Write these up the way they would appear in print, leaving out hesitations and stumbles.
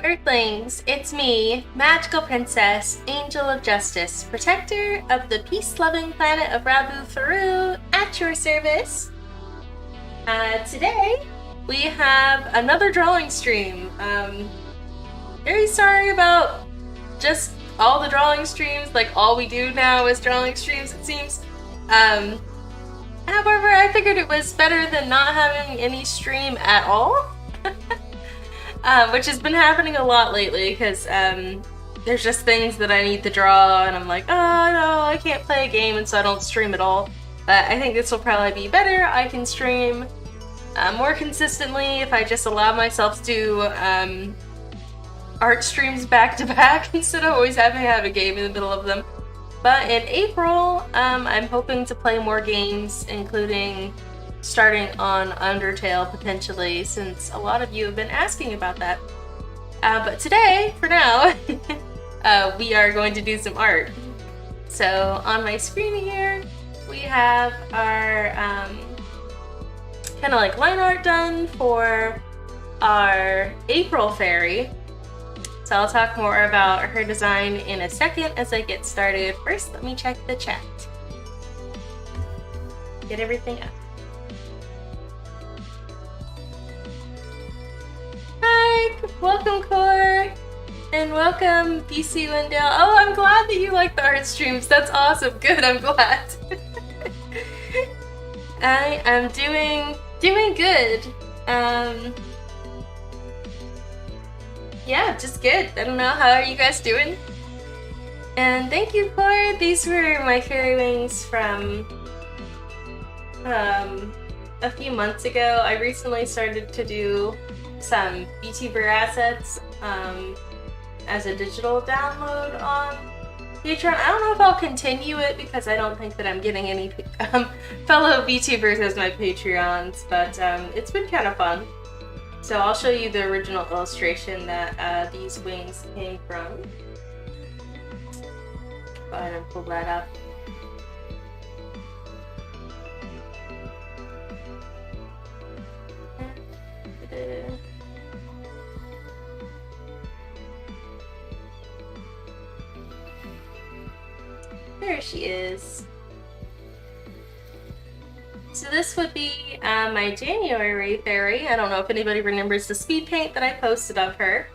Earthlings, it's me, Magical Princess, Angel of Justice, protector of the peace-loving planet of Rabufru, at your service. Today, we have another drawing stream. Very sorry about just all the drawing streams, like all we do now is drawing streams, it seems. However, I figured it was better than not having any stream at all. Which has been happening a lot lately because there's just things that I need to draw and I'm like, oh no, I can't play a game, and so I don't stream at all. But I think this will probably be better. I can stream more consistently if I just allow myself to do art streams back to back instead of always having to have a game in the middle of them. But in April, I'm hoping to play more games, including starting on Undertale potentially, since a lot of you have been asking about that. But today, for now, we are going to do some art. So on my screen here, we have our kind of like line art done for our April fairy. So I'll talk more about her design in a second as I get started. First, let me check the chat. Get everything up. Hi! Welcome, Core! And welcome, BC Wendell. Oh, I'm glad that you like the art streams. That's awesome. Good, I'm glad. I am doing good. Yeah, just good. I don't know, how are you guys doing? And thank you, Core. These were my fairy wings from a few months ago. I recently started to do some Vtuber assets as a digital download on Patreon. I don't know if I'll continue it because I don't think that I'm getting any fellow Vtubers as my Patreons, but it's been kind of fun. So I'll show you the original illustration that these wings came from. Go ahead and pull that up. There she is. So this would be my January fairy. I don't know if anybody remembers the speed paint that I posted of her.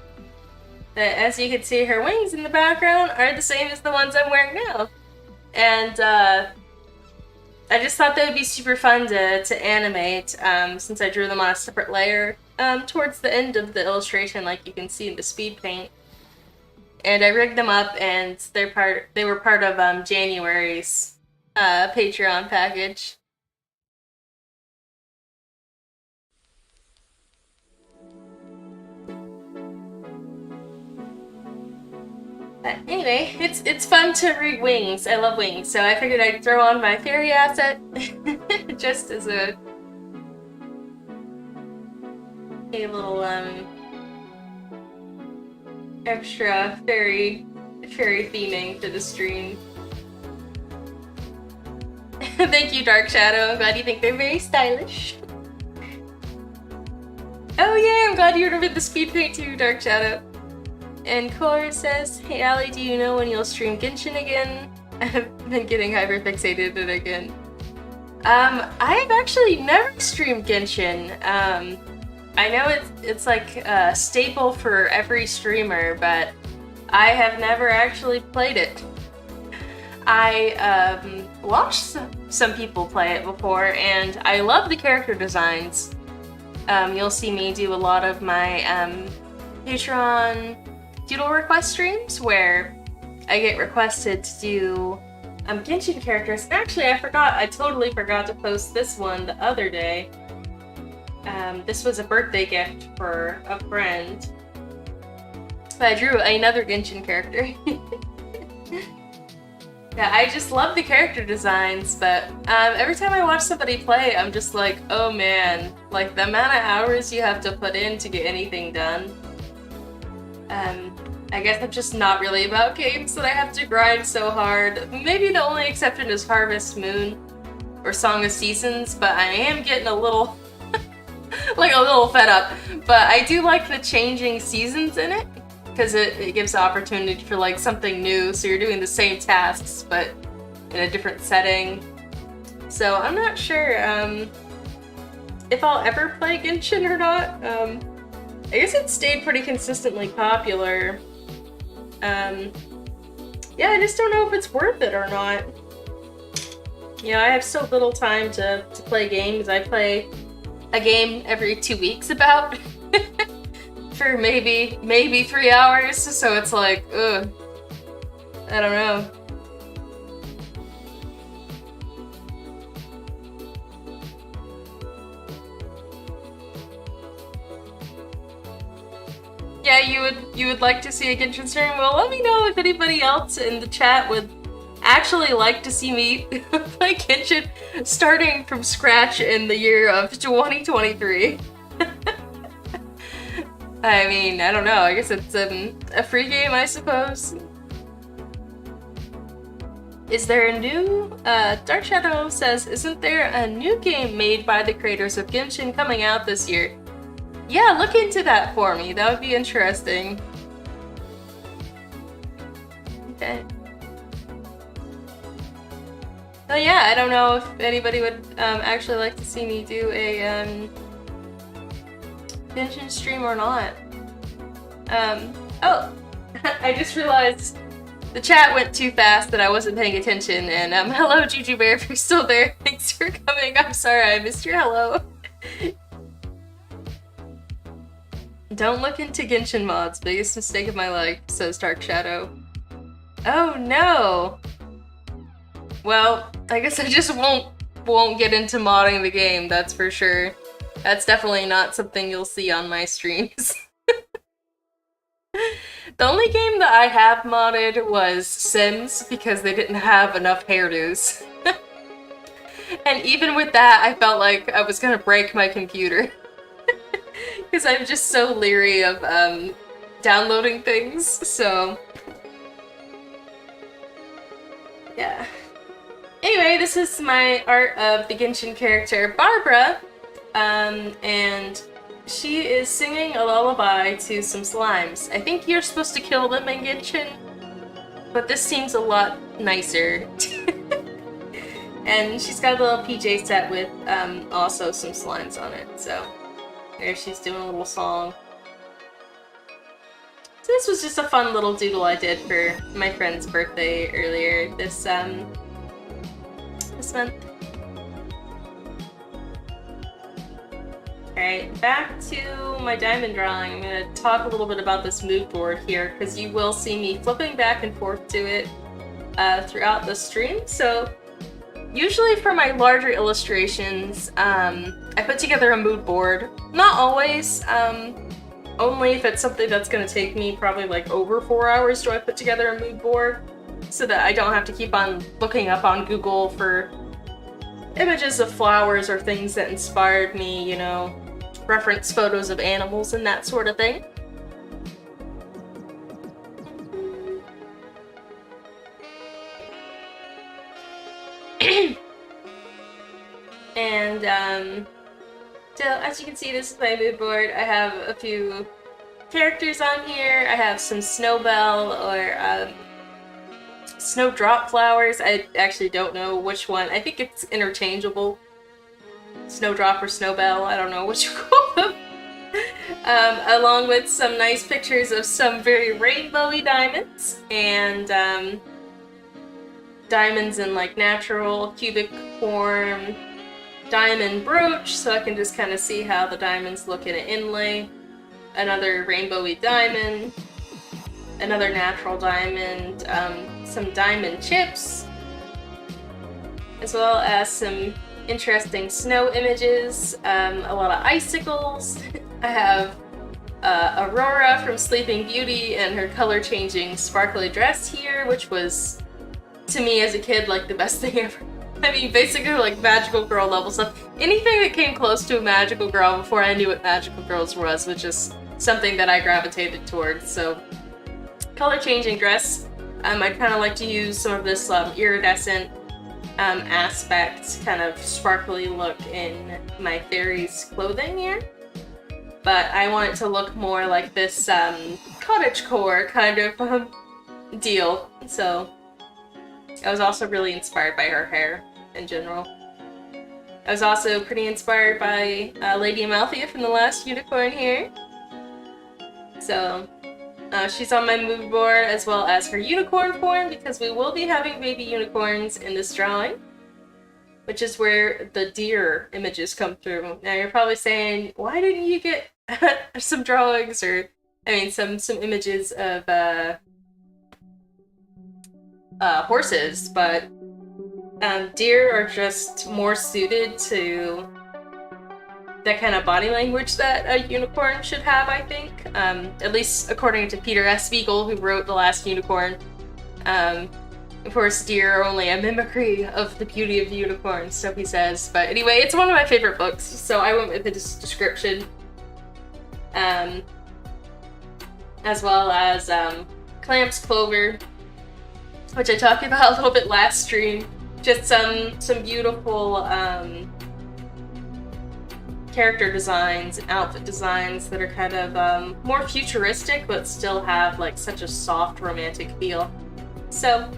But as you can see, her wings in the background are the same as the ones I'm wearing now. And I just thought that would be super fun to animate since I drew them on a separate layer towards the end of the illustration, like you can see in the speed paint. And I rigged them up, and they were part of January's Patreon package. But anyway, it's fun to rig wings. I love wings, so I figured I'd throw on my fairy asset just as a little extra fairy theming to the stream. Thank you, Dark Shadow. I'm glad you think they're very stylish. Oh yeah, I'm glad you remembered the speed paint too, Dark Shadow. And Core says, hey Allie, do you know when you'll stream Genshin again? I've been getting hyperfixated in it again. I have actually never streamed Genshin. I know it's like a staple for every streamer, but I have never actually played it. I watched some people play it before, and I love the character designs. You'll see me do a lot of my Patreon doodle request streams where I get requested to do Genshin characters. And actually, I totally forgot to post this one the other day. This was a birthday gift for a friend. But I drew another Genshin character. Yeah, I just love the character designs, but every time I watch somebody play, I'm just like, oh man, like the amount of hours you have to put in to get anything done. I guess I'm just not really about games that I have to grind so hard. Maybe the only exception is Harvest Moon or Song of Seasons, but I am getting a little like a little fed up. But I do like the changing seasons in it. because it gives the opportunity for like something new, so you're doing the same tasks but in a different setting. So I'm not sure if I'll ever play Genshin or not. I guess it stayed pretty consistently popular. Yeah, I just don't know if it's worth it or not. You know, I have so little time to play games. I play a game every 2 weeks about for maybe 3 hours, so it's like, ugh, I don't know. Yeah, you would like to see a Genshin stream? Well, let me know if anybody else in the chat would actually like to see me play Genshin starting from scratch in the year of 2023. I mean, I don't know. I guess it's a free game, I suppose. Is there a new... Dark Shadow says, isn't there a new game made by the creators of Genshin coming out this year? Yeah, look into that for me. That would be interesting. Okay. Oh yeah, I don't know if anybody would actually like to see me do a Genshin stream or not. Oh, I just realized the chat went too fast that I wasn't paying attention, and hello Juju Bear, if you're still there, thanks for coming. I'm sorry I missed your hello. Don't look into Genshin mods, biggest mistake of my life, says Dark Shadow. Oh no! Well, I guess I just won't get into modding the game, that's for sure. That's definitely not something you'll see on my streams. The only game that I have modded was Sims, because they didn't have enough hairdos. And even with that, I felt like I was gonna break my computer. Because I'm just so leery of downloading things, so... yeah. Anyway, this is my art of the Genshin character Barbara, and she is singing a lullaby to some slimes. I think you're supposed to kill them in Genshin, but this seems a lot nicer. And she's got a little PJ set with also some slimes on it, so there she's doing a little song. So this was just a fun little doodle I did for my friend's birthday earlier this month. Alright, back to my diamond drawing. I'm going to talk a little bit about this mood board here, because you will see me flipping back and forth to it throughout the stream. So usually for my larger illustrations, I put together a mood board. Not always, only if it's something that's going to take me probably like over 4 hours do I put together a mood board, so that I don't have to keep on looking up on Google for images of flowers or things that inspired me, you know, reference photos of animals and that sort of thing. And so as you can see, this is my mood board. I have a few characters on here. I have some Snowbell or Snowdrop flowers. I actually don't know which one. I think it's interchangeable. Snowdrop or Snowbell, I don't know what you call them. Along with some nice pictures of some very rainbowy diamonds, and diamonds in like natural cubic form, diamond brooch, so I can just kind of see how the diamonds look in an inlay, another rainbowy diamond, another natural diamond, some diamond chips, as well as some interesting snow images, a lot of icicles. I have Aurora from Sleeping Beauty and her color-changing sparkly dress here, which was, to me as a kid, like the best thing ever. I mean, basically like magical girl level stuff. Anything that came close to a magical girl before I knew what magical girls was just something that I gravitated towards. So, color-changing dress. I'd kind of like to use some of this iridescent aspect, kind of sparkly look in my fairy's clothing here. but I want it to look more like this cottagecore kind of deal. So I was also really inspired by her hair in general. I was also pretty inspired by Lady Amalthea from the last unicorn here. So she's on my mood board as well as her unicorn form because we will be having baby unicorns in this drawing, which is where the deer images come through. Now you're probably saying, why didn't you get some drawings or, I mean, some images of horses, but deer are just more suited to that kind of body language that a unicorn should have, I think. At least according to Peter S. Spiegel, who wrote The Last Unicorn. Of course, deer are only a mimicry of the beauty of the unicorn, so he says. But anyway, it's one of my favorite books, so I went with this description. As well as Clamp's Clover, which I talked about a little bit last stream. Just some beautiful character designs and outfit designs that are kind of more futuristic, but still have like such a soft romantic feel. So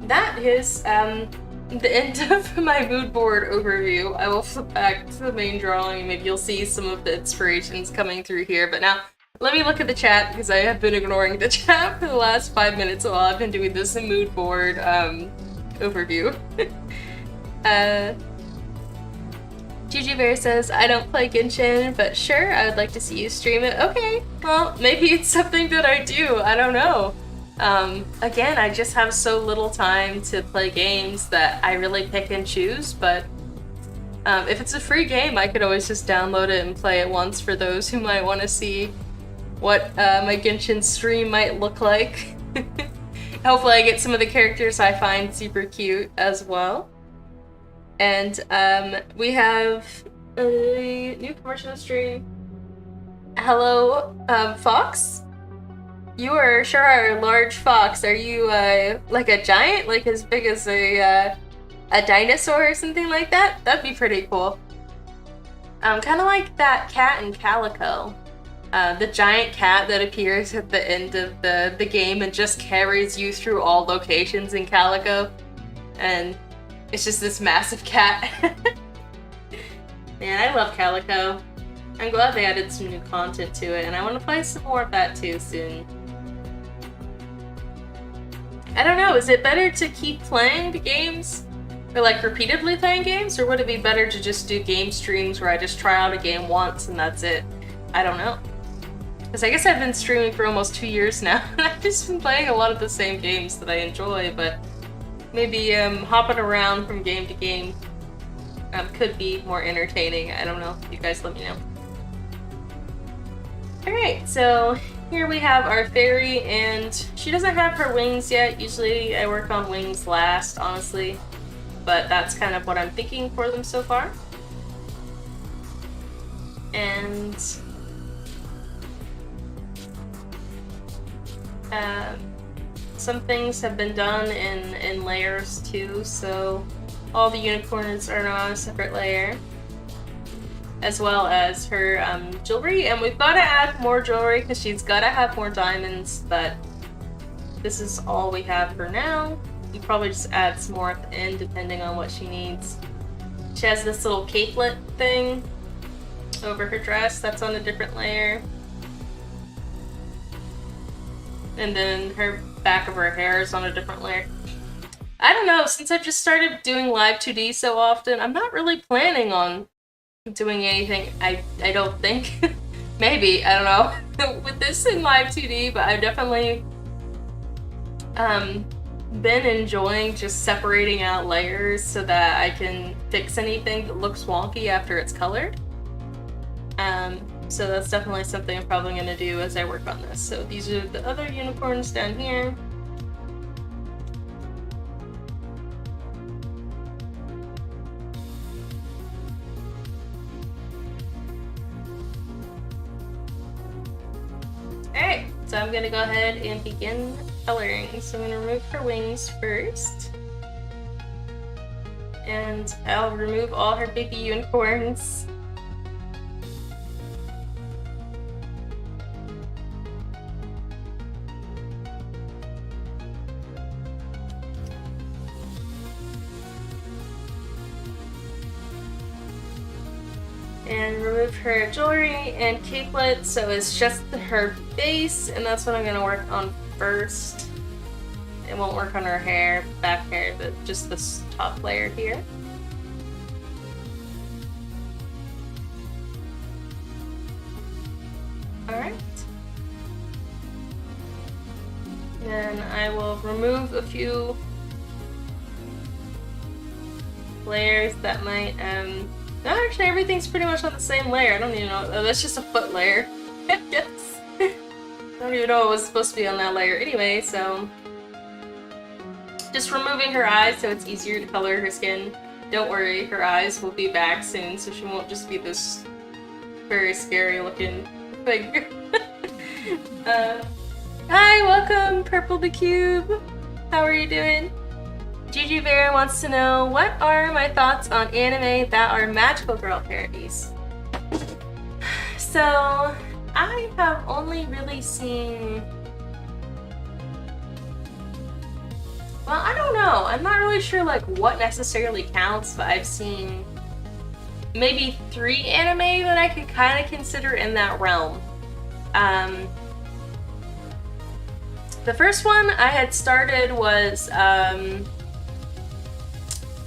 that is the end of my mood board overview. I will flip back to the main drawing and maybe you'll see some of the inspirations coming through here. But now let me look at the chat because I have been ignoring the chat for the last 5 minutes while I've been doing this mood board overview. Gigi Bear says, I don't play Genshin, but sure, I would like to see you stream it. Okay, well, maybe it's something that I do. I don't know. Again, I just have so little time to play games that I really pick and choose, but if it's a free game, I could always just download it and play it once for those who might want to see what my Genshin stream might look like. Hopefully I get some of the characters I find super cute as well. And we have a new commercial stream. Hello, Fox? You are sure are a large fox. Are you like a giant, like as big as a dinosaur or something like that? That'd be pretty cool. Kind of like that cat in Calico. The giant cat that appears at the end of the game and just carries you through all locations in Calico. And it's just this massive cat. Man, I love Calico. I'm glad they added some new content to it, and I want to play some more of that too soon. I don't know, is it better to keep playing the games? Or like repeatedly playing games? Or would it be better to just do game streams where I just try out a game once and that's it? I don't know. Because I guess I've been streaming for almost 2 years now, and I've just been playing a lot of the same games that I enjoy, but maybe hopping around from game to game could be more entertaining. I don't know. You guys let me know. Alright, so here we have our fairy, and she doesn't have her wings yet. Usually I work on wings last, honestly, but that's kind of what I'm thinking for them so far. And some things have been done in layers too, so all the unicorns are now on a separate layer, as well as her jewelry, and we've got to add more jewelry because she's got to have more diamonds, but this is all we have for now. You probably just add some more at the end depending on what she needs. She has this little capelet thing over her dress that's on a different layer. And then her back of her hair is on a different layer. I don't know, since I've just started doing live 2D so often, I'm not really planning on doing anything, I don't think. Maybe, I don't know, with this in live 2D, but I've definitely been enjoying just separating out layers so that I can fix anything that looks wonky after it's colored. So that's definitely something I'm probably going to do as I work on this. So these are the other unicorns down here. Alright, so I'm going to go ahead and begin coloring. So I'm going to remove her wings first. And I'll remove all her baby unicorns. remove her jewelry and capelet, so it's just her base, and that's what I'm gonna work on first. It won't work on her hair, back hair, but just this top layer here. Alright. Then I will remove a few layers that might, no, actually everything's pretty much on the same layer. I don't even know, oh, that's just a foot layer, I guess. I don't even know what was supposed to be on that layer anyway, so. Just removing her eyes so it's easier to color her skin. Don't worry, her eyes will be back soon, so she won't just be this very scary looking thing. Hi, welcome, Purple the Cube. How are you doing? Gigi Bear wants to know, what are my thoughts on anime that are magical girl parodies? So, I have only really seen... Well, I don't know. I'm not really sure like what necessarily counts, but I've seen maybe 3 anime that I could kind of consider in that realm. The first one I had started was Mahou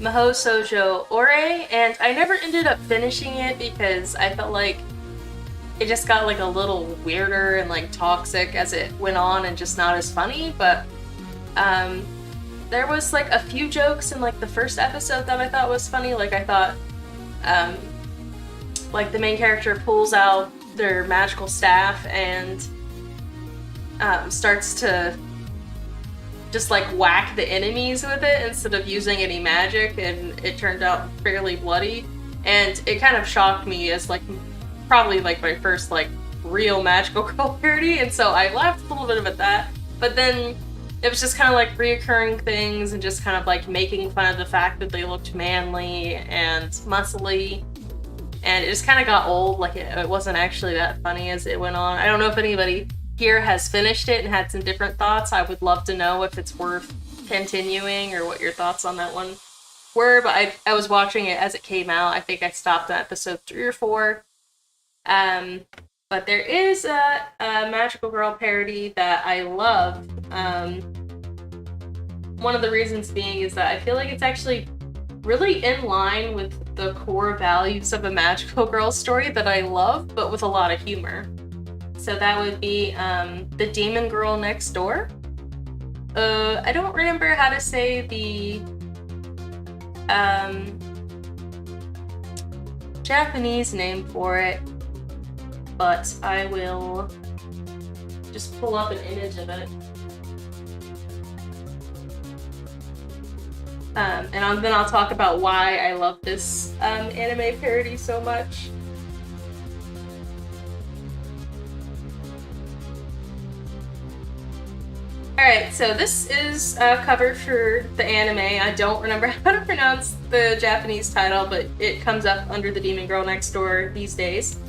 Shoujo Ore, and I never ended up finishing it because I felt like it just got like a little weirder and like toxic as it went on and just not as funny, but there was like a few jokes in like the first episode that I thought was funny. Like I thought like the main character pulls out their magical staff and starts to just like whack the enemies with it instead of using any magic, and it turned out fairly bloody, and it kind of shocked me as like probably like my first like real magical girl parody, and so I laughed a little bit at that, but then it was just kind of like reoccurring things and just kind of like making fun of the fact that they looked manly and muscly, and it just kind of got old. Like it wasn't actually that funny as it went on. I don't know if anybody here has finished it and had some different thoughts. I would love to know if it's worth continuing or what your thoughts on that one were, but I was watching it as it came out. I think I stopped at episode 3 or 4. But there is a magical girl parody that I love. One of the reasons being is that I feel like it's actually really in line with the core values of a magical girl story that I love, but with a lot of humor. So that would be The Demon Girl Next Door. I don't remember how to say the Japanese name for it, but I will just pull up an image of it. And then I'll talk about why I love this anime parody so much. Alright, so this is a cover for the anime. I don't remember how to pronounce the Japanese title, but it comes up under The Demon Girl Next Door these days.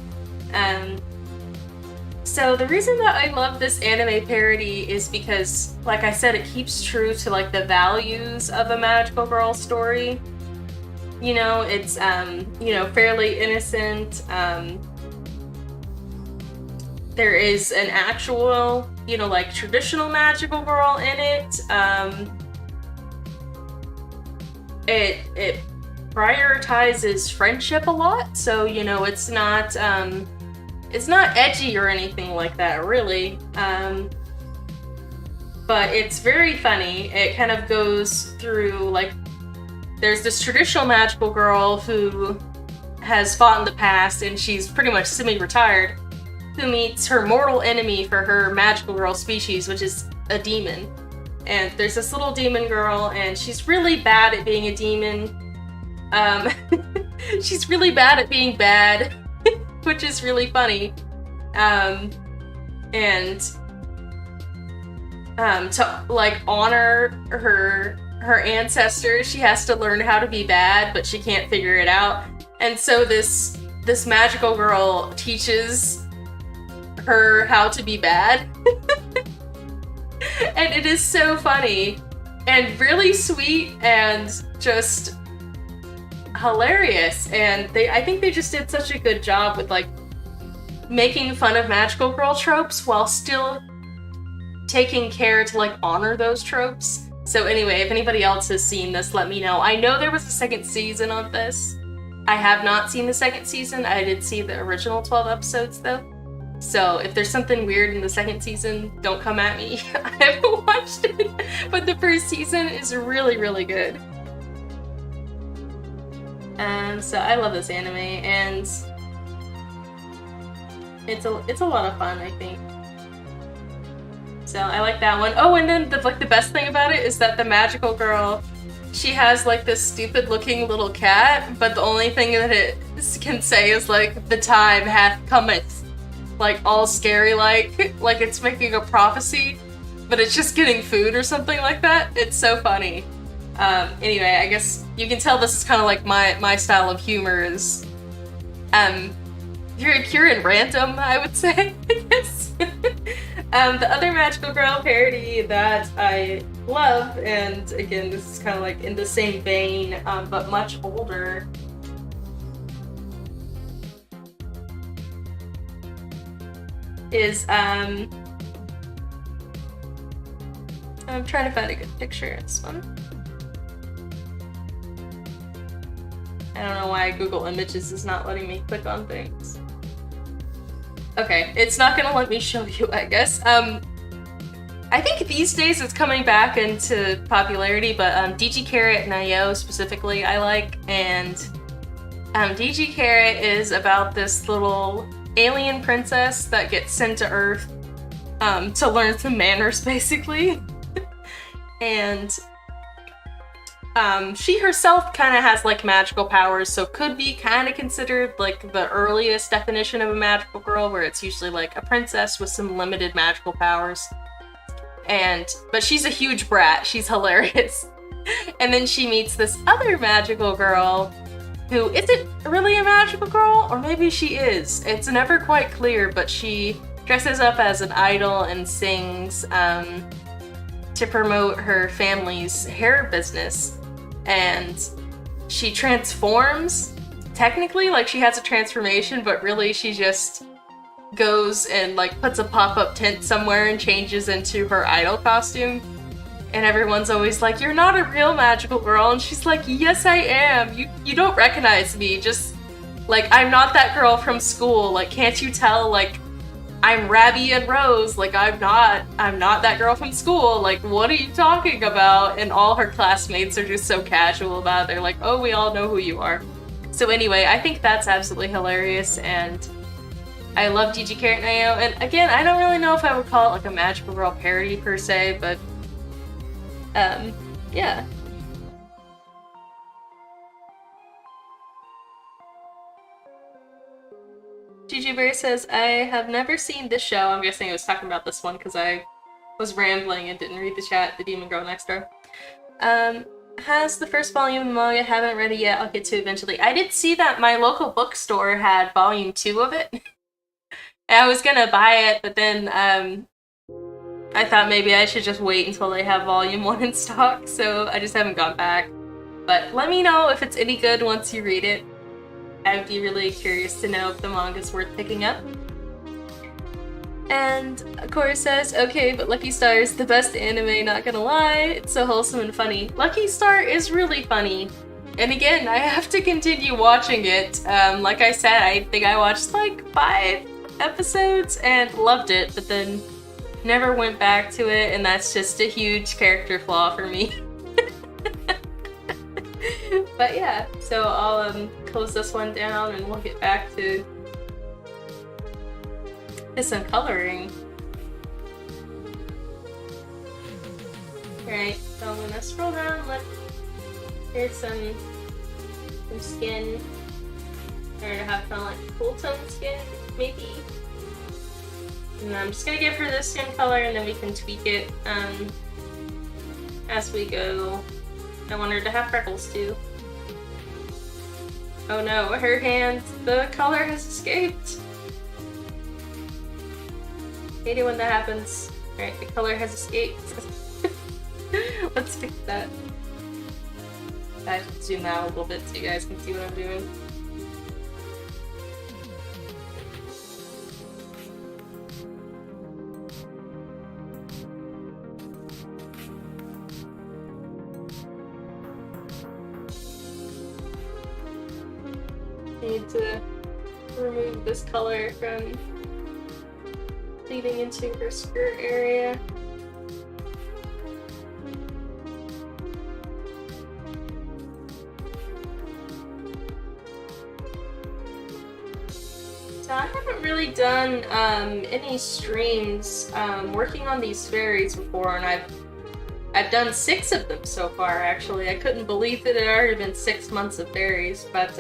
So the reason that I love this anime parody is because, like I said, it keeps true to like the values of a magical girl story. You know, it's you know, fairly innocent. There is an actual, you know, like traditional magical girl in it. It prioritizes friendship a lot, so you know, it's not edgy or anything like that, really. But it's very funny. It kind of goes through, like, there's this traditional magical girl who has fought in the past, and she's pretty much semi-retired, who meets her mortal enemy for her magical girl species, which is a demon. And there's this little demon girl, and she's really bad at being a demon. She's really bad at being bad, which is really funny. To like honor her ancestors, she has to learn how to be bad, but she can't figure it out. And so this magical girl teaches her how to be bad. And it is so funny and really sweet and just hilarious, and I think they just did such a good job with like making fun of magical girl tropes while still taking care to like honor those tropes. So anyway, if anybody else has seen this, let me know. I know there was a second season of this. I have not seen the second season. I did see the original 12 episodes though. So if there's something weird in the second season, don't come at me. I haven't watched it, but the first season is really, really good. So I love this anime, and it's a lot of fun, I think. So I like that one. Oh, and then the best thing about it is that the magical girl, she has like this stupid looking little cat, but the only thing that it can say is like, the time hath cometh. Like all scary like it's making a prophecy, but it's just getting food or something like that. It's so funny. Anyway, I guess you can tell this is kind of like my style of humor is pure and random, I would say. Yes. The other magical girl parody that I love, and again, this is kind of like in the same vein, but much older, is I'm trying to find a good picture of this one. I don't know why Google Images is not letting me click on things. Okay, it's not gonna let me show you, I guess. I think these days it's coming back into popularity, but DG Carrot and IO specifically I like, and DG Carrot is about this little alien princess that gets sent to Earth to learn some manners, basically. And she herself kind of has like magical powers, so could be kind of considered like the earliest definition of a magical girl, where it's usually like a princess with some limited magical powers. But she's a huge brat, she's hilarious. And then she meets this other magical girl who isn't really a magical girl, or maybe she is. It's never quite clear, but she dresses up as an idol and sings to promote her family's hair business. And she transforms, technically, like she has a transformation, but really she just goes and like puts a pop-up tent somewhere and changes into her idol costume. And everyone's always like, "You're not a real magical girl," and she's like, "Yes, I am. You don't recognize me. Just like, I'm not that girl from school. Like, can't you tell? Like, I'm Rabby and Rose. Like, I'm not that girl from school. Like, what are you talking about?" And all her classmates are just so casual about it. They're like, "Oh, we all know who you are." So anyway, I think that's absolutely hilarious, and I love DG Carrot and IO. And again, I don't really know if I would call it like a magical girl parody per se, but yeah. Gigi Bear says, "I have never seen this show." I'm guessing I was talking about this one because I was rambling and didn't read the chat. The Demon Girl Next Door. Has the first volume of the manga. Haven't read it yet. I'll get to it eventually. I did see that my local bookstore had volume 2 of it. I was gonna buy it, but then I thought maybe I should just wait until they have volume 1 in stock, so I just haven't gone back. But let me know if it's any good once you read it. I'd be really curious to know if the manga's worth picking up. And Cora says, "Okay, but Lucky Star is the best anime, not gonna lie. It's so wholesome and funny." Lucky Star is really funny. And again, I have to continue watching it. Like I said, I think I watched like 5 episodes and loved it, but then never went back to it, and that's just a huge character flaw for me. But yeah, so I'll close this one down and we'll get back to some coloring. Alright, so I'm gonna scroll down, here's some skin. Or to have kind of like cool tone skin, maybe. And I'm just gonna give her this skin color and then we can tweak it as we go. I want her to have freckles too. Oh no, her hand, the color has escaped. Hate it when that happens. Alright, the color has escaped. Let's fix that. I should zoom out a little bit so you guys can see what I'm doing. Need to remove this color from leading into her skirt area. So I haven't really done any streams working on these fairies before, and I've done 6 of them so far. Actually, I couldn't believe that it had already been 6 months of fairies, but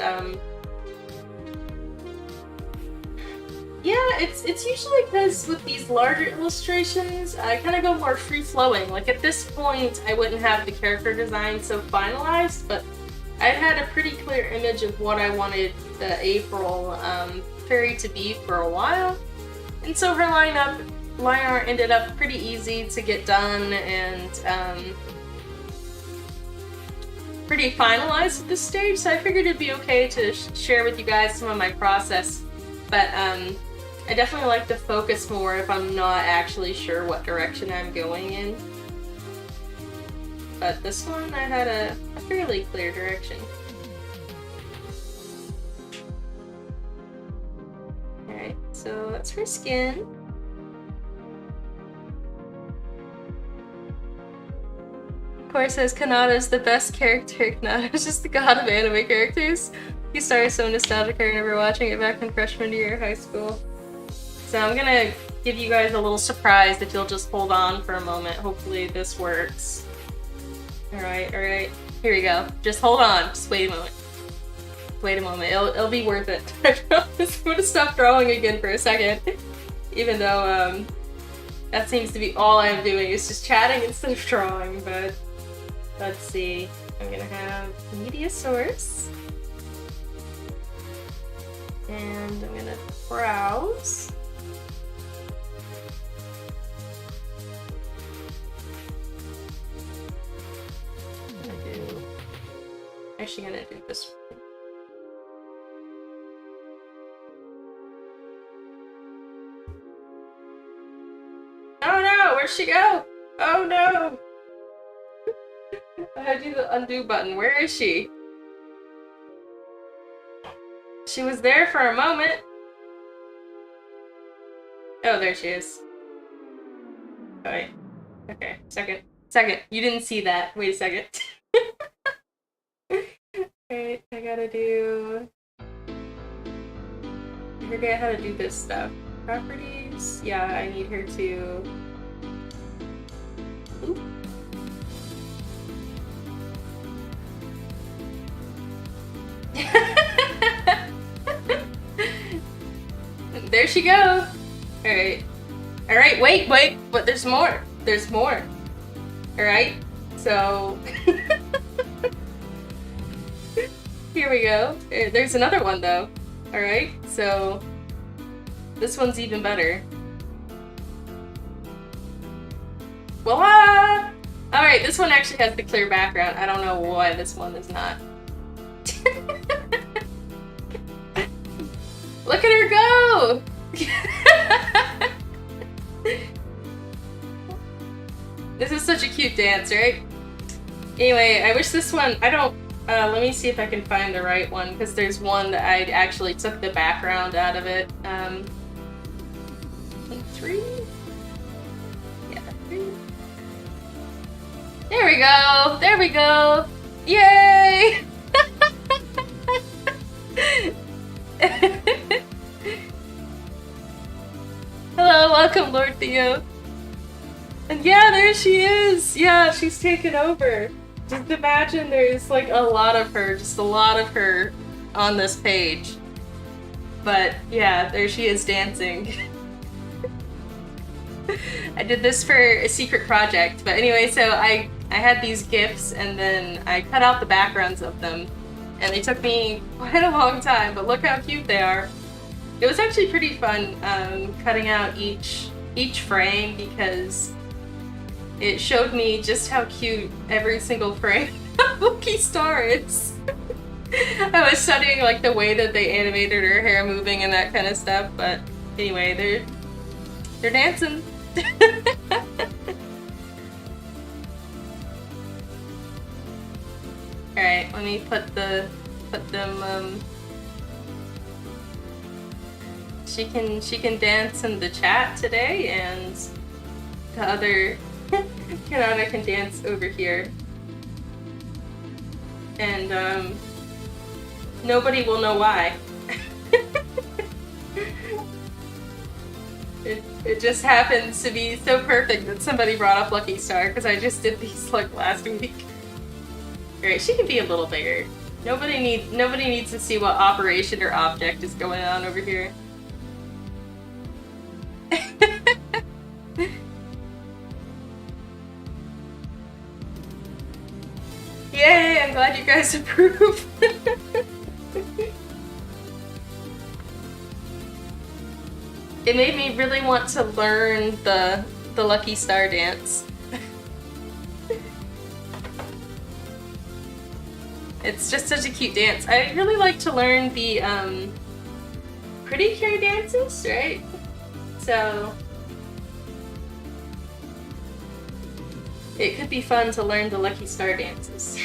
yeah, it's usually because with these larger illustrations, I kind of go more free-flowing. Like at this point, I wouldn't have the character design so finalized, but I had a pretty clear image of what I wanted the April fairy to be for a while, and so her line art ended up pretty easy to get done and pretty finalized at this stage. So I figured it'd be okay to share with you guys some of my process, but I definitely like to focus more if I'm not actually sure what direction I'm going in. But this one, I had a fairly clear direction. Alright, so that's her skin. Core says Kanata's the best character. Kanata's just the god of anime characters. He started so nostalgic I remember watching it back in freshman year of high school. So I'm gonna give you guys a little surprise if you'll just hold on for a moment. Hopefully this works. Alright, here we go. Just hold on, just wait a moment. Wait a moment, it'll be worth it. I promise. I'm gonna stop drawing again for a second. Even though that seems to be all I'm doing is just chatting instead of drawing, but let's see. I'm gonna have media source. And I'm gonna browse. Actually gonna do this. Oh no, where'd she go? Oh no! I had to do the undo button. Where is she? She was there for a moment. Oh, there she is. Oh, wait. Okay, second. You didn't see that. Wait a second. Alright, I gotta do... I forget how to do this stuff. Properties? Yeah, I need her to... Oop. There she goes! Alright. Alright, wait, but there's more. There's more. Alright, so... Here we go. There's another one though. Alright, so this one's even better. Voila! Alright, this one actually has the clear background. I don't know why this one is not. Look at her go! This is such a cute dance, right? Anyway, I wish this one, let me see if I can find the right one, because there's one that I actually took the background out of it. 3? Yeah, 3. There we go! There we go! Yay! Hello, welcome, Lord Theo. And yeah, there she is! Yeah, she's taken over. Just imagine there's like a lot of her, just a lot of her on this page. But yeah, there she is dancing. I did this for a secret project, but anyway, so I had these GIFs and then I cut out the backgrounds of them. And they took me quite a long time, but look how cute they are. It was actually pretty fun cutting out each frame because it showed me just how cute every single frame Lucky Star is. I was studying like the way that they animated her hair moving and that kind of stuff, but anyway, they're dancing. Alright, let me put them she can dance in the chat today, and the other Kanata can dance over here. And nobody will know why. It just happens to be so perfect that somebody brought up Lucky Star, because I just did these like last week. Alright, she can be a little bigger. Nobody needs to see what operation or object is going on over here. Yay, I'm glad you guys approve. It made me really want to learn the Lucky Star dance. It's just such a cute dance. I really like to learn the pretty cure dances, right? So it could be fun to learn the Lucky Star dances.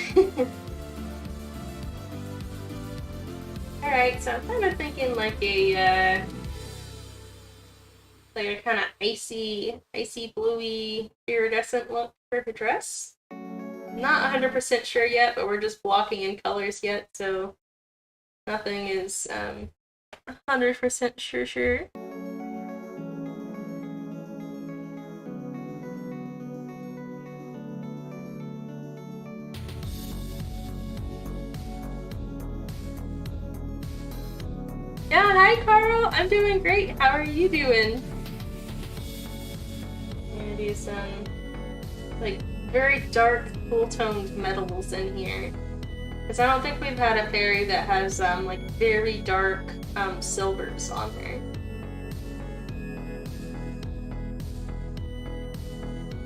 Alright, so I'm kind of thinking like a kind of icy bluey iridescent look for her dress. Not 100% sure yet, but we're just blocking in colors yet, so nothing is 100% sure. Yeah, hi Carl! I'm doing great. How are you doing? I'm gonna do some like very dark, cool-toned metals in here. Because I don't think we've had a fairy that has like very dark silvers on there.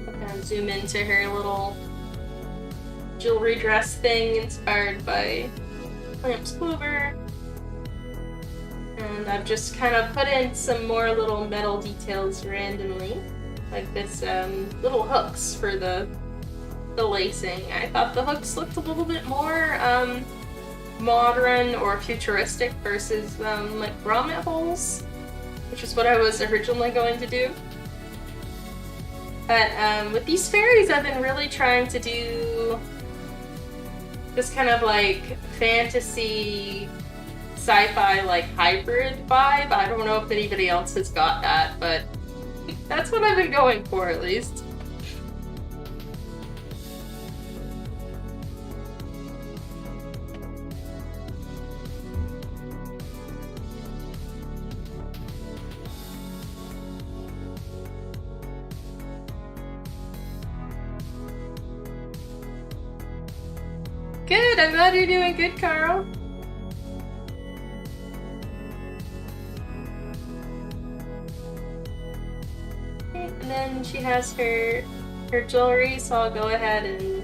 I'll kind of zoom into her little jewelry dress thing inspired by Clamps Clover. And I've just kind of put in some more little metal details randomly. Like this little hooks for the lacing. I thought the hooks looked a little bit more modern or futuristic versus like grommet holes, which is what I was originally going to do. But with these fairies, I've been really trying to do this kind of like fantasy sci-fi like hybrid vibe. I don't know if anybody else has got that, but that's what I've been going for at least. Good, I'm glad you're doing good, Carl. Okay, and then she has her jewelry, so I'll go ahead and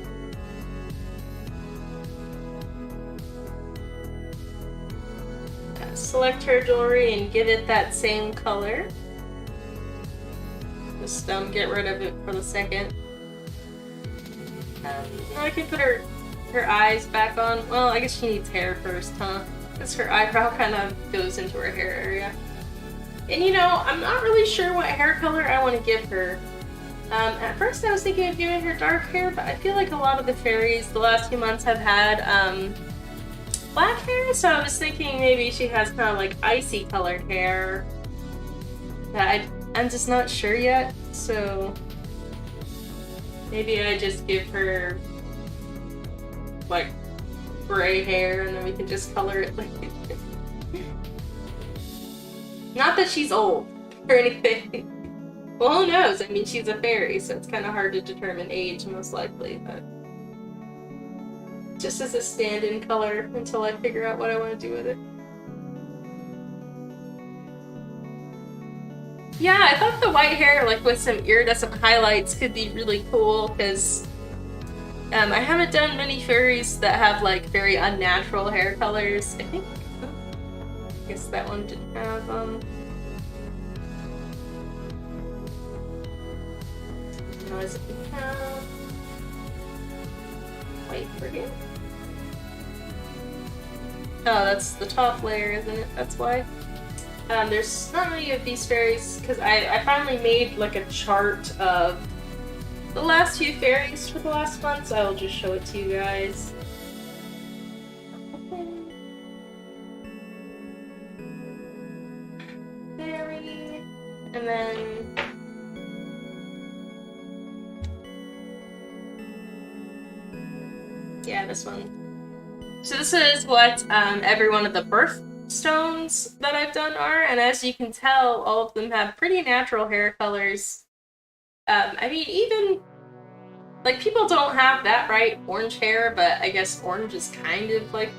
select her jewelry and give it that same color. Just get rid of it for the second. I can put her eyes back on. Well, I guess she needs hair first, huh? Because her eyebrow kind of goes into her hair area. And you know, I'm not really sure what hair color I want to give her. At first I was thinking of giving her dark hair, but I feel like a lot of the fairies the last few months have had black hair, so I was thinking maybe she has kind of like icy colored hair. That I'm just not sure yet, so maybe I just give her like gray hair and then we can just color it like not that she's old or anything. Well, who knows? I mean, she's a fairy, so it's kind of hard to determine age most likely, but just as a stand-in color until I figure out what I want to do with it. Yeah, I thought the white hair, like with some iridescent highlights, could be really cool because I haven't done many fairies that have like very unnatural hair colors. I think, I guess that one didn't have, does it have white for you? Oh, that's the top layer, isn't it? That's why. There's not many of these fairies, because I finally made like a chart of the last few fairies for the last month, so I will just show it to you guys. Fairy, and then yeah, this one. So this is what every one of the birthstones that I've done are, and as you can tell, all of them have pretty natural hair colors. I mean, even like people don't have that bright orange hair, but I guess orange is kind of like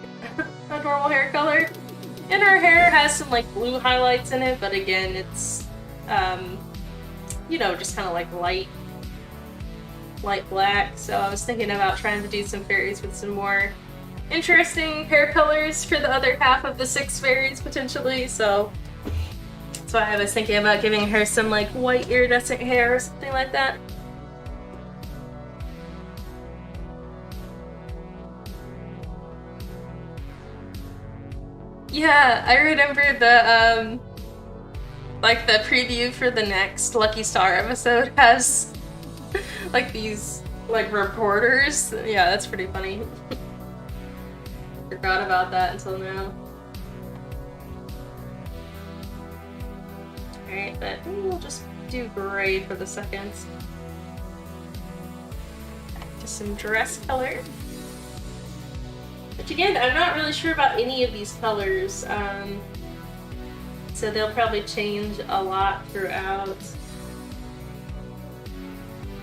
a normal hair color. And her hair has some like blue highlights in it, but again, it's you know, just kind of like light black. So I was thinking about trying to do some fairies with some more interesting hair colors for the other half of the 6 fairies potentially. So that's why I was thinking about giving her some like white iridescent hair or something like that. Yeah, I remember the like the preview for the next Lucky Star episode has like these like reporters. Yeah, that's pretty funny. Forgot about that until now. Alright, but we'll just do gray for the second. Just some dress color. Which again, I'm not really sure about any of these colors. So they'll probably change a lot throughout.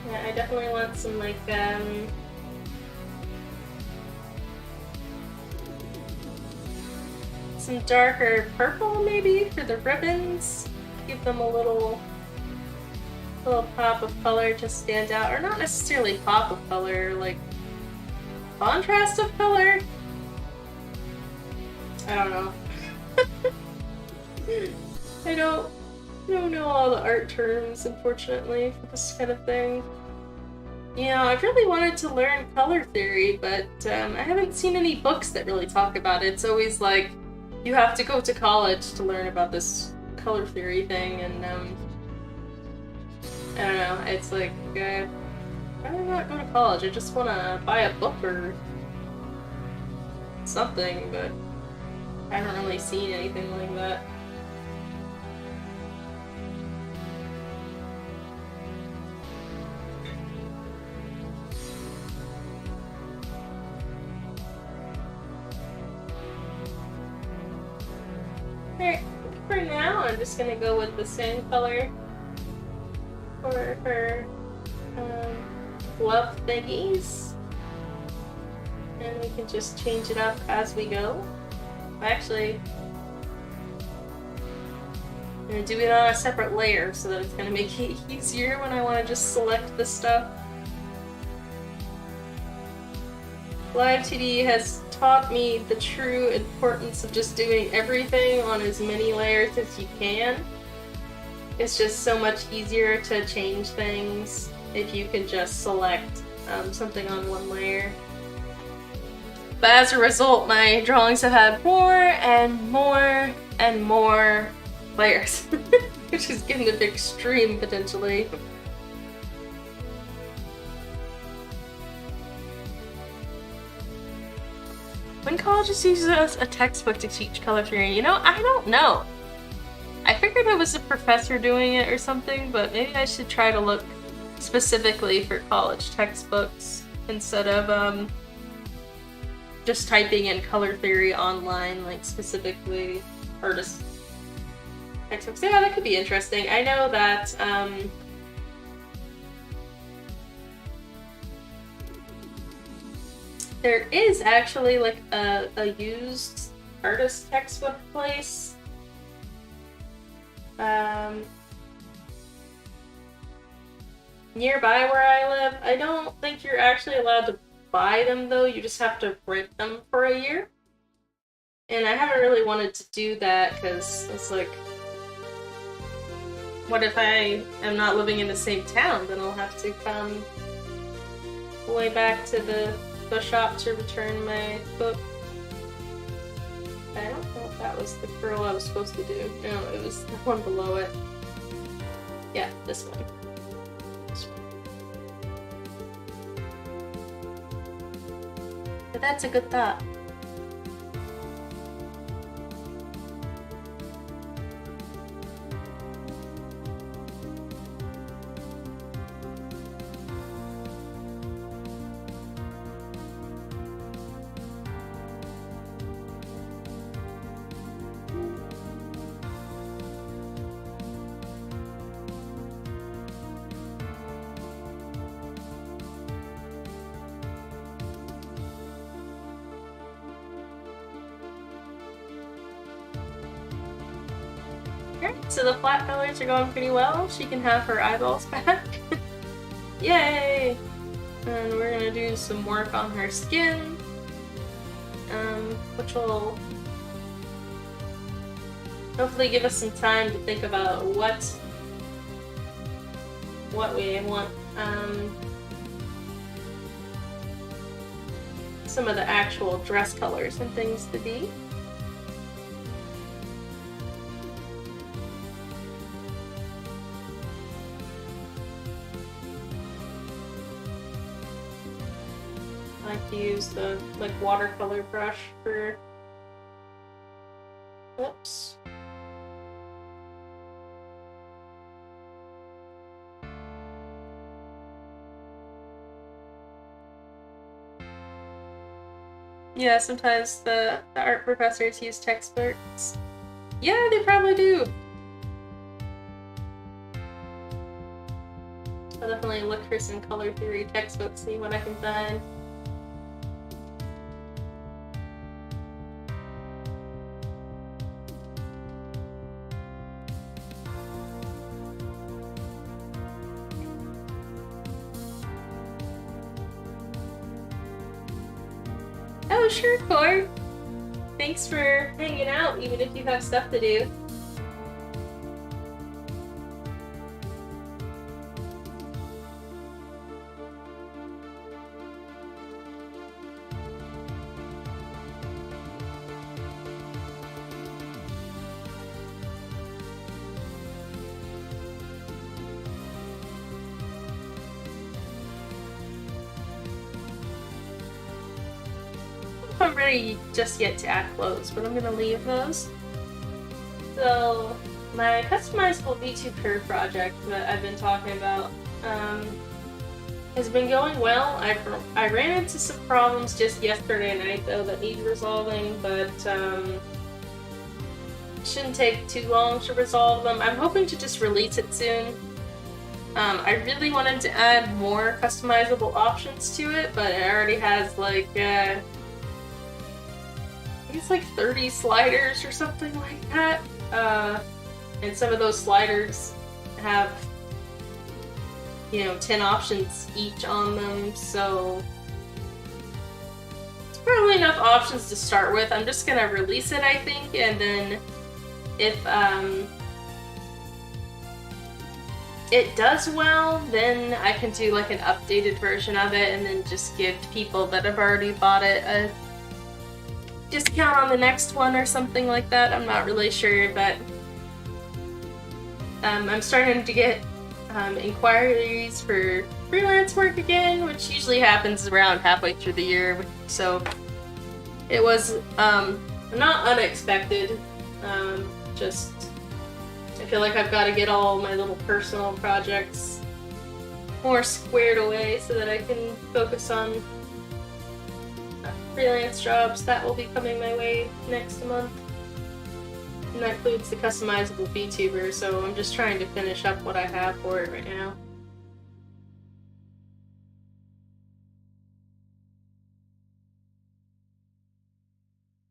Yeah, I definitely want some like some darker purple maybe for the ribbons. Give them a little pop of color to stand out, or not necessarily pop of color, like contrast of color. I don't know. I don't know all the art terms, unfortunately, for this kind of thing. You know, I've really wanted to learn color theory, but I haven't seen any books that really talk about it. It's always like, you have to go to college to learn about this color theory thing, and I don't know, it's like, I'd rather not go to college. I just want to buy a book or something, but I haven't really seen anything like that. Alright, for now I'm just gonna go with the same color for her glove thingies. And we can just change it up as we go. Actually, I'm gonna do it on a separate layer so that it's gonna make it easier when I want to just select the stuff. Live TD has taught me the true importance of just doing everything on as many layers as you can. It's just so much easier to change things if you can just select something on one layer. But as a result, my drawings have had more and more and more layers, which is getting a bit extreme potentially. When colleges use a textbook to teach color theory, you know, I don't know. I figured it was a professor doing it or something, but maybe I should try to look specifically for college textbooks instead of just typing in color theory online, like specifically artist textbooks. Yeah, that could be interesting. I know that there is actually like a used artist textbook place. Nearby where I live. I don't think you're actually allowed to buy them though, you just have to rent them for a year. And I haven't really wanted to do that because it's like, what if I am not living in the same town? Then I'll have to come way back to the shop to return my book. I don't know if that was the curl I was supposed to do. No, it was the one below it. Yeah, this one. This one. But that's a good thought. So the flat colors are going pretty well. She can have her eyeballs back. Yay! And we're gonna do some work on her skin, which will hopefully give us some time to think about what we want some of the actual dress colors and things to be. I like to use the watercolor brush for. Whoops. Yeah, sometimes the art professors use textbooks. Yeah, they probably do. I'll definitely look for some color theory textbooks, see what I can find. Oh, sure, Cord. Thanks for hanging out, even if you have stuff to do. I'm ready just yet to add clothes, but I'm gonna leave those. So my customizable Vtuber project that I've been talking about has been going well. I ran into some problems just yesterday night though that need resolving, but it shouldn't take too long to resolve them. I'm hoping to just release it soon. I really wanted to add more customizable options to it, but it already has like it's like 30 sliders or something like that. And some of those sliders have, 10 options each on them, so it's probably enough options to start with. I'm just gonna release it, I think, and then if it does well, then I can do like an updated version of it and then just give people that have already bought it a discount on the next one or something like that. I'm not really sure, but I'm starting to get inquiries for freelance work again, which usually happens around halfway through the year, so it was not unexpected. Just I feel like I've got to get all my little personal projects more squared away so that I can focus on freelance jobs that will be coming my way next month. And that includes the customizable Vtuber, so I'm just trying to finish up what I have for it right now.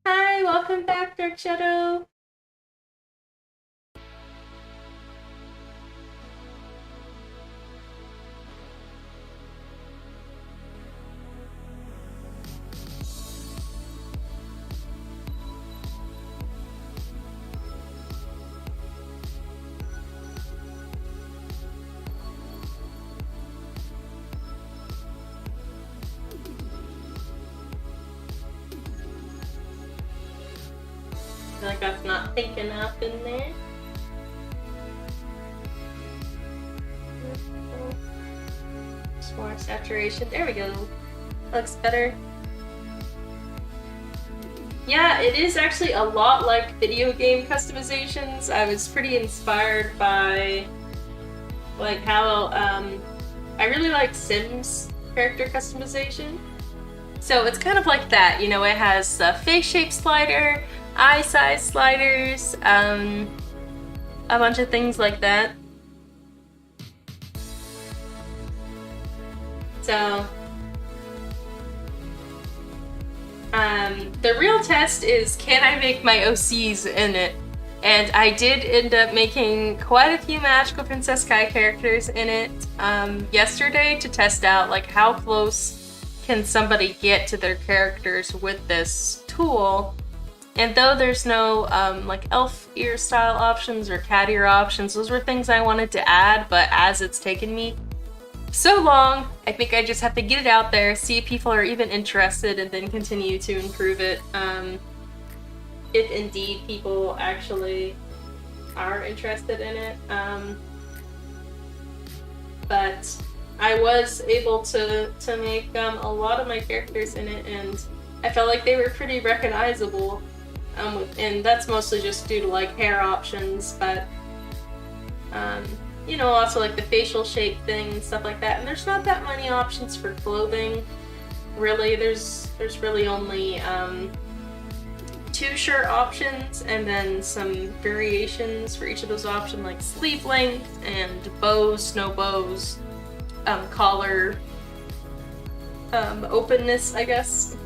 Hi, welcome back, Dark Shadow! that's not pink enough in there. Just more saturation. There we go. Looks better. Yeah, it is actually a lot like video game customizations. I was pretty inspired by like how I really like Sims character customization. So it's kind of like that, you know, it has a face shape slider, eye size sliders, a bunch of things like that. So the real test is, can I make my OCs in it? And I did end up making quite a few Magical Princess Kai characters in it yesterday to test out like how close can somebody get to their characters with this tool. And though there's no like elf ear style options or cat ear options, those were things I wanted to add, but as it's taken me so long, I think I just have to get it out there, see if people are even interested, and then continue to improve it. If indeed people actually are interested in it. But I was able to make a lot of my characters in it, and I felt like they were pretty recognizable. And that's mostly just due to like hair options, but you know, also like the facial shape thing and stuff like that. And there's not that many options for clothing, really. There's really only 2 shirt options and then some variations for each of those options, like sleeve length and bows, no bows, collar openness, I guess.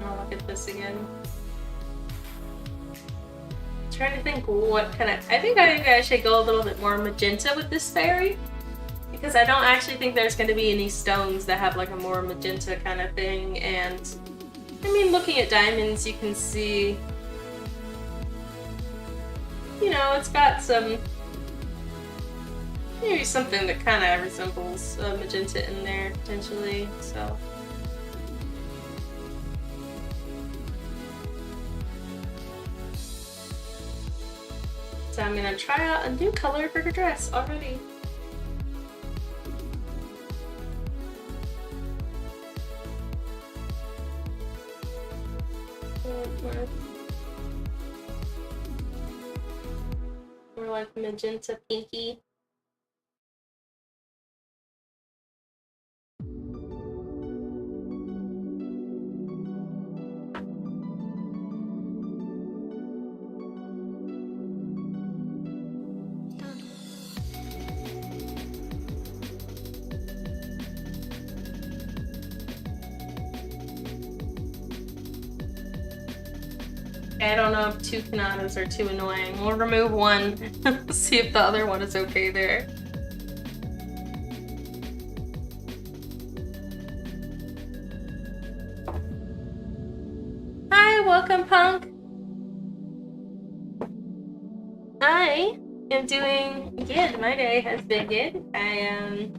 I'll look at this again. Trying to think what kind of... I think I should go a little bit more magenta with this fairy, because I don't actually think there's going to be any stones that have like a more magenta kind of thing. And I mean, looking at diamonds, you can see, you know, it's got some, maybe something that kind of resembles magenta in there potentially. So I'm gonna try out a new color for her dress already. More like magenta pinky. I don't know if 2 Kanadas are too annoying. We'll remove one, see if the other one is okay there. Hi, welcome, Punk. I am doing good. My day has been good. I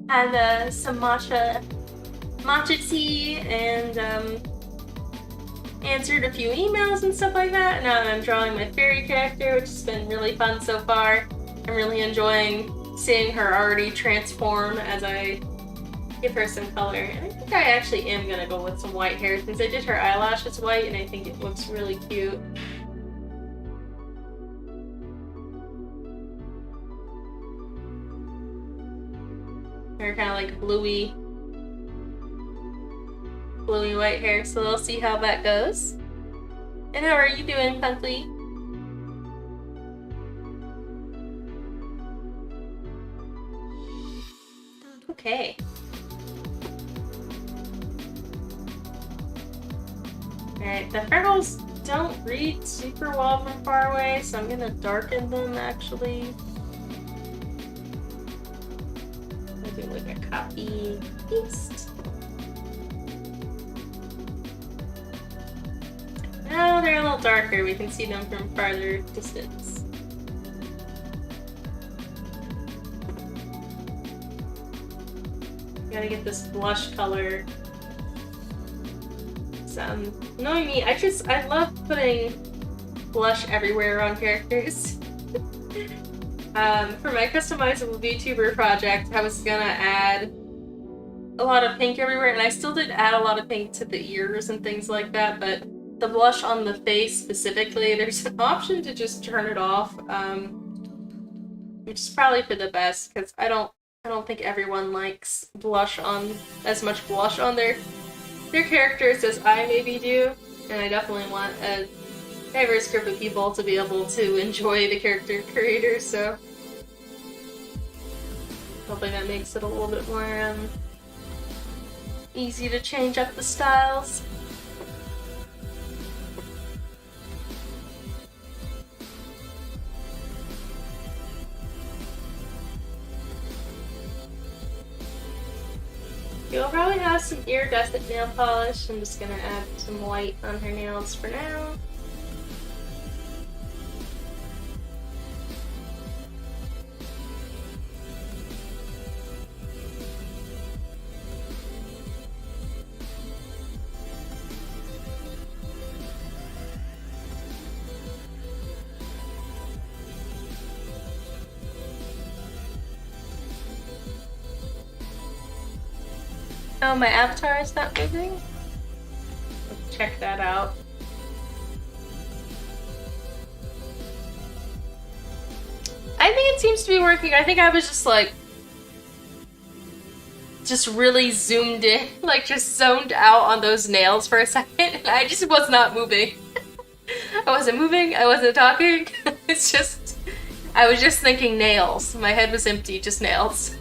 had some matcha tea and answered a few emails and stuff like that. Now I'm drawing my fairy character, which has been really fun so far. I'm really enjoying seeing her already transform as I give her some color. And I think I actually am gonna go with some white hair since I did her eyelashes white and I think it looks really cute. Her kind of like bluey white hair, so we'll see how that goes. And how are you doing, Punkley? Okay. Alright, the freckles don't read super well from far away, so I'm gonna darken them actually. I'll do like a copy paste. Now they're a little darker, we can see them from farther distance. Gotta get this blush color. It's annoying me. I love putting blush everywhere on characters. For my customizable VTuber project, I was gonna add a lot of pink everywhere, and I still did add a lot of pink to the ears and things like that, but the blush on the face specifically, there's an option to just turn it off, which is probably for the best, because I don't think everyone likes as much blush on their characters as I maybe do, and I definitely want a diverse group of people to be able to enjoy the character creators, so hopefully that makes it a little bit more easy to change up the styles. You'll probably have some iridescent nail polish. I'm just gonna add some white on her nails for now. Oh, my avatar is not moving? Let's check that out. I think it seems to be working. I think I was just like, just really zoomed in, like just zoned out on those nails for a second, and I just was not moving. I wasn't moving, I wasn't talking. It's just, I was just thinking nails. My head was empty, just nails.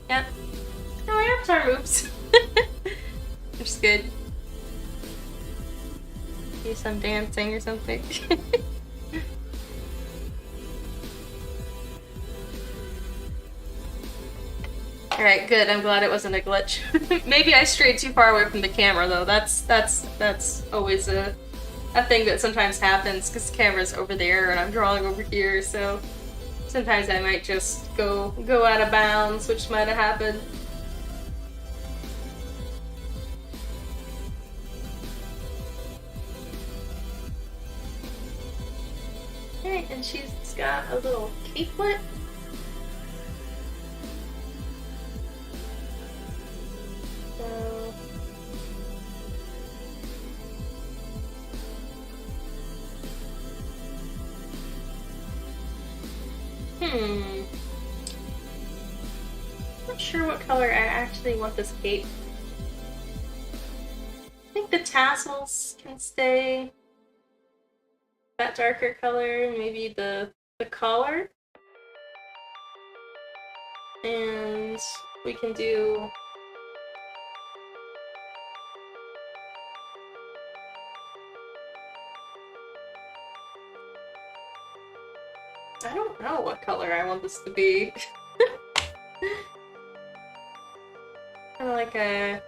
Yep. Oh, my avatar moves. Which is good. Do some dancing or something. Alright, good. I'm glad it wasn't a glitch. Maybe I strayed too far away from the camera, though. That's always a thing that sometimes happens, because the camera's over there and I'm drawing over here, so sometimes I might just go out of bounds, which might have happened. Okay, and she's got a little capelet. So not sure what color I actually want this cape. I think the tassels can stay that darker color, maybe the collar. And we can do I don't know what color I want this to be. Kind of like a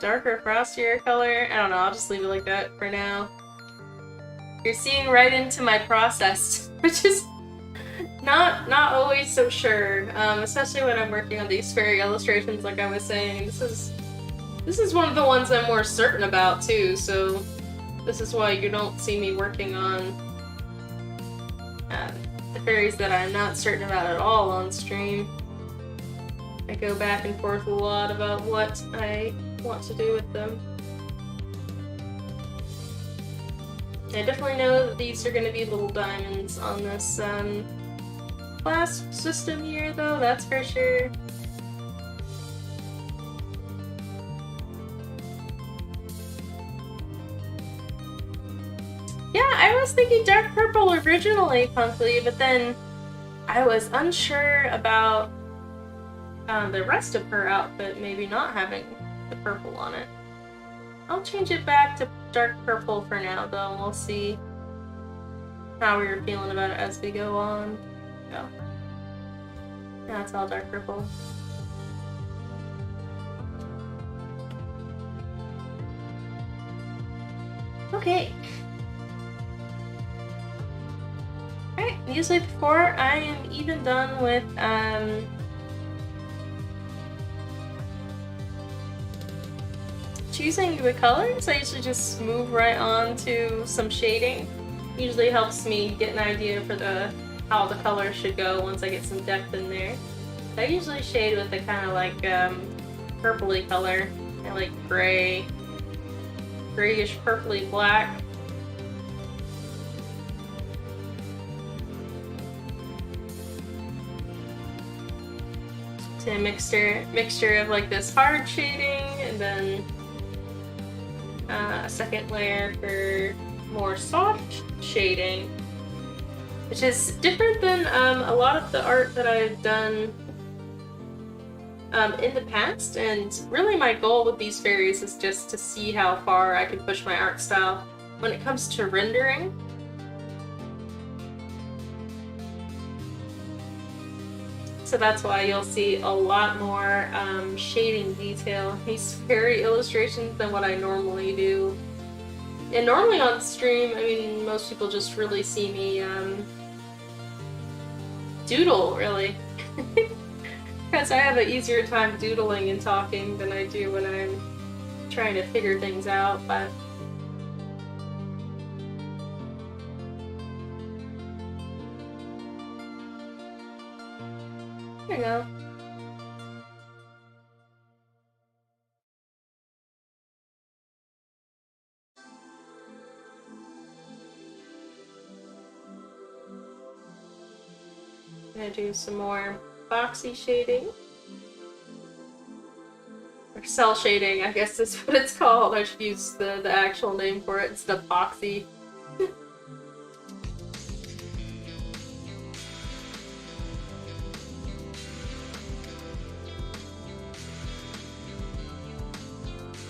darker, frostier color. I don't know, I'll just leave it like that for now. You're seeing right into my process, which is not always so sure, especially when I'm working on these fairy illustrations, like I was saying. This is one of the ones I'm more certain about too, so this is why you don't see me working on the fairies that I'm not certain about at all on stream. I go back and forth a lot about what I want to do with them. I definitely know that these are going to be little diamonds on this clasp system here, though, that's for sure. Yeah, I was thinking dark purple originally, Punkley, but then I was unsure about the rest of her outfit maybe not having the purple on it. I'll change it back to dark purple for now, though, and we'll see how we're feeling about it as we go on. Go. Now it's all dark purple. Okay. Usually before I am even done with choosing the colors, I usually just move right on to some shading. Usually helps me get an idea for how the color should go once I get some depth in there. I usually shade with a kind of like purpley color, kind of like grayish purpley black. To a mixture of like this hard shading and then a second layer for more soft shading, which is different than a lot of the art that I've done in the past. And really my goal with these fairies is just to see how far I can push my art style when it comes to rendering. So that's why you'll see a lot more shading detail in these fairy illustrations than what I normally do. And normally on stream, I mean, most people just really see me doodle, really. Because I have an easier time doodling and talking than I do when I'm trying to figure things out, but there you go. I'm gonna do some more boxy shading. Or cell shading, I guess is what it's called. I should use the actual name for it instead of boxy.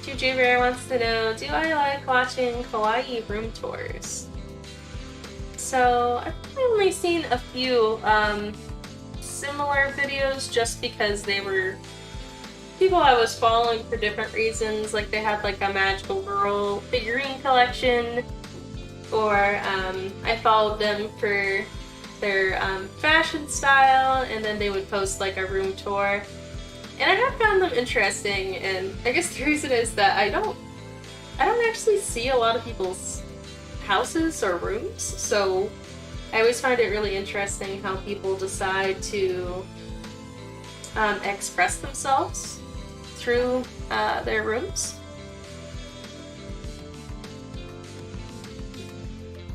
Vtuber wants to know, do I like watching kawaii room tours? So I've only seen a few similar videos just because they were people I was following for different reasons. Like they had like a magical girl figurine collection, or I followed them for their fashion style, and then they would post like a room tour. And I have found them interesting, and I guess the reason is that I don't actually see a lot of people's houses or rooms, so I always find it really interesting how people decide to express themselves through their rooms.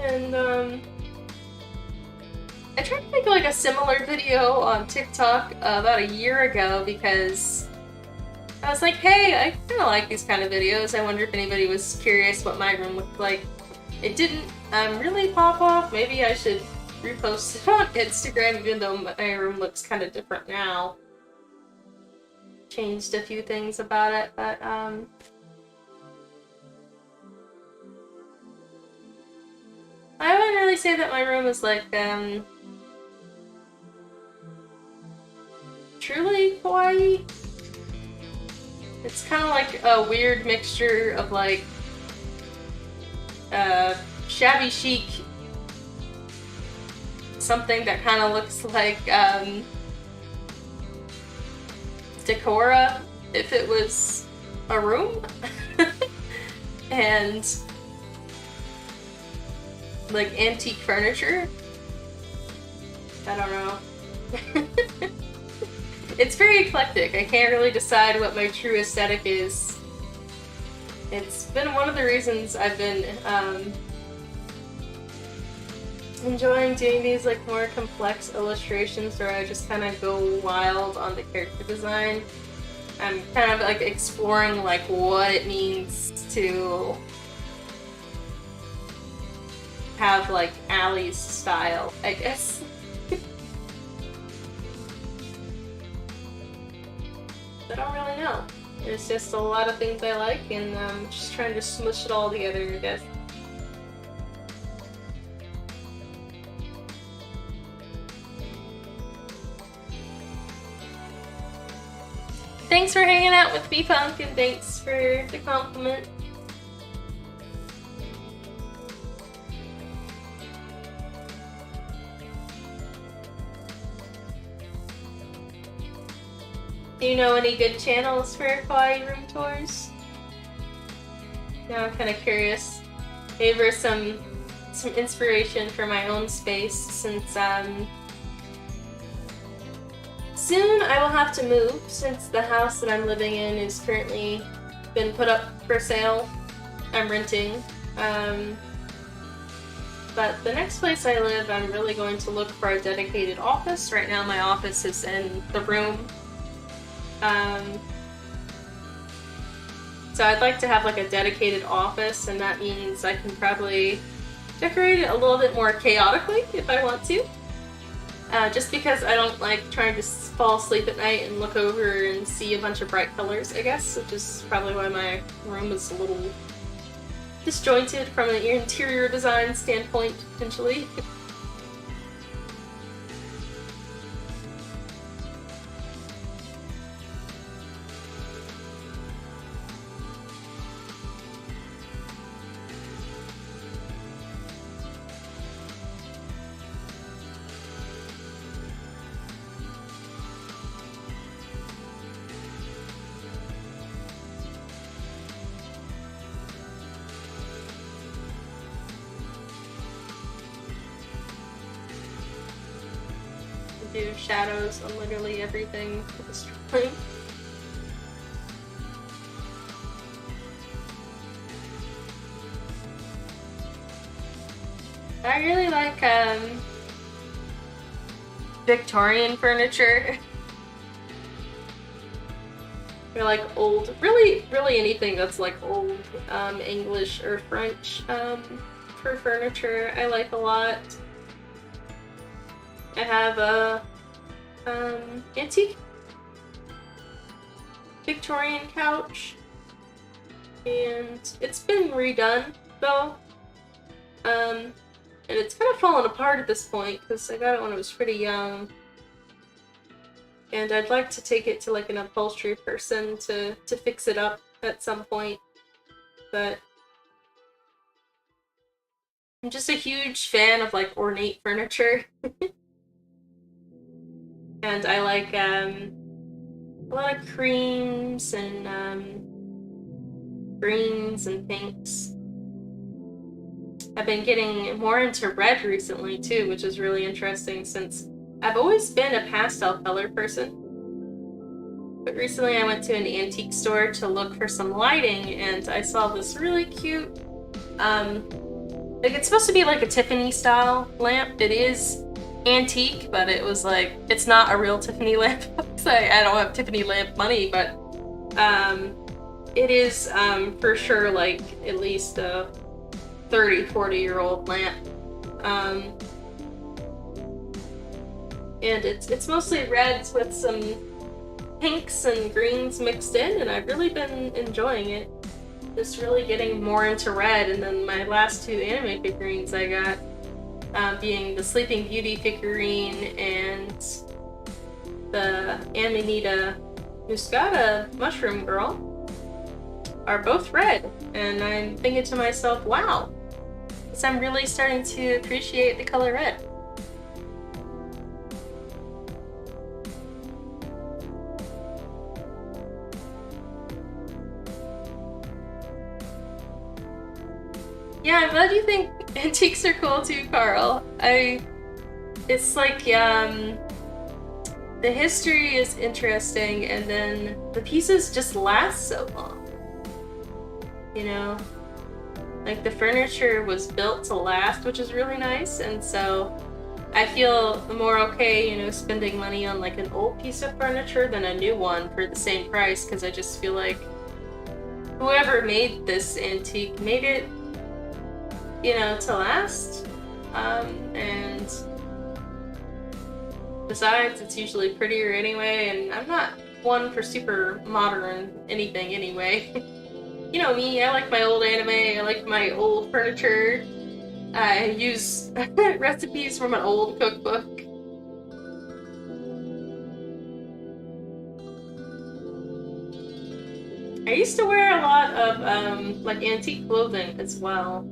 And I tried to make like a similar video on TikTok about a year ago because I was like, hey, I kind of like these kind of videos. I wonder if anybody was curious what my room looked like. It didn't really pop off. Maybe I should repost it on Instagram, even though my room looks kind of different now. Changed a few things about it, but I wouldn't really say that my room is like truly kawaii. It's kind of like a weird mixture of like shabby chic, something that kind of looks like decora if it was a room, and like antique furniture. I don't know. It's very eclectic. I can't really decide what my true aesthetic is. It's been one of the reasons I've been enjoying doing these like more complex illustrations where I just kind of go wild on the character design. I'm kind of like exploring like what it means to have like Allie's style, I guess. I don't really know. There's just a lot of things I like, and I'm just trying to smush it all together, I guess. Thanks for hanging out with me, Punk, and thanks for the compliment. Do you know any good channels for kawaii room tours? Now I'm kind of curious. Maybe some inspiration for my own space, since soon I will have to move, since the house that I'm living in is currently been put up for sale. I'm renting. But the next place I live, I'm really going to look for a dedicated office. Right now my office is in the room. So I'd like to have like a dedicated office, and that means I can probably decorate it a little bit more chaotically if I want to. Just because I don't like trying to fall asleep at night and look over and see a bunch of bright colors, I guess, which is probably why my room is a little disjointed from an interior design standpoint, potentially. Do shadows on literally everything for this drawing. I really like Victorian furniture. Or like old, really anything that's like old English or French for furniture I like a lot. I have a antique Victorian couch, and it's been redone though, and it's kind of fallen apart at this point because I got it when I was pretty young, and I'd like to take it to like an upholstery person to fix it up at some point, but I'm just a huge fan of like ornate furniture. And I like a lot of creams and greens and pinks. I've been getting more into red recently too, which is really interesting since I've always been a pastel color person. But recently I went to an antique store to look for some lighting, and I saw this really cute, like it's supposed to be like a Tiffany style lamp. It is antique, but it was like, it's not a real Tiffany lamp. So I don't have Tiffany lamp money, but it is for sure like at least a 30-40-year-old lamp. And it's mostly reds with some pinks and greens mixed in, and I've really been enjoying it. Just really getting more into red, and then my last two anime figurines I got, being the Sleeping Beauty figurine and the Amanita Muscata Mushroom Girl, are both red, and I'm thinking to myself, wow, so I'm really starting to appreciate the color red. Yeah, I'm glad you think antiques are cool too, Carl. It's like, the history is interesting, and then the pieces just last so long. You know? Like, the furniture was built to last, which is really nice, and so I feel more okay, you know, spending money on like an old piece of furniture than a new one for the same price, because I just feel like whoever made this antique made it, you know, to last, and besides, it's usually prettier anyway, and I'm not one for super modern anything anyway. You know me, I like my old anime, I like my old furniture, I use recipes from an old cookbook. I used to wear a lot of like antique clothing as well.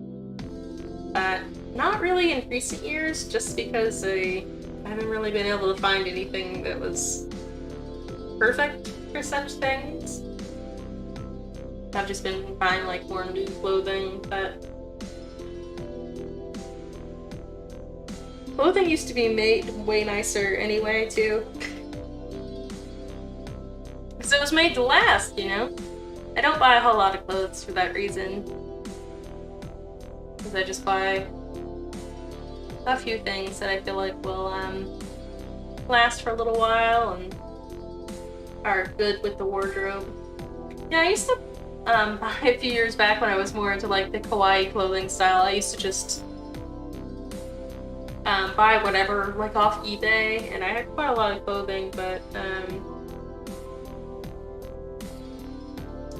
Not really in recent years, just because I haven't really been able to find anything that was perfect. for such things. I've just been buying like more new clothing, but clothing used to be made way nicer anyway too. Because it was made to last, you know? I don't buy a whole lot of clothes for that reason. Because I just buy a few things that I feel like will last for a little while and are good with the wardrobe. Yeah, I used to buy a few years back when I was more into like the kawaii clothing style. I used to just buy whatever like off eBay, and I had quite a lot of clothing, but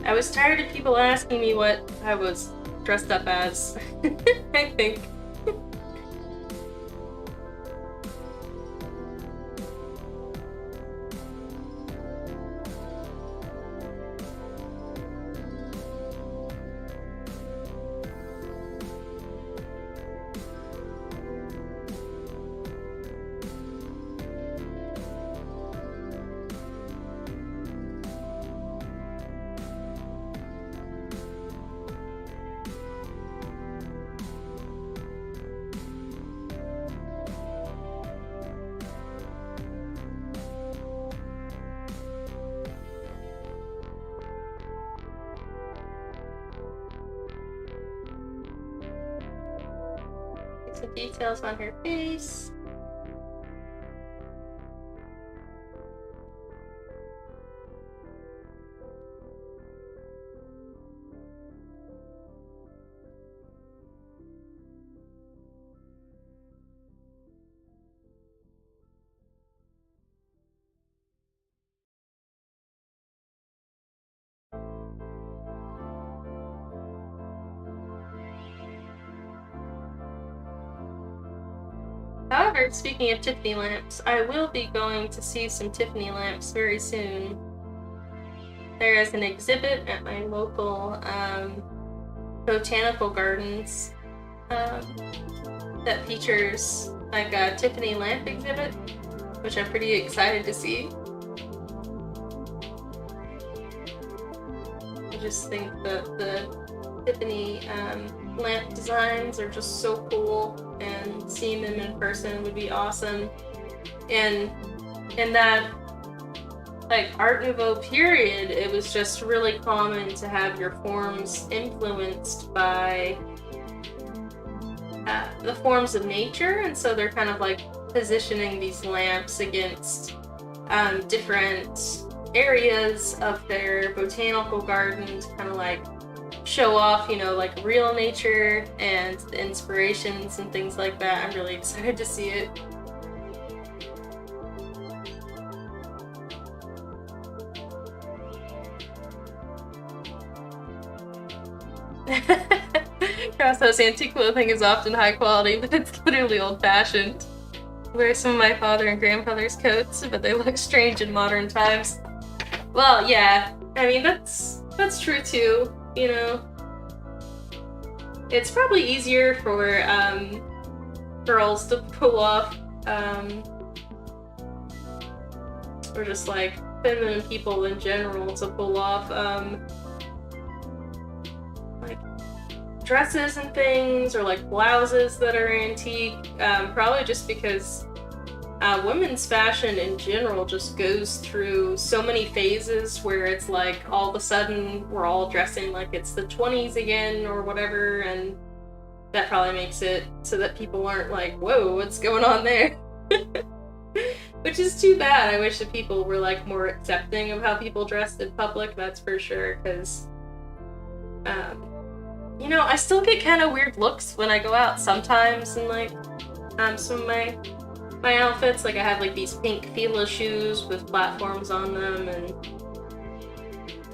I was tired of people asking me what I was dressed up as, I think. Some details on her face. However, speaking of Tiffany lamps, I will be going to see some Tiffany lamps very soon. There is an exhibit at my local botanical gardens that features like a Tiffany lamp exhibit, which I'm pretty excited to see. I just think that the Tiffany lamp designs are just so cool, and seeing them in person would be awesome. And in that like Art Nouveau period, it was just really common to have your forms influenced by the forms of nature, and so they're kind of like positioning these lamps against different areas of their botanical garden to kind of like show off, you know, like real nature and the inspirations and things like that. I'm really excited to see it. Crosshouse antique clothing is often high quality, but it's literally old-fashioned. I wear some of my father and grandfather's coats, but they look strange in modern times. Well, yeah, I mean, that's true too, you know. It's probably easier for girls to pull off, or just like feminine people in general to pull off like dresses and things, or like blouses that are antique, probably just because women's fashion in general just goes through so many phases where it's like all of a sudden we're all dressing like it's the 20s again or whatever, and that probably makes it so that people aren't like, whoa, what's going on there? Which is too bad. I wish that people were like more accepting of how people dressed in public, that's for sure, because you know, I still get kind of weird looks when I go out sometimes, and like some of my outfits, like I have like these pink Fila shoes with platforms on them, and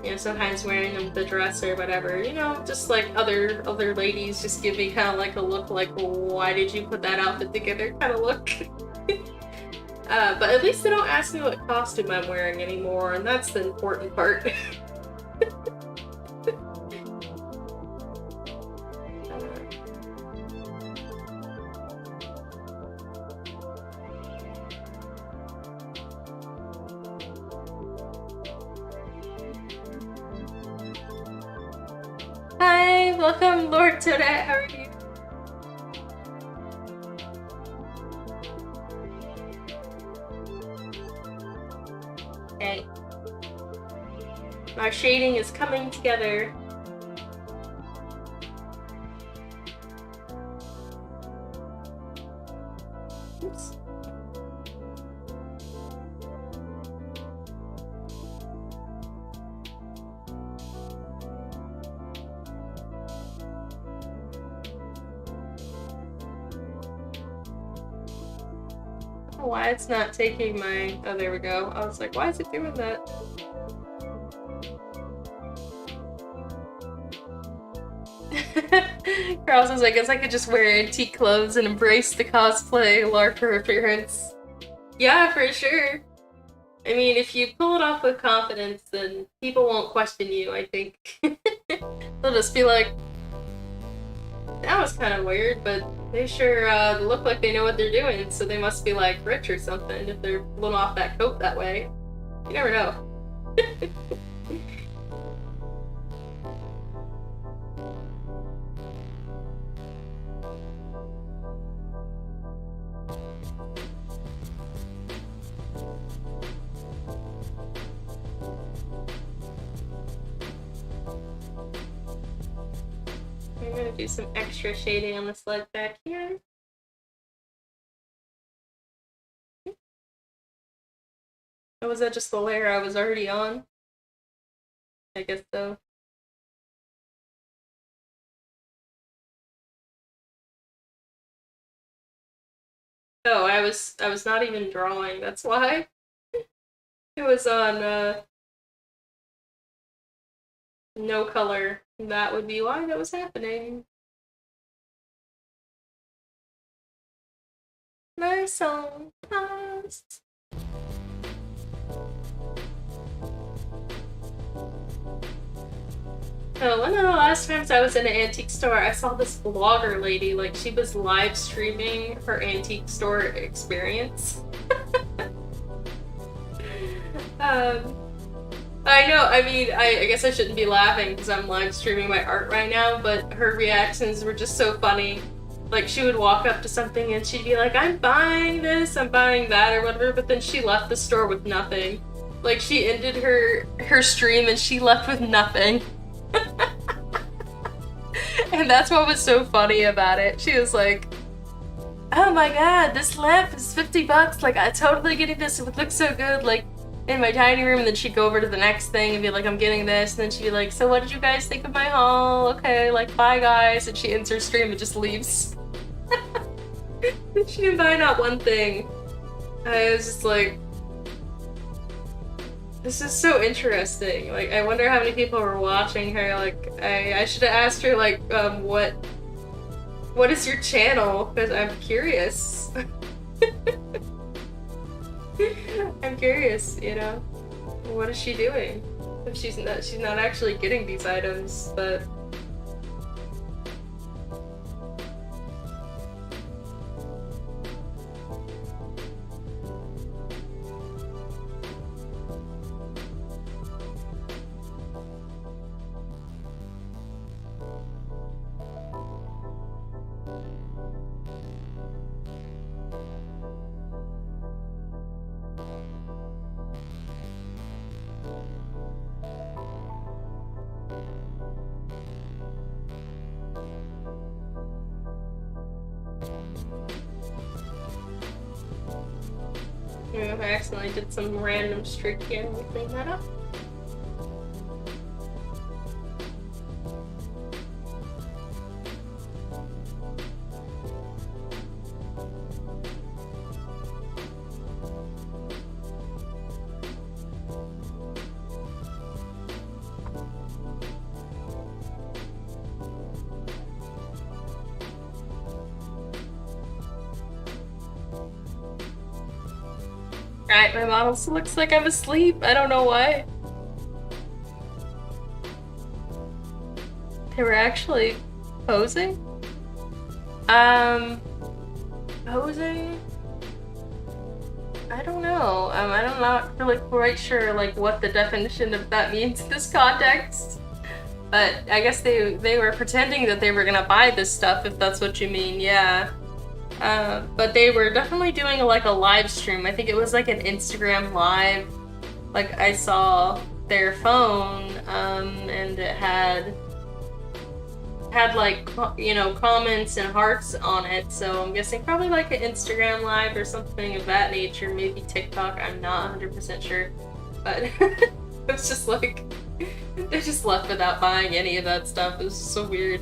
you know, sometimes wearing them with the dress or whatever, you know, just like other ladies just give me kind of like a look like, well, why did you put that outfit together kind of look. But at least they don't ask me what costume I'm wearing anymore, and that's the important part. Welcome, Lord Toadette. How are you? Okay. Our shading is coming together. Oops. Why it's not taking my... Oh, there we go. I was like, why is it doing that? Carl says, I guess I could just wear antique clothes and embrace the cosplay larper appearance. Yeah, for sure. I mean, if you pull it off with confidence, then people won't question you, I think. They'll just be like, that was kind of weird, but they sure look like they know what they're doing, so they must be like rich or something if they're pulling off that coat that way. You never know. I'm gonna do some extra shading on the sled back here. Or was that just the layer I was already on? I guess so. Oh, I was not even drawing, that's why. It was on no color. That would be why that was happening. Nice song. Past. Oh, one of the last times I was in an antique store, I saw this blogger lady, like, she was live streaming her antique store experience. I know, I mean, I guess I shouldn't be laughing because I'm live streaming my art right now, but her reactions were just so funny. Like, she would walk up to something and she'd be like, I'm buying this, I'm buying that, or whatever, but then she left the store with nothing. Like, she ended her stream and she left with nothing. And that's what was so funny about it. She was like, oh my god, this lamp is $50, like, I'm totally getting this, it would look so good, like, in my dining room. And then she'd go over to the next thing and be like, I'm getting this, and then she'd be like, so what did you guys think of my haul? Okay, like, bye guys, and she ends her stream and just leaves. She didn't buy not one thing. I was just like, this is so interesting. Like, I wonder how many people were watching her. Like, I should have asked her, like, what is your channel? Because I'm curious. I'm curious, you know? What is she doing? If she's not actually getting these items, but... If I accidentally did some random streak here, let me clean that up. Alright, my model still looks like I'm asleep. I don't know why. They were actually posing? Posing? I don't know. I'm not really quite sure, like, what the definition of that means in this context. But I guess they were pretending that they were gonna buy this stuff, if that's what you mean, yeah. But they were definitely doing like a live stream. I think it was like an Instagram live. Like I saw their phone, and it had like, you know, comments and hearts on it, so I'm guessing probably like an Instagram live or something of that nature, maybe TikTok, I'm not 100% sure, but it was just like, they just left without buying any of that stuff. It was just so weird.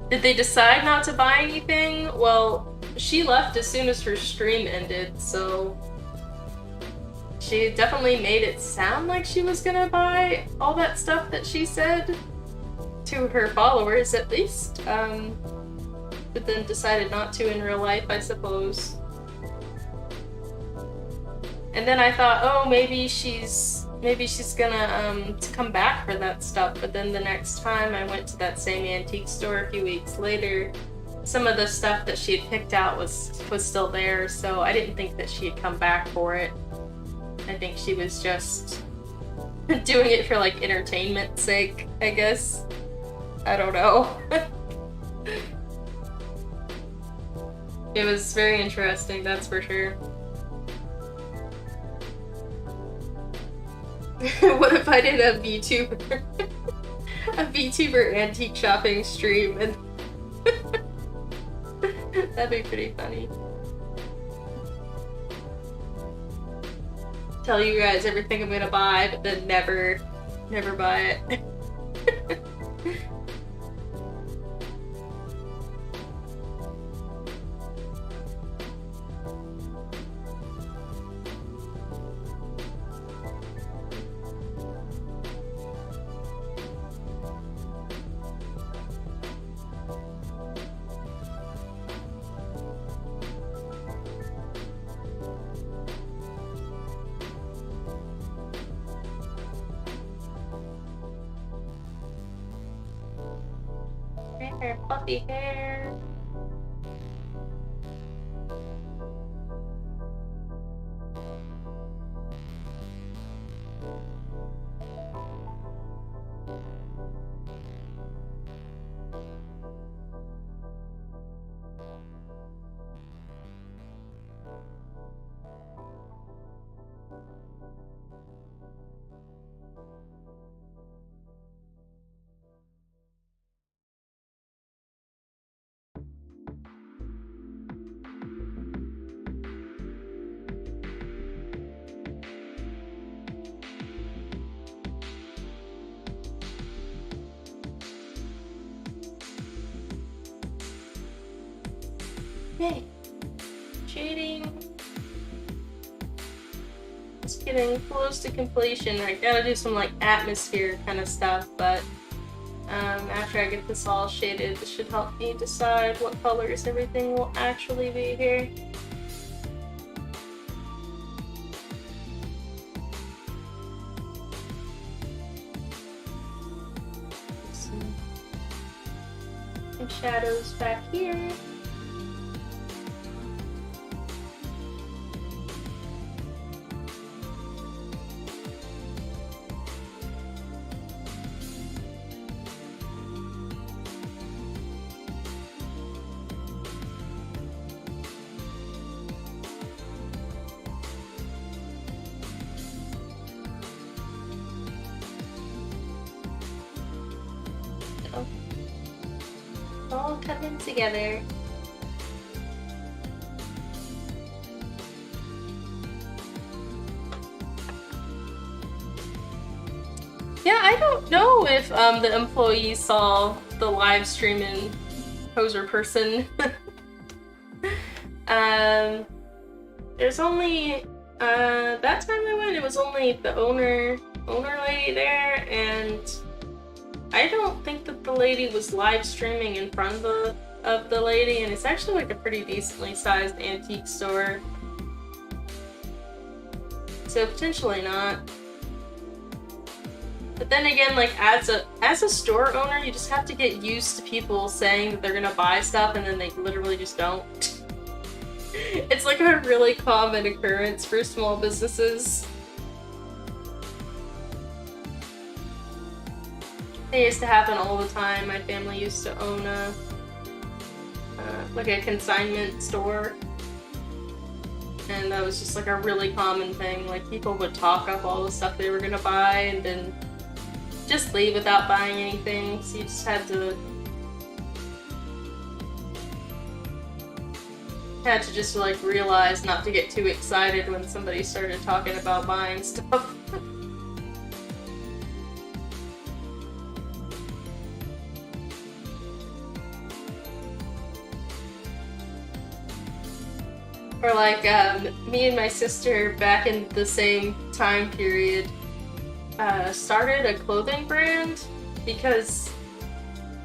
Did they decide not to buy anything? Well, she left as soon as her stream ended, so she definitely made it sound like she was gonna buy all that stuff that she said to her followers, at least. But then decided not to in real life, I suppose. And then I thought, oh, maybe she's gonna to come back for that stuff. But then the next time I went to that same antique store a few weeks later, some of the stuff that she had picked out was still there, so I didn't think that she had come back for it. I think she was just doing it for like entertainment's sake, I guess. I don't know. It was very interesting, that's for sure. What if I did a VTuber? A VTuber antique shopping stream, and that'd be pretty funny. Tell you guys everything I'm gonna buy, but then never buy it. Hair, fluffy hair. Okay, shading. It's getting close to completion. I gotta do some like atmosphere kind of stuff, but after I get this all shaded, this should help me decide what colors everything will actually be here. Some shadows back here. All coming together. Yeah, I don't know if the employees saw the live stream in poser person. There's only that time I went, it was only the owner lady there, and I don't think that the lady was live streaming in front of the lady, and it's actually like a pretty decently sized antique store. So potentially not. But then again, like as a store owner, you just have to get used to people saying that they're gonna buy stuff and then they literally just don't. It's like a really common occurrence for small businesses. They used to happen all the time. My family used to own like a consignment store, and that was just like a really common thing. Like people would talk up all the stuff they were gonna buy and then just leave without buying anything. So you just had to just like realize not to get too excited when somebody started talking about buying stuff. Or like me and my sister back in the same time period started a clothing brand because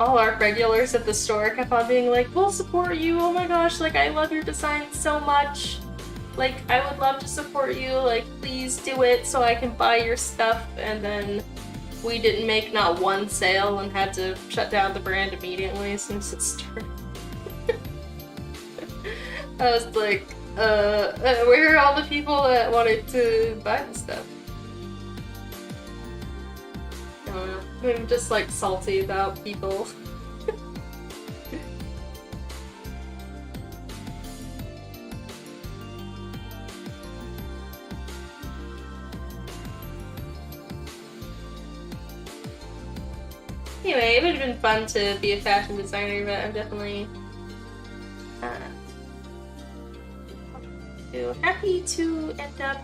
all our regulars at the store kept on being like, we'll support you, oh my gosh, like I love your design so much, like I would love to support you, like please do it so I can buy your stuff. And then we didn't make not one sale and had to shut down the brand immediately since it started. I was like, where are all the people that wanted to buy the stuff? I don't know. I'm just like salty about people. Anyway, it would have been fun to be a fashion designer, but I'm definitely happy to end up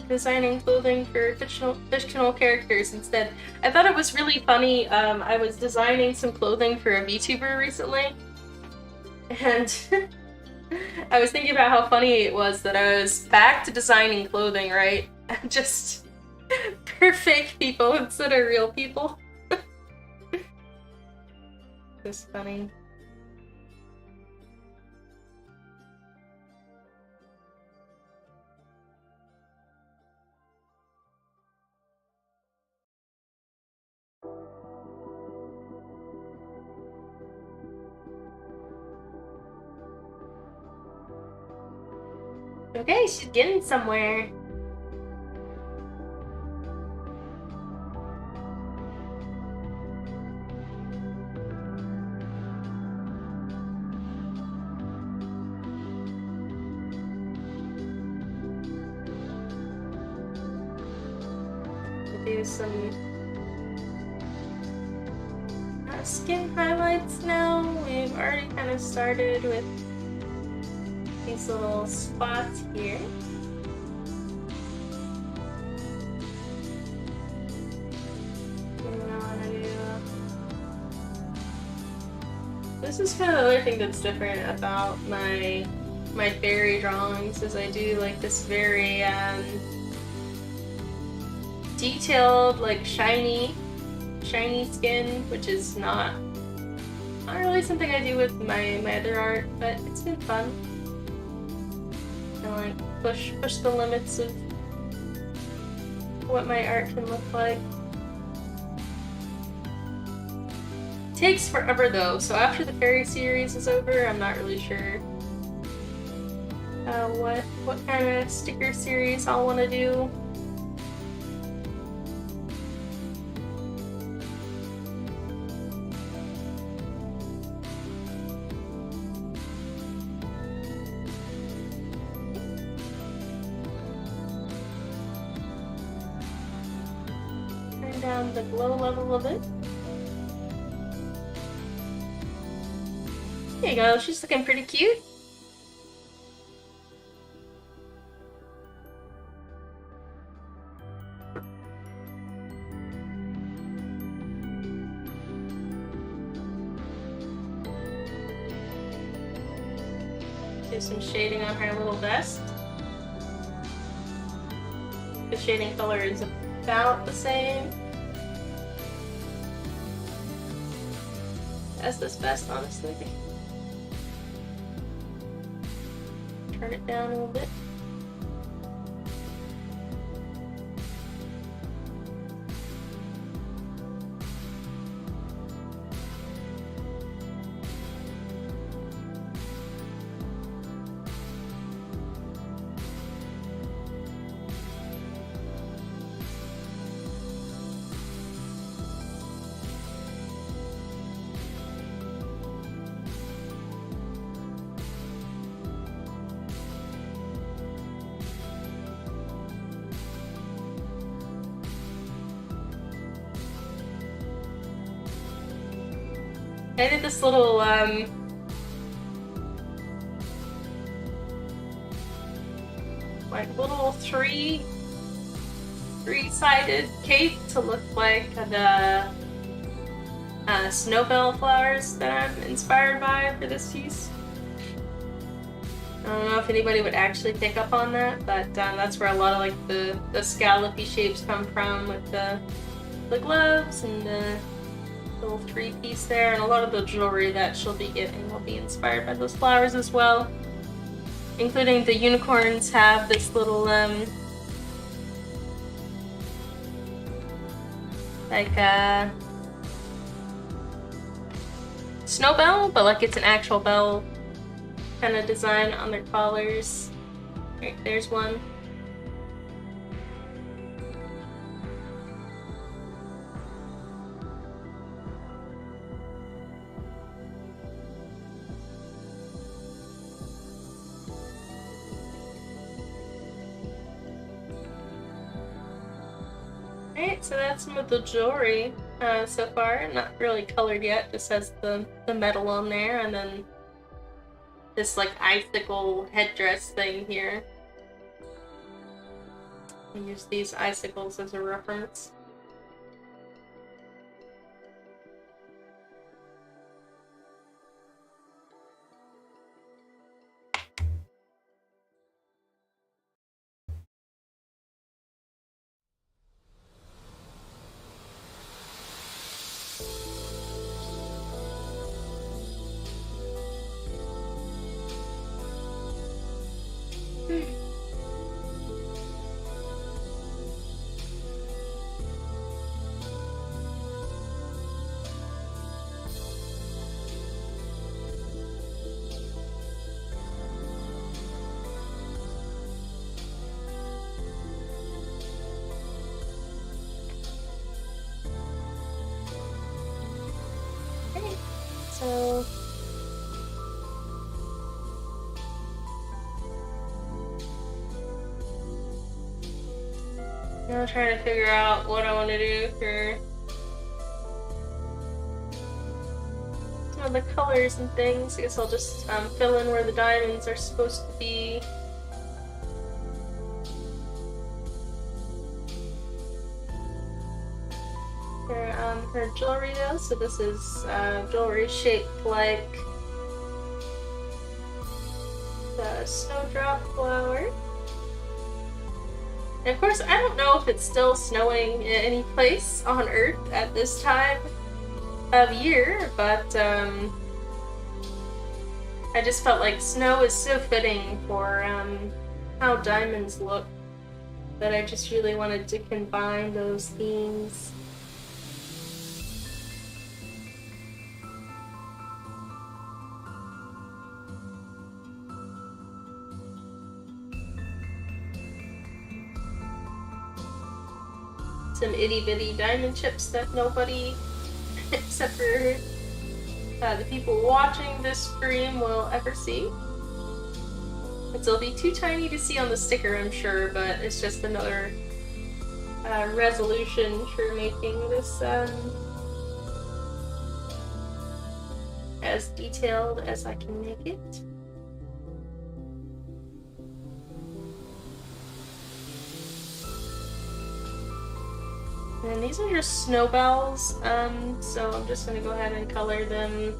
designing clothing for fictional characters instead. I thought it was really funny. I was designing some clothing for a Vtuber recently, and I was thinking about how funny it was that I was back to designing clothing, right? Just for fake people instead of real people. It's funny. Okay, she's getting somewhere. Do some skin highlights now. We've already kind of started with these little spots here. And I want to do... This is kind of the other thing that's different about my fairy drawings, is I do like this very detailed, like shiny skin, which is not really something I do with my other art, but it's been fun. And like push the limits of what my art can look like. It takes forever though, so after the fairy series is over, I'm not really sure what kind of sticker series I'll want to do. Down the glow level of it. There you go, she's looking pretty cute. Do some shading on her little vest. The shading color is about the same as this vest, honestly. Turn it down a little bit. I did this little like little three-sided cape to look like the snowbell flowers that I'm inspired by for this piece. I don't know if anybody would actually pick up on that, but that's where a lot of like the scallopy shapes come from, with the gloves and the little three-piece there, and a lot of the jewelry that she'll be getting will be inspired by those flowers as well. Including the unicorns have this little like snow bell, but like it's an actual bell kind of design on their collars. Right, there's one. Alright, so that's some of the jewelry so far. Not really colored yet, just has the metal on there, and then this like icicle headdress thing here. I use these icicles as a reference. So now I'm trying to figure out what I want to do for some of the colors and things. I guess I'll just fill in where the diamonds are supposed to be. Her jewelry though, so this is jewelry shaped like the snowdrop flower. And of course, I don't know if it's still snowing in any place on Earth at this time of year, but I just felt like snow is so fitting for how diamonds look, that I just really wanted to combine those themes. Some itty-bitty diamond chips that nobody, except for the people watching this stream, will ever see. It'll be too tiny to see on the sticker, I'm sure, but it's just another resolution for making this as detailed as I can make it. And these are just snowballs, so I'm just gonna go ahead and color them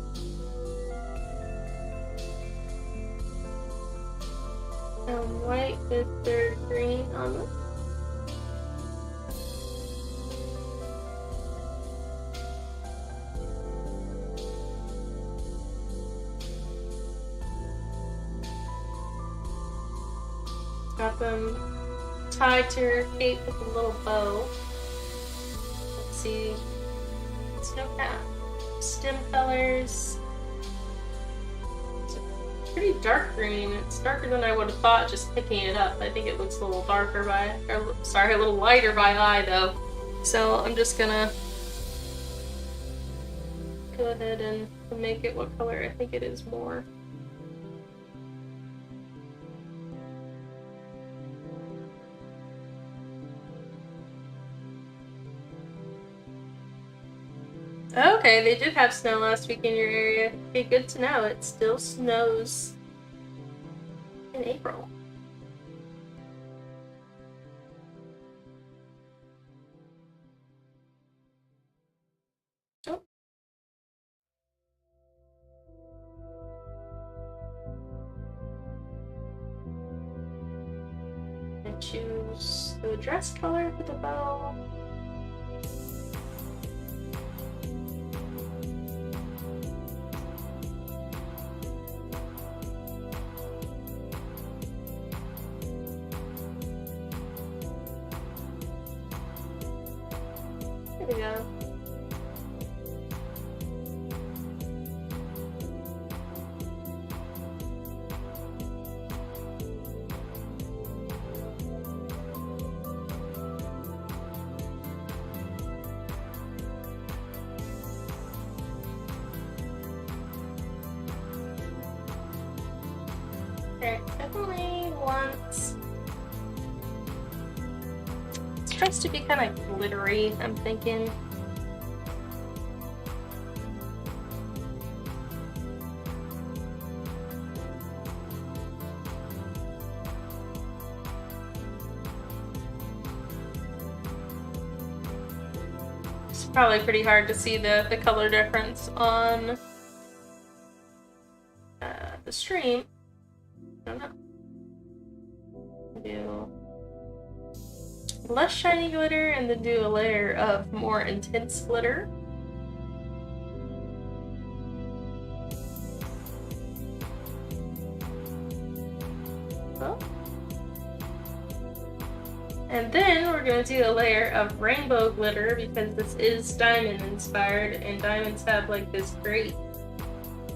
white with their green on them. Got them tied to her cape with a little bow. See, snow cap, stem colors. It's a pretty dark green. It's darker than I would have thought just picking it up. I think it looks a little darker by, or sorry, a little lighter by eye though. So I'm just gonna go ahead and make it what color I think it is more. Okay, they did have snow last week in your area. Okay, good to know. It still snows in April. Oh. And choose the dress color for the bow. There we go. Okay, definitely want this dress to be kind of glittery, I'm thinking. It's probably pretty hard to see the color difference on the stream. I don't know. Do less shiny glitter and then do a layer of more intense glitter. Oh. And then we're going to do a layer of rainbow glitter because this is diamond inspired and diamonds have like this great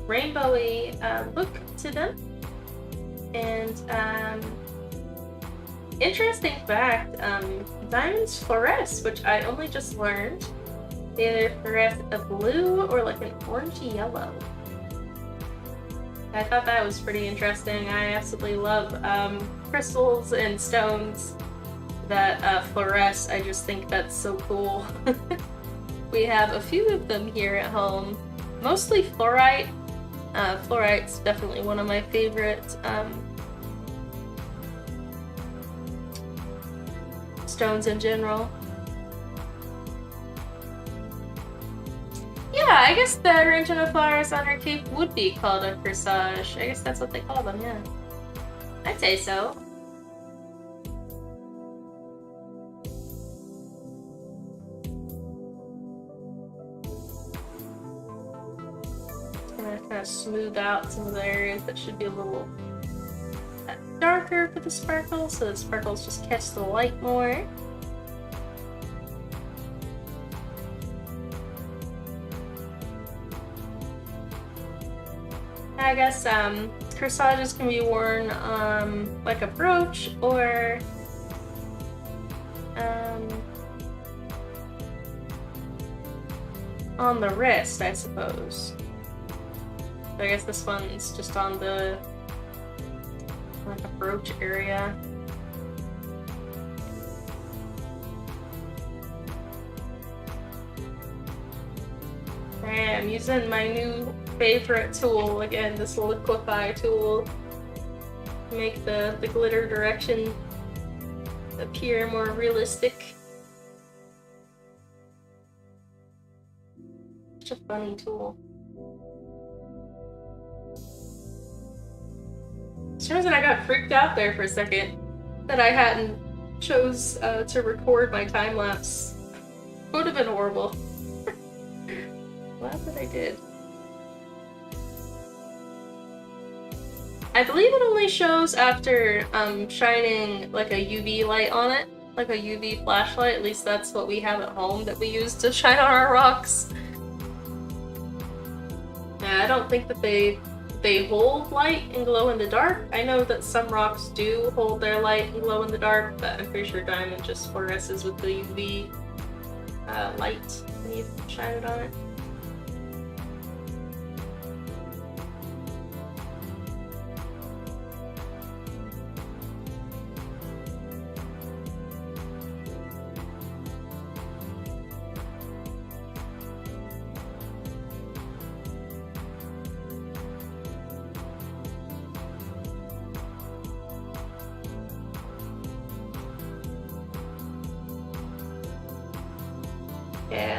rainbowy look to them. And interesting fact, diamonds fluoresce, which I only just learned. They either fluoresce a blue or like an orangey yellow. I thought that was pretty interesting. I absolutely love crystals and stones that fluoresce. I just think that's so cool. We have a few of them here at home, mostly fluorite. Fluorite's definitely one of my favorite stones in general. Yeah, I guess the arrangement of flowers on her cape would be called a corsage. I guess that's what they call them, yeah. I'd say so. Just gonna kind of smooth out some of the areas that should be a little darker for the sparkles, so the sparkles just catch the light more. I guess corsages can be worn like a brooch or on the wrist, I suppose. So I guess this one's just on the like a brooch area. Okay, I'm using my new favorite tool again, this liquify tool, to make the glitter direction appear more realistic. Such a funny tool. For some reason I got freaked out there for a second that I hadn't chose to record my time lapse. Would have been horrible. Glad that I did. I believe it only shows after shining like a UV light on it, like a UV flashlight. At least that's what we have at home that we use to shine on our rocks. Yeah, I don't think that they hold light and glow in the dark. I know that some rocks do hold their light and glow in the dark, but I'm pretty sure diamond just fluoresces with the UV light when you shine it on it.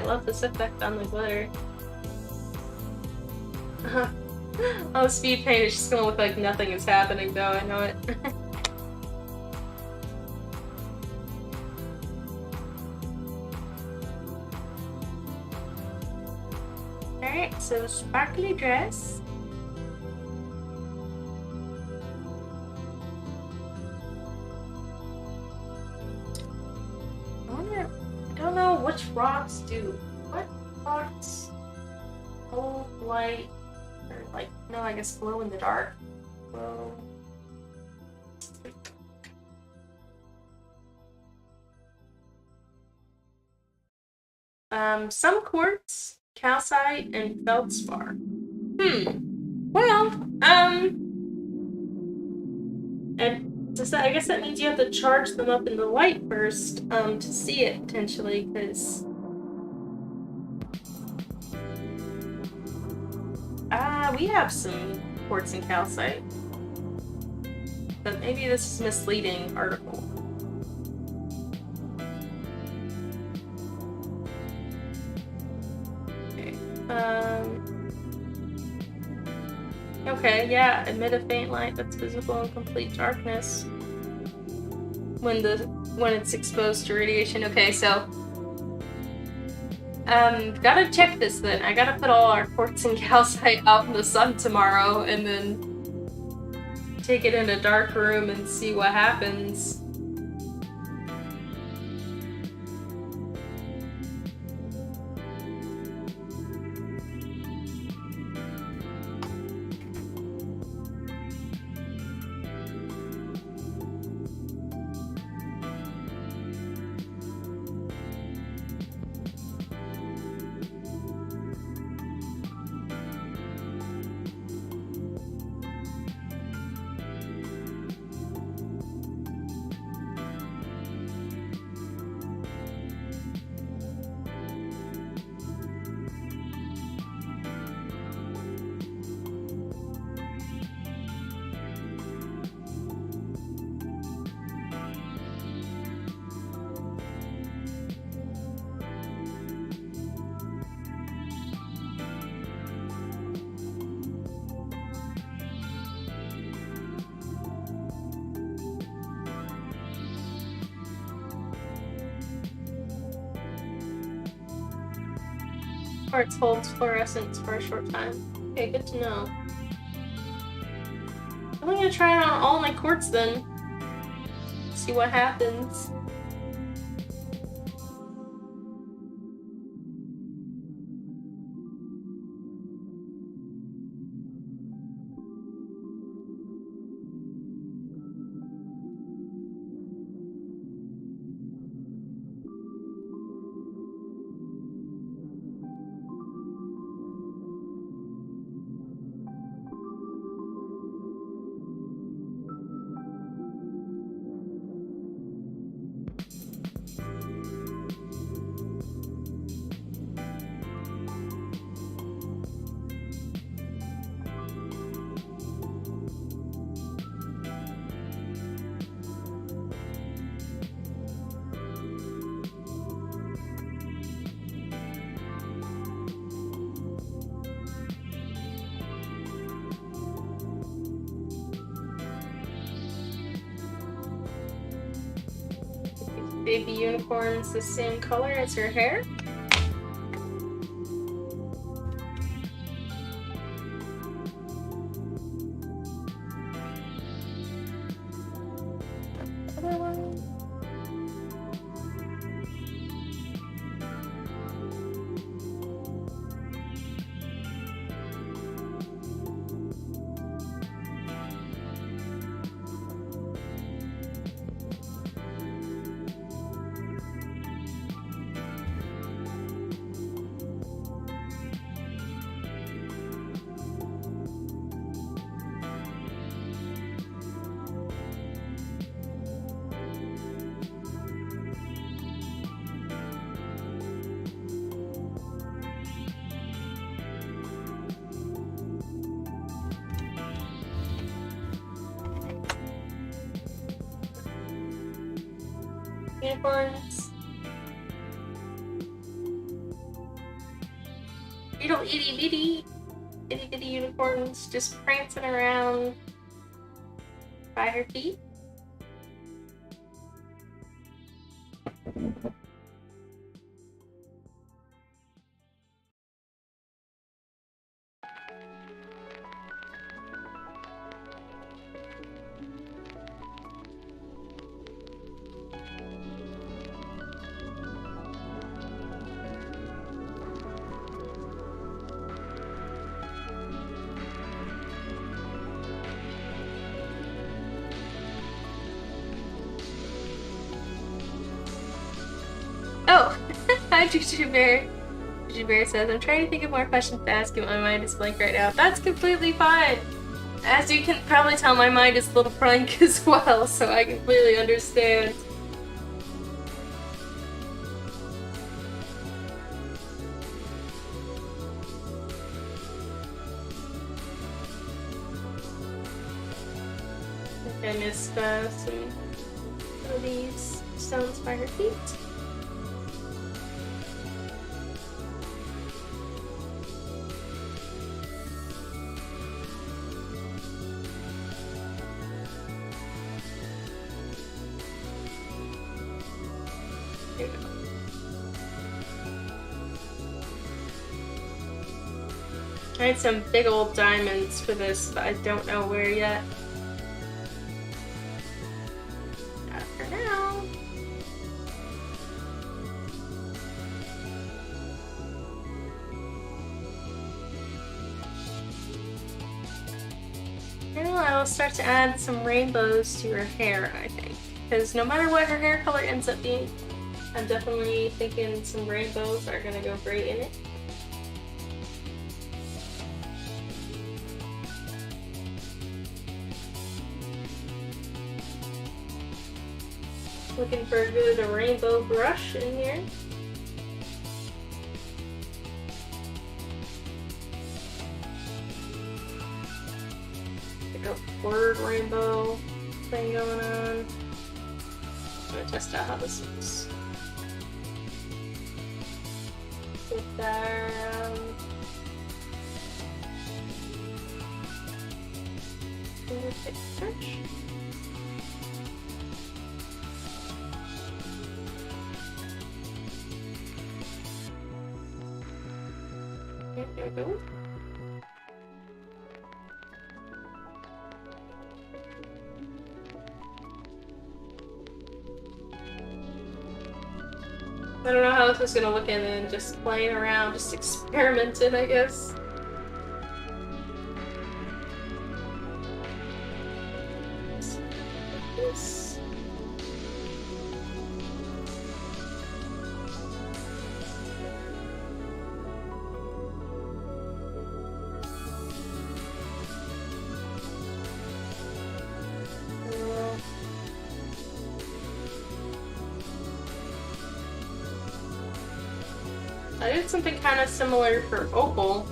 love this effect on the glitter. Oh, the speed paint is just gonna look like nothing is happening, though. I know it. Alright, so sparkly dress. I don't know which rocks do. What rocks? Cold, light, or like, no, I guess glow in the dark. Glow. Some quartz, calcite, and feldspar. Well, and I guess that means you have to charge them up in the light first, to see it, potentially, because... we have some quartz and calcite. But maybe this is a misleading article. Okay. Okay, yeah, emit a faint light that's visible in complete darkness when it's exposed to radiation. Okay, so gotta check this then. I gotta put all our quartz and calcite out in the sun tomorrow and then take it in a dark room and see what happens. Quartz holds fluorescence for a short time. Okay, good to know. I'm gonna try it on all my quartz then. See what happens. Baby unicorn's the same color as her hair. Other one. Unicorns. little itty bitty unicorns just prancing around by her feet. Oh, hi Juju Bear. Juju Bear says, I'm trying to think of more questions to ask you, my mind is blank right now. That's completely fine. As you can probably tell, my mind is a little blank as well, so I completely understand. I think I missed some of these stones by her feet. There we go. I had some big old diamonds for this, but I don't know where yet. Not for now. Now I will start to add some rainbows to her hair, I think. Because no matter what her hair color ends up being, I'm definitely thinking some rainbows are gonna go great in it. Looking for a good rainbow brush in here. Like a word rainbow thing going on. I'm gonna test out how this looks. With our fingertip touch. Okay, there we go. I don't know how this is gonna look in and just playing around, just experimenting, I guess. This. I did something kind of similar for Opal.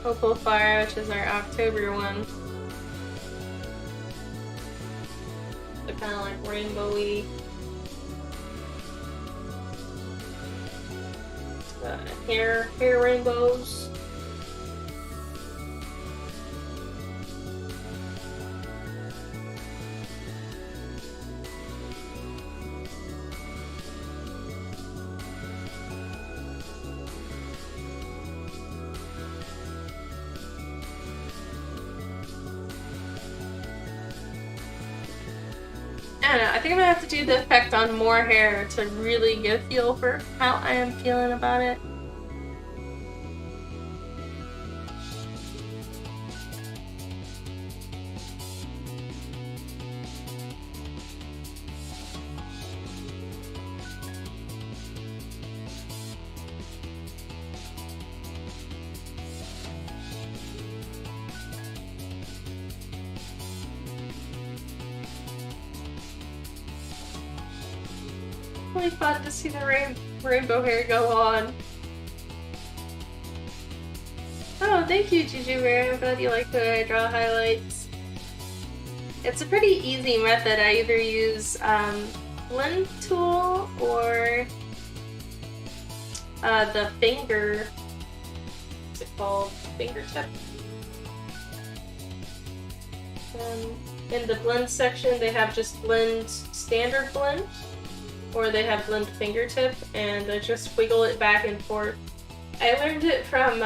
Opal Fire, which is our October one. So kind of like rainbowy. Hair rainbows. I don't know, I think I'm gonna have to do the effect on more hair to really get a feel for how I am feeling about it. Really fun to see the rainbow hair go on. Oh, thank you, Juju Bear. I'm glad you like the way I draw highlights. It's a pretty easy method. I either use blend tool or the finger called Fingertip. In the blend section, they have just blend standard blend, or they have blend fingertip, and I just wiggle it back and forth. I learned it from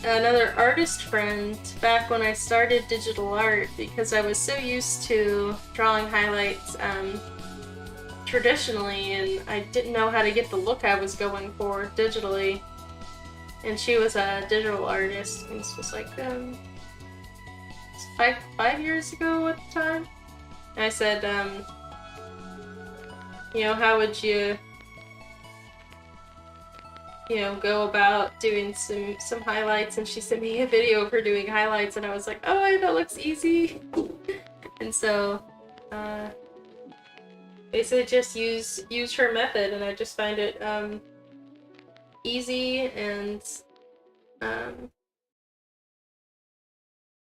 another artist friend back when I started digital art, because I was so used to drawing highlights traditionally, and I didn't know how to get the look I was going for digitally. And she was a digital artist, and this was like five years ago at the time. And I said, you know, how would you, you know, go about doing some highlights? And she sent me a video of her doing highlights, and I was like, oh, that looks easy. And so basically just use her method, and I just find it easy, and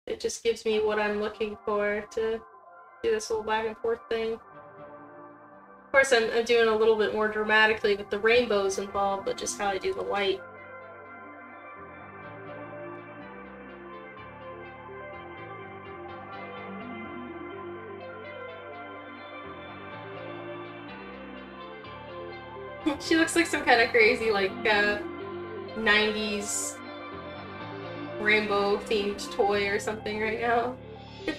it just gives me what I'm looking for to do this little back and forth thing. Of course, I'm doing a little bit more dramatically with the rainbows involved, but just how I do the white. She looks like some kind of crazy, like, 90s rainbow-themed toy or something right now.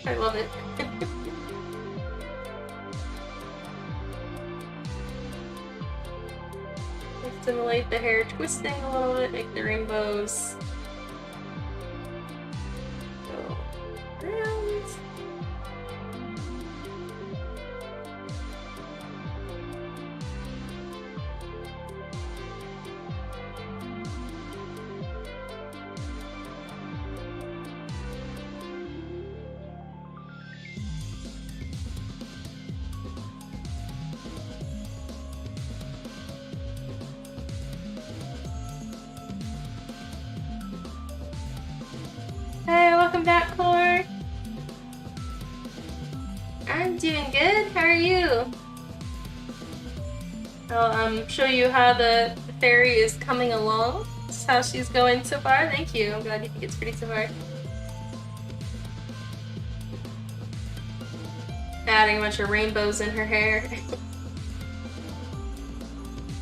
I love it. Simulate the hair twisting a little bit, make the rainbows go around. Hey, welcome back, Core. I'm doing good. How are you? I'll show you how the fairy is coming along. This is how she's going so far. Thank you. I'm glad you think it's pretty so far. Adding a bunch of rainbows in her hair. That's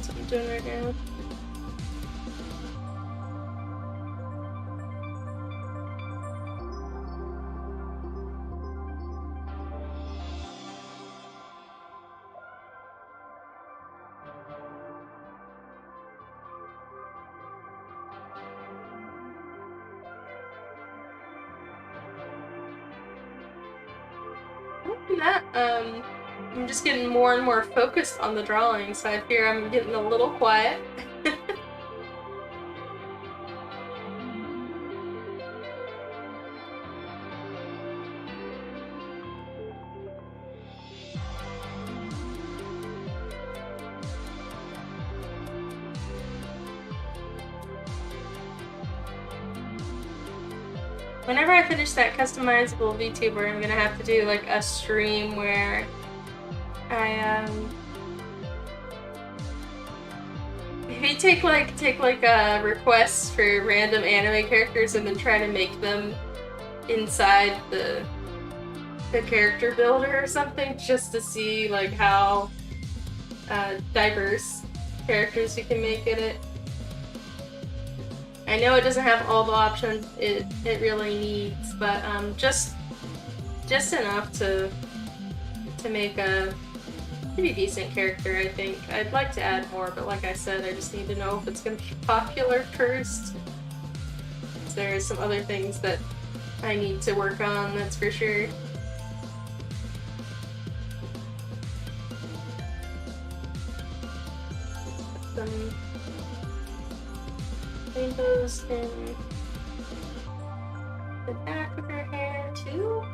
what I'm doing right now. I'm just getting more and more focused on the drawing, so I fear I'm getting a little quiet. Whenever I finish that customizable VTuber, I'm gonna have to do like a stream where I maybe take requests for random anime characters and then try to make them inside the character builder or something, just to see like how diverse characters you can make in it. I know it doesn't have all the options it really needs, but just enough to make a pretty decent character, I think. I'd like to add more, but like I said, I just need to know if it's going to be popular first. There are some other things that I need to work on, that's for sure. Some rainbows in the back of her hair, too.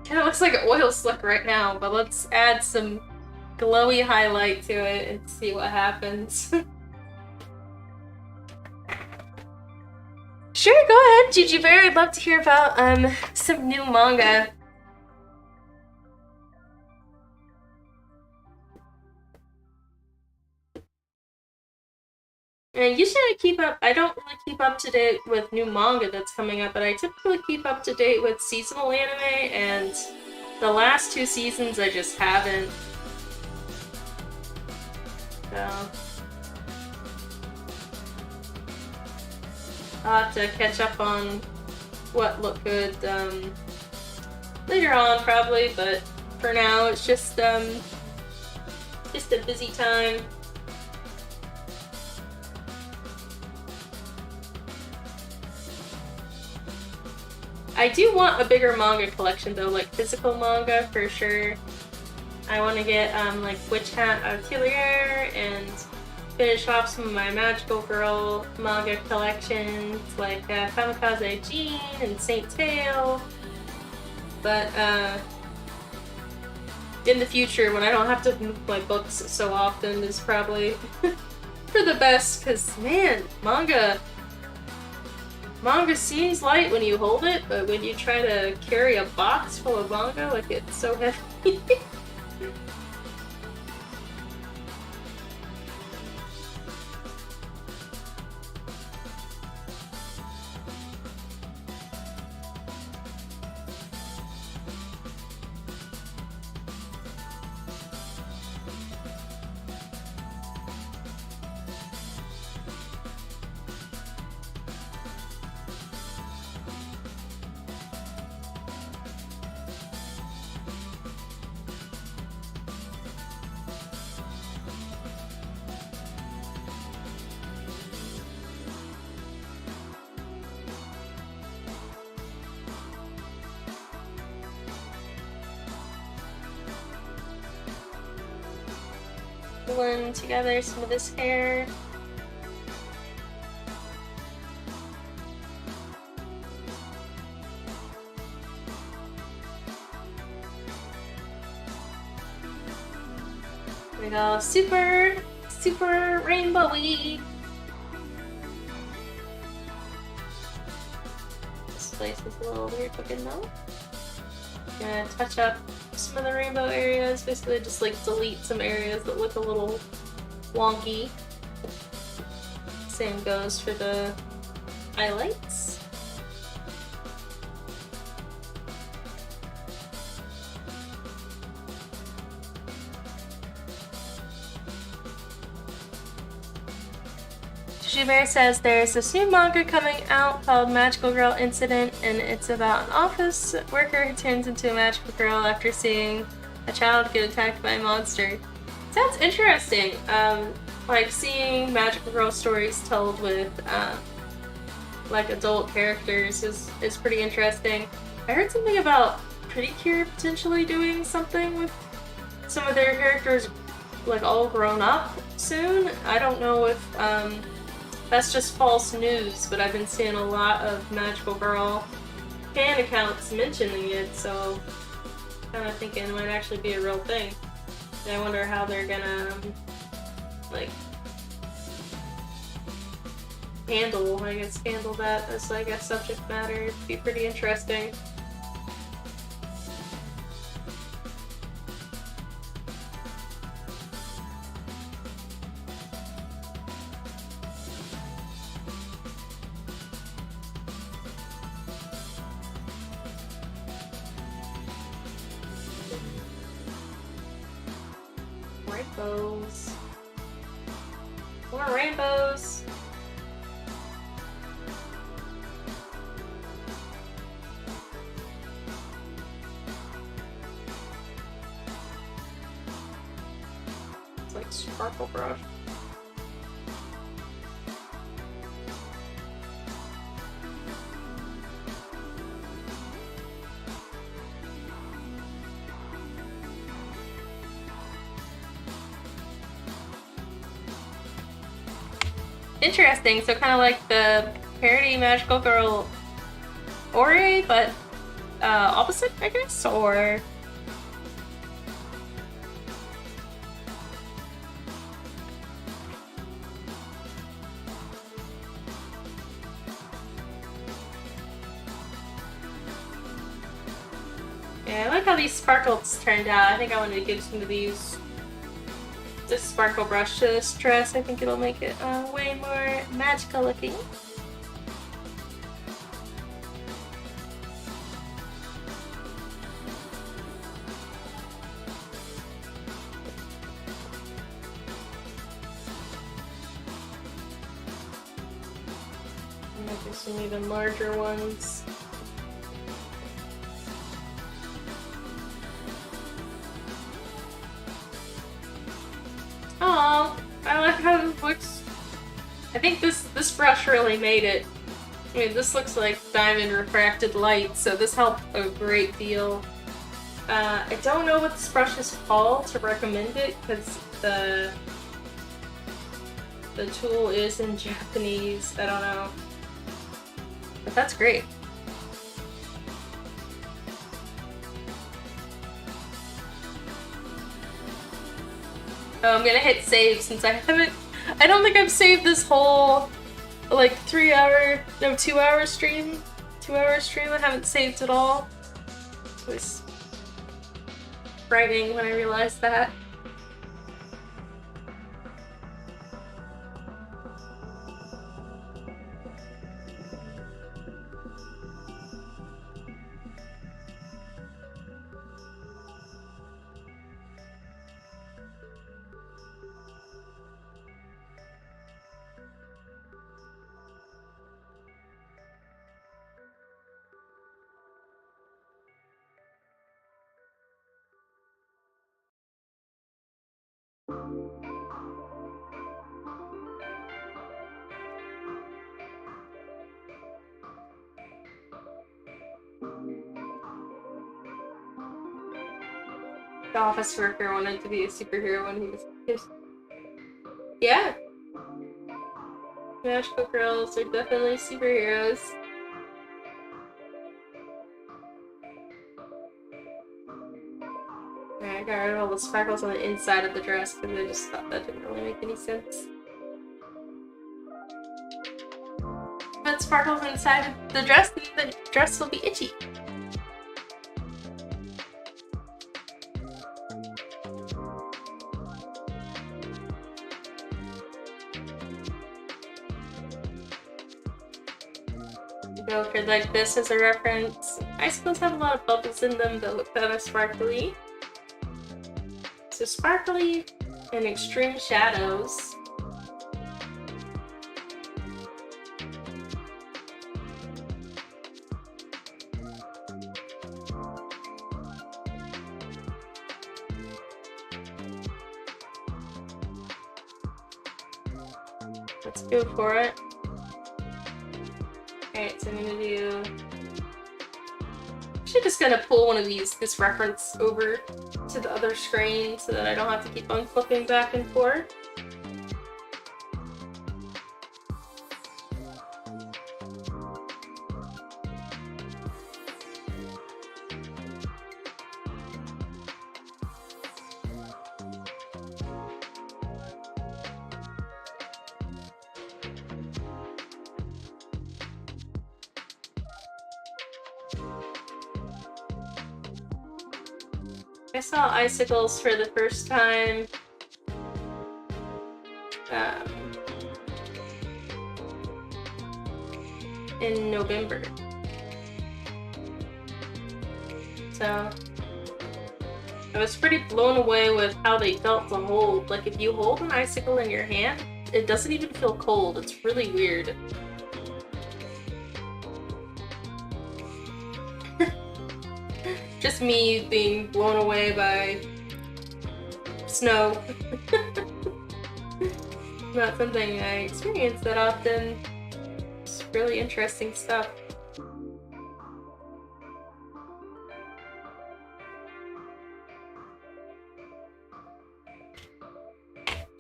Kinda looks like an oil slick right now, but let's add some glowy highlight to it and see what happens. Sure, go ahead, Gigi Bear. I'd love to hear about some new manga. And usually I keep up, I don't really keep up to date with new manga that's coming up, but I typically keep up to date with seasonal anime, and the last 2 seasons I just haven't. So I'll have to catch up on what looked good later on probably, but for now it's just a busy time. I do want a bigger manga collection though, like physical manga for sure. I want to get like Witch Hat Atelier and finish off some of my Magical Girl manga collections, like Kamikaze Jean and Saint Tail. But in the future, when I don't have to move my books so often, is probably for the best, because man, manga seems light when you hold it, but when you try to carry a box full of manga, like, it's so heavy. Blend together some of this hair. We go super rainbowy. This place is a little weird looking though. Gonna touch up some of the rainbow areas, basically just like delete some areas that look a little wonky. Same goes for the highlights. Bear says there's this new manga coming out called Magical Girl Incident, and it's about an office worker who turns into a magical girl after seeing a child get attacked by a monster. Sounds interesting. Like seeing magical girl stories told with like adult characters is pretty interesting. I heard something about Pretty Cure potentially doing something with some of their characters like all grown up soon. I don't know if that's just false news, but I've been seeing a lot of Magical Girl fan accounts mentioning it, so kind of thinking it might actually be a real thing. And I wonder how they're gonna like handle that as like a subject matter. It'd be pretty interesting. Rainbows. More rainbows. It's like sparkle brush. Interesting, so kind of like the parody Magical Girl Ori, but opposite, I guess, or Yeah, I like how these sparkles turned out. I think I wanted to give some of these this sparkle brush to this dress. I think it'll make it way more magical looking. I might do some even larger ones. Oh, I like how it looks. I think this brush really made it. I mean, this looks like diamond refracted light, so this helped a great deal. I don't know what this brush is called to recommend it, because the tool is in Japanese. I don't know. But that's great. Oh, I'm gonna hit save since I don't think I've saved this whole, like, 2-hour stream. 2-hour stream, I haven't saved at all. It was frightening when I realized that. The office worker wanted to be a superhero when he was a kid. Yeah. Magical girls are definitely superheroes. Alright, I got rid of all the sparkles on the inside of the dress because I just thought that didn't really make any sense. But sparkles inside the dress will be itchy. Go for like this as a reference. Icicles have a lot of bubbles in them that look kind of sparkly. So sparkly and extreme shadows. Let's go for it. Alright, so I'm gonna do... I'm just gonna pull one of this reference over to the other screen so that I don't have to keep on flipping back and forth. I saw icicles for the first time in November. So I was pretty blown away with how they felt to hold. Like, if you hold an icicle in your hand, it doesn't even feel cold. It's really weird. Just me being blown away by snow. Not something I experience that often. It's really interesting stuff.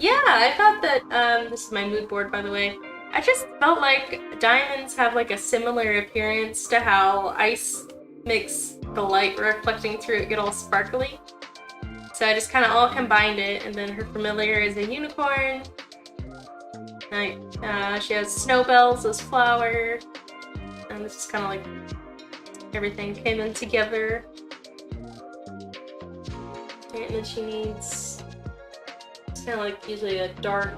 Yeah, I thought that, this is my mood board, by the way. I just felt like diamonds have like a similar appearance to how ice makes the light reflecting through it get all sparkly. So I just kind of all combined it, and then her familiar is a unicorn. Like, she has snow bells as flower, and it's just kind of like everything came in together. Okay, and then she needs, it's kind of like usually a dark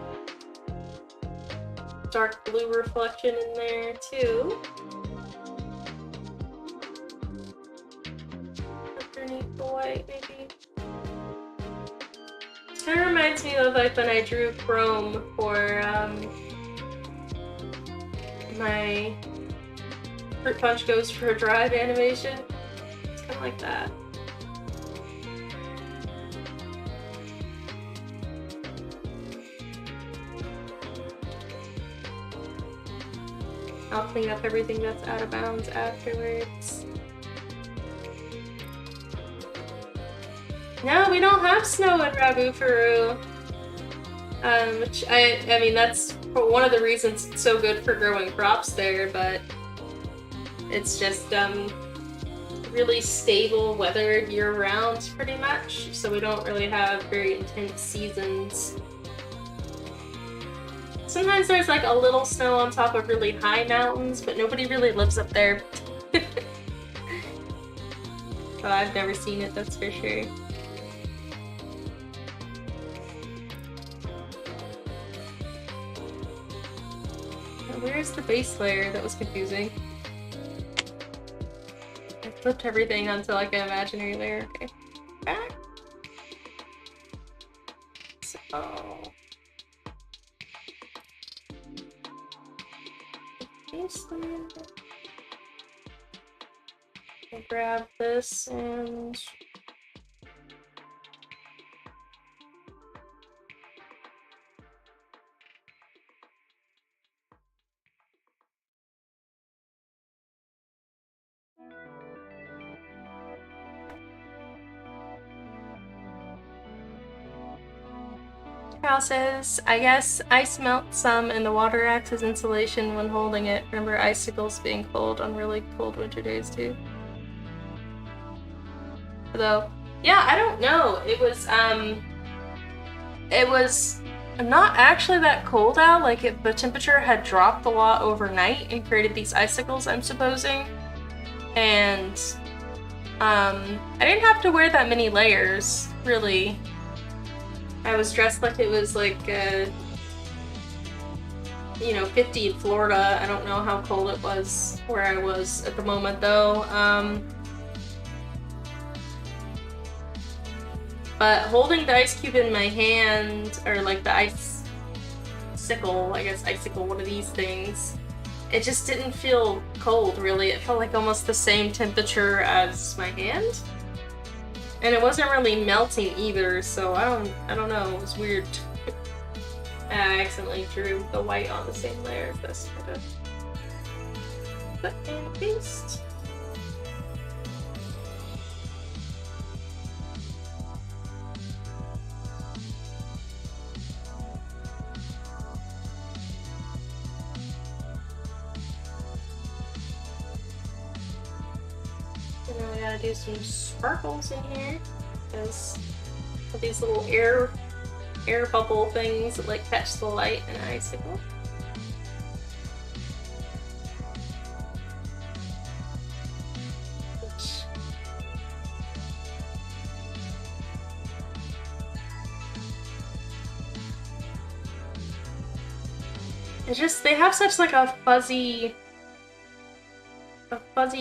blue reflection in there too. Underneath the white, maybe. Kind of reminds me of like when I drew Chrome for my Fruit Punch Goes for a Drive animation. It's kind of like that. I'll clean up everything that's out of bounds afterwards. No, we don't have snow in Rabufru. Which I mean that's one of the reasons it's so good for growing crops there, but it's just really stable weather year-round pretty much, so we don't really have very intense seasons. Sometimes there's like a little snow on top of really high mountains, but nobody really lives up there. Well, I've never seen it, that's for sure. Where's the base layer? That was confusing. I flipped everything onto like an imaginary layer. Okay. Back. So. Base layer. I'll grab this and. Cal says, I guess ice melts some and the water acts as insulation when holding it. Remember icicles being cold on really cold winter days too? Though, yeah, I don't know. It was not actually that cold out. Like the temperature had dropped a lot overnight and created these icicles, I'm supposing. And I didn't have to wear that many layers, really. I was dressed like it was like, 50 in Florida. I don't know how cold it was where I was at the moment though. But holding the ice cube in my hand, or like the icicle, one of these things, it just didn't feel cold really. It felt like almost the same temperature as my hand. And it wasn't really melting either, so I don't know, it was weird. I accidentally drew the white on the same layer as this. Cut and paste. And then we gotta do some sparkles in here, because of these little air bubble things that like catch the light in an icicle. It's just, they have such like a fuzzy,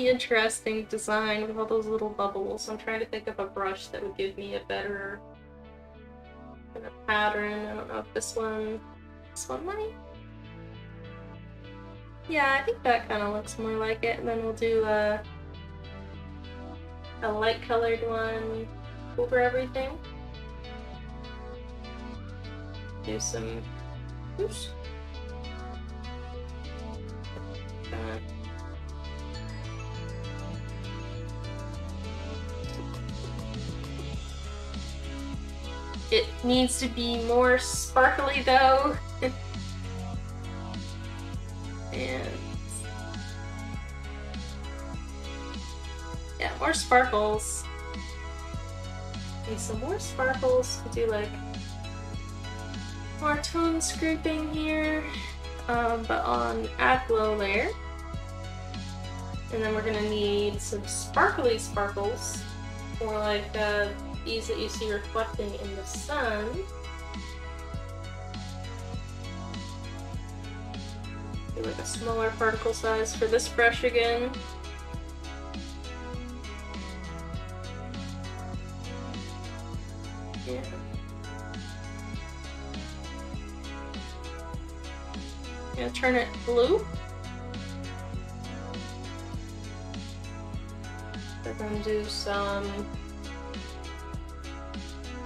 interesting design with all those little bubbles. I'm trying to think of a brush that would give me a better kind of pattern. I don't know if this one might? Yeah, I think that kind of looks more like it. And then we'll do a light colored one over everything. Do some, oops. It needs to be more sparkly though. And yeah, more sparkles. And some more sparkles. We'll do like more tone scraping here, but on add glow layer. And then we're gonna need some sparkly sparkles for like these that you see reflecting in the sun. Do like a smaller particle size for this brush again. Yeah. Yeah, turn it blue. We're going to do some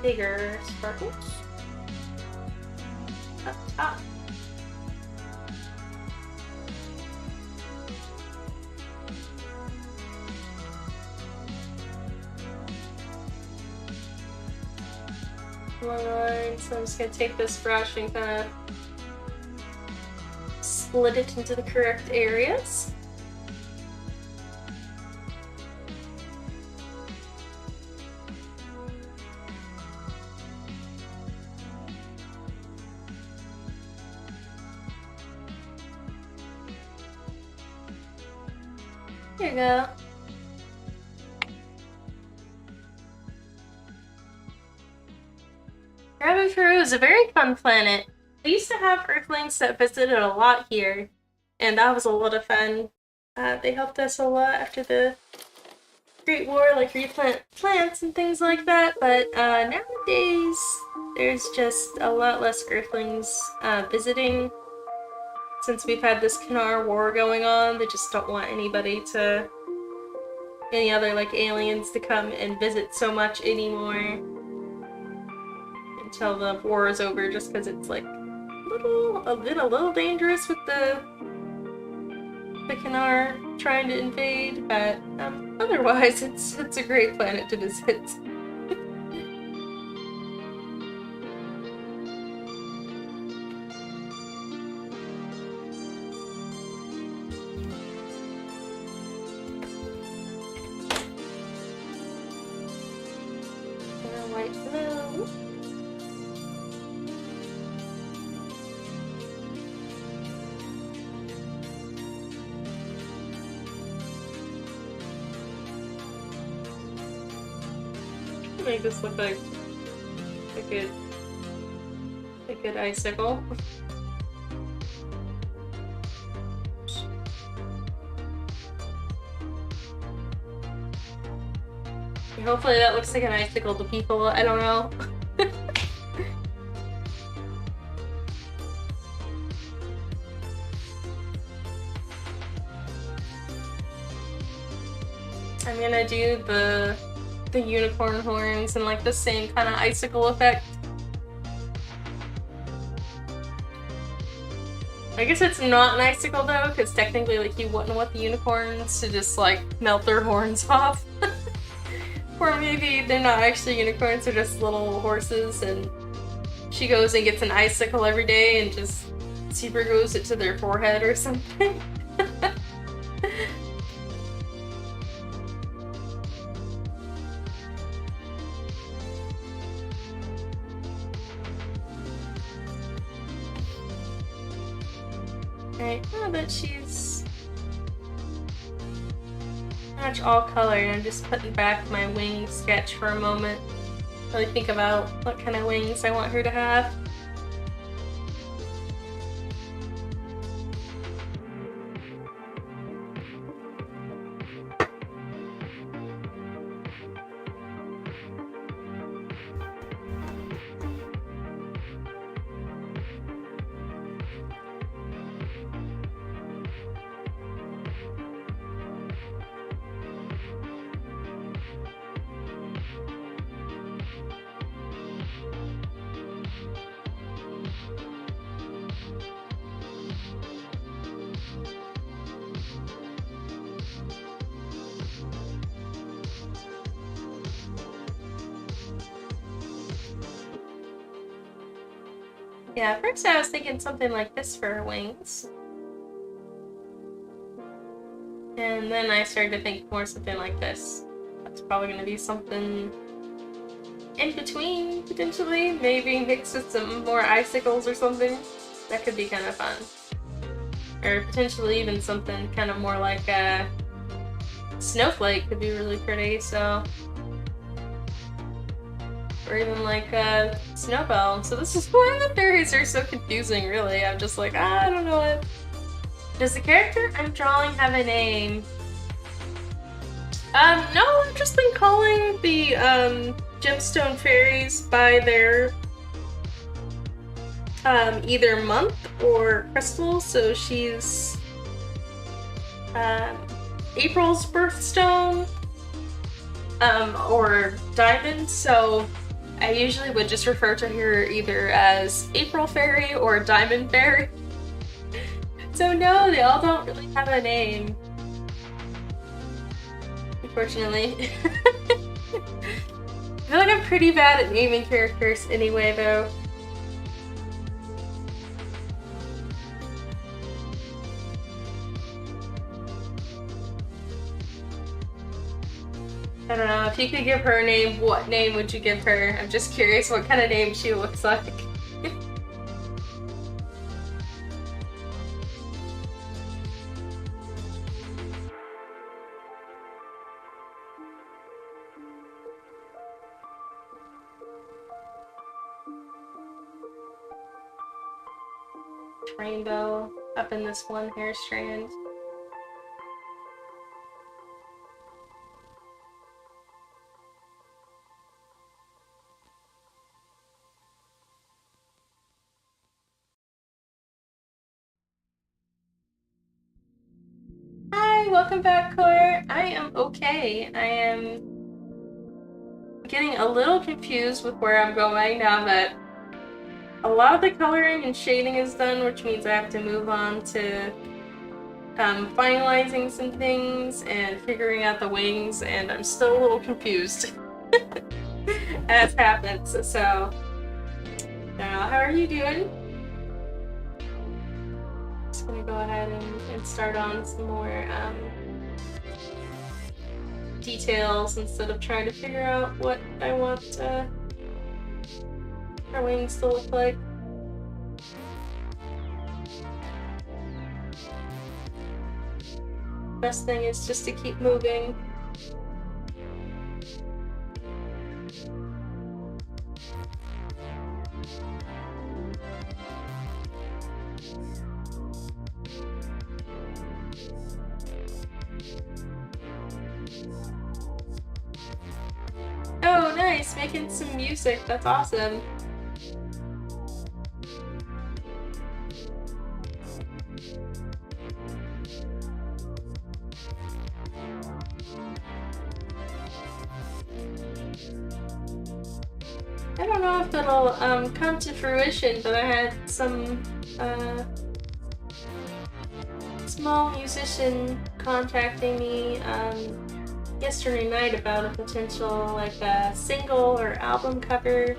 bigger sparkles up top. Alright, so I'm just going to take this brush and kind of split it into the correct areas. There you go. Rabufru is a very fun planet. We used to have Earthlings that visited a lot here, and that was a lot of fun. They helped us a lot after the Great War, like replant plants and things like that, but nowadays there's just a lot less Earthlings visiting. Since we've had this Kanar war going on, they just don't want any other like aliens to come and visit so much anymore until the war is over, just because it's like a little dangerous with the Kanar trying to invade, but otherwise it's a great planet to visit. White blue. Make this look like a good icicle. Hopefully that looks like an icicle to people, I don't know. I'm gonna do the unicorn horns and like the same kind of icicle effect. I guess it's not an icicle though, because technically like you wouldn't want the unicorns to just like melt their horns off. Or maybe they're not actually unicorns, they're just little horses and she goes and gets an icicle every day and just super glues it to their forehead or something. Right, now that she's pretty much all colored, I'm just putting back my wing sketch for a moment. Really think about what kind of wings I want her to have. Yeah, at first I was thinking something like this for her wings. And then I started to think more something like this. That's probably going to be something in between, potentially. Maybe mixed with some more icicles or something. That could be kind of fun. Or potentially even something kind of more like a snowflake could be really pretty, so... or even like Snowbell. So this is why the fairies are so confusing, really. I'm just like, I don't know what. Does the character I'm drawing have a name? No, I've just been calling the gemstone fairies by their either month or crystal. So she's April's birthstone or diamond. So I usually would just refer to her either as April Fairy or Diamond Fairy. So no, they all don't really have a name. Unfortunately. I feel like I'm pretty bad at naming characters anyway, though. I don't know, if you could give her a name, what name would you give her? I'm just curious what kind of name she looks like. Rainbow up in this one hair strand. Hi, welcome back, Claire. I am okay. I am getting a little confused with where I'm going now that a lot of the coloring and shading is done, which means I have to move on to finalizing some things and figuring out the wings, and I'm still a little confused as happens. So, now, how are you doing? Just gonna go ahead and start on some more details instead of trying to figure out what I want our wings to look like. Best thing is just to keep moving. Oh, nice! Making some music. That's awesome. I don't know if it'll come to fruition, but I had some small musician contacting me yesterday night about a potential like a single or album cover.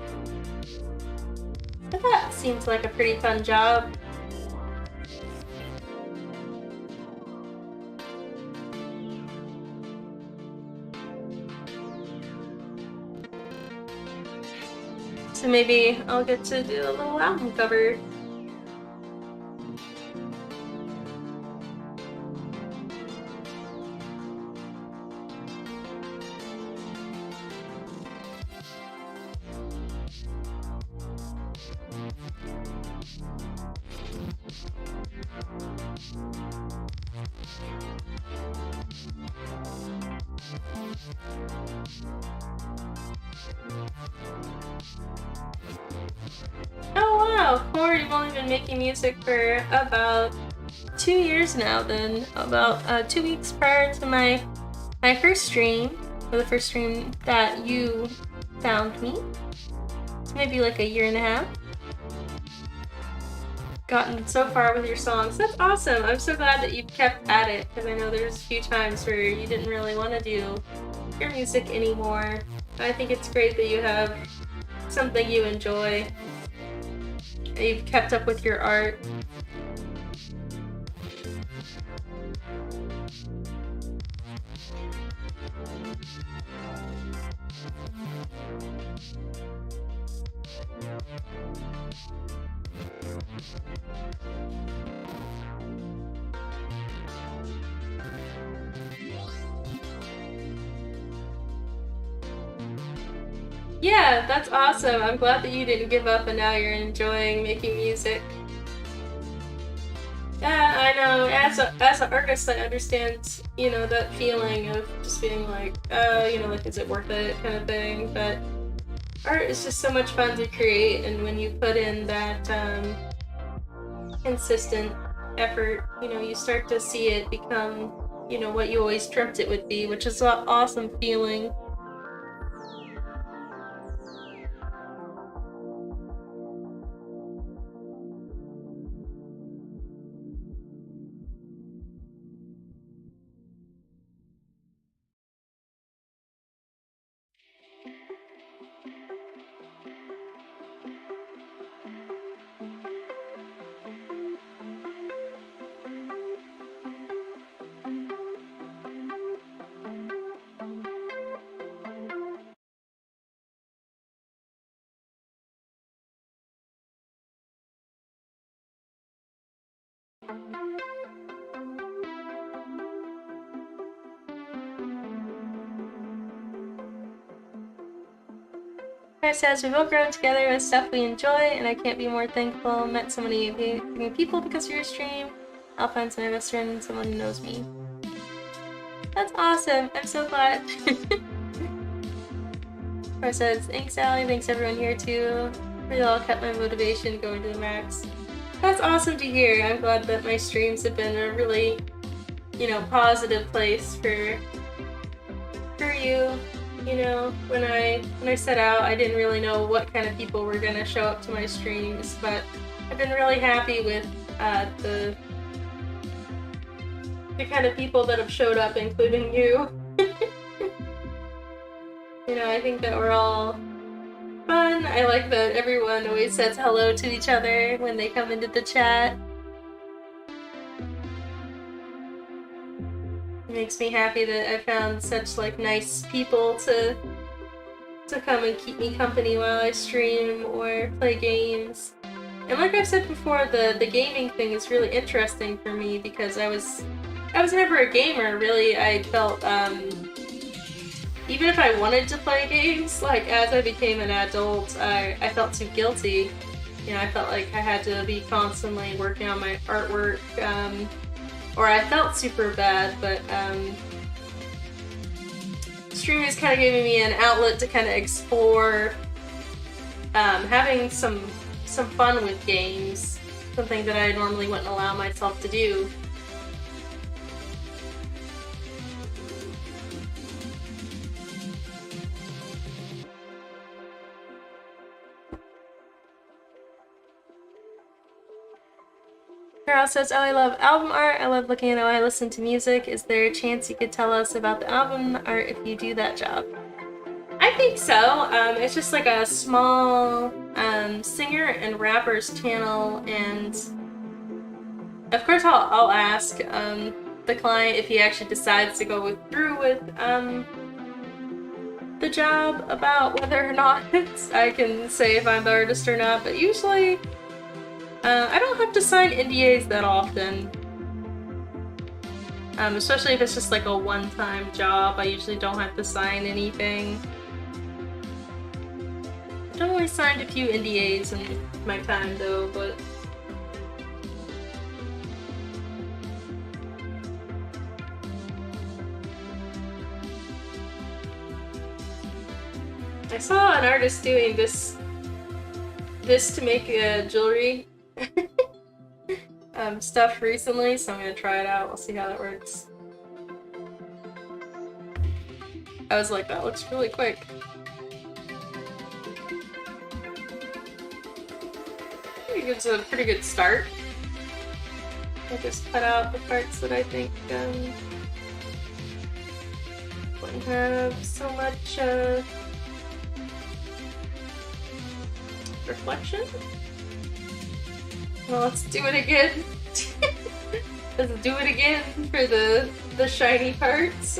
But that seems like a pretty fun job. So maybe I'll get to do a little album cover. Oh wow, Core, you've only been making music for about 2 years now then. About 2 weeks prior to my first stream, or the first stream that you found me. So maybe like 1.5 years. Gotten so far with your songs. That's awesome. I'm so glad that you've kept at it, because I know there's a few times where you didn't really want to do your music anymore. I think it's great that you have something you enjoy. You've kept up with your art. Yeah, that's awesome. I'm glad that you didn't give up and now you're enjoying making music. Yeah, I know. As an artist, I understand, you know, that feeling of just being like, you know, like, is it worth it, kind of thing. But art is just so much fun to create, and when you put in that consistent effort, you know, you start to see it become, you know, what you always dreamt it would be, which is an awesome feeling. Claire says, we've all grown together with stuff we enjoy, and I can't be more thankful. Met so many amazing people because of your stream. I'll find some best friend and someone who knows me. That's awesome. I'm so glad. Claire says, thanks, Allie. Thanks, everyone here, too. Really all kept my motivation going to the max. That's awesome to hear. I'm glad that my streams have been a really, you know, positive place for you. You know, when I set out, I didn't really know what kind of people were gonna show up to my streams, but I've been really happy with the kind of people that have showed up, including you. You know, I think that we're all fun. I like that everyone always says hello to each other when they come into the chat. It makes me happy that I found such like nice people to come and keep me company while I stream or play games. And like I've said before, the gaming thing is really interesting for me because I was never a gamer, really. I felt even if I wanted to play games, like as I became an adult, I felt too guilty. You know, I felt like I had to be constantly working on my artwork, or I felt super bad, but streaming is kind of giving me an outlet to kind of explore having some fun with games, something that I normally wouldn't allow myself to do. Carol says, oh, I love album art. I love looking at how I listen to music. Is there a chance you could tell us about the album art if you do that job? I think so. It's just like a small singer and rappers channel, and of course I'll ask the client if he actually decides to go through with the job about whether or not I can say if I'm the artist or not, but usually I don't have to sign NDAs that often. Especially if it's just like a one-time job, I usually don't have to sign anything. I've only signed a few NDAs in my time though, but I saw an artist doing this to make jewelry stuff recently, so I'm gonna try it out. We'll see how that works. I was like, that looks really quick. I think it's a pretty good start. I just cut out the parts that I think wouldn't have so much reflection. Well, let's do it again. Let's do it again for the shiny parts.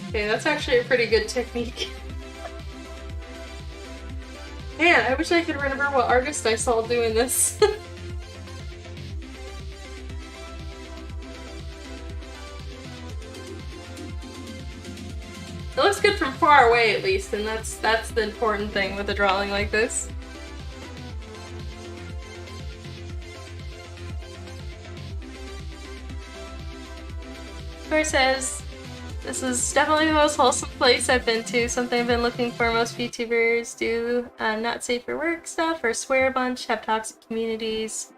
Okay, that's actually a pretty good technique. Man, I wish I could remember what artist I saw doing this. It looks good from far away, at least, and that's the important thing with a drawing like this. Tor says, this is definitely the most wholesome place I've been to, something I've been looking for. Most VTubers do not safe for work stuff or swear a bunch, have toxic communities.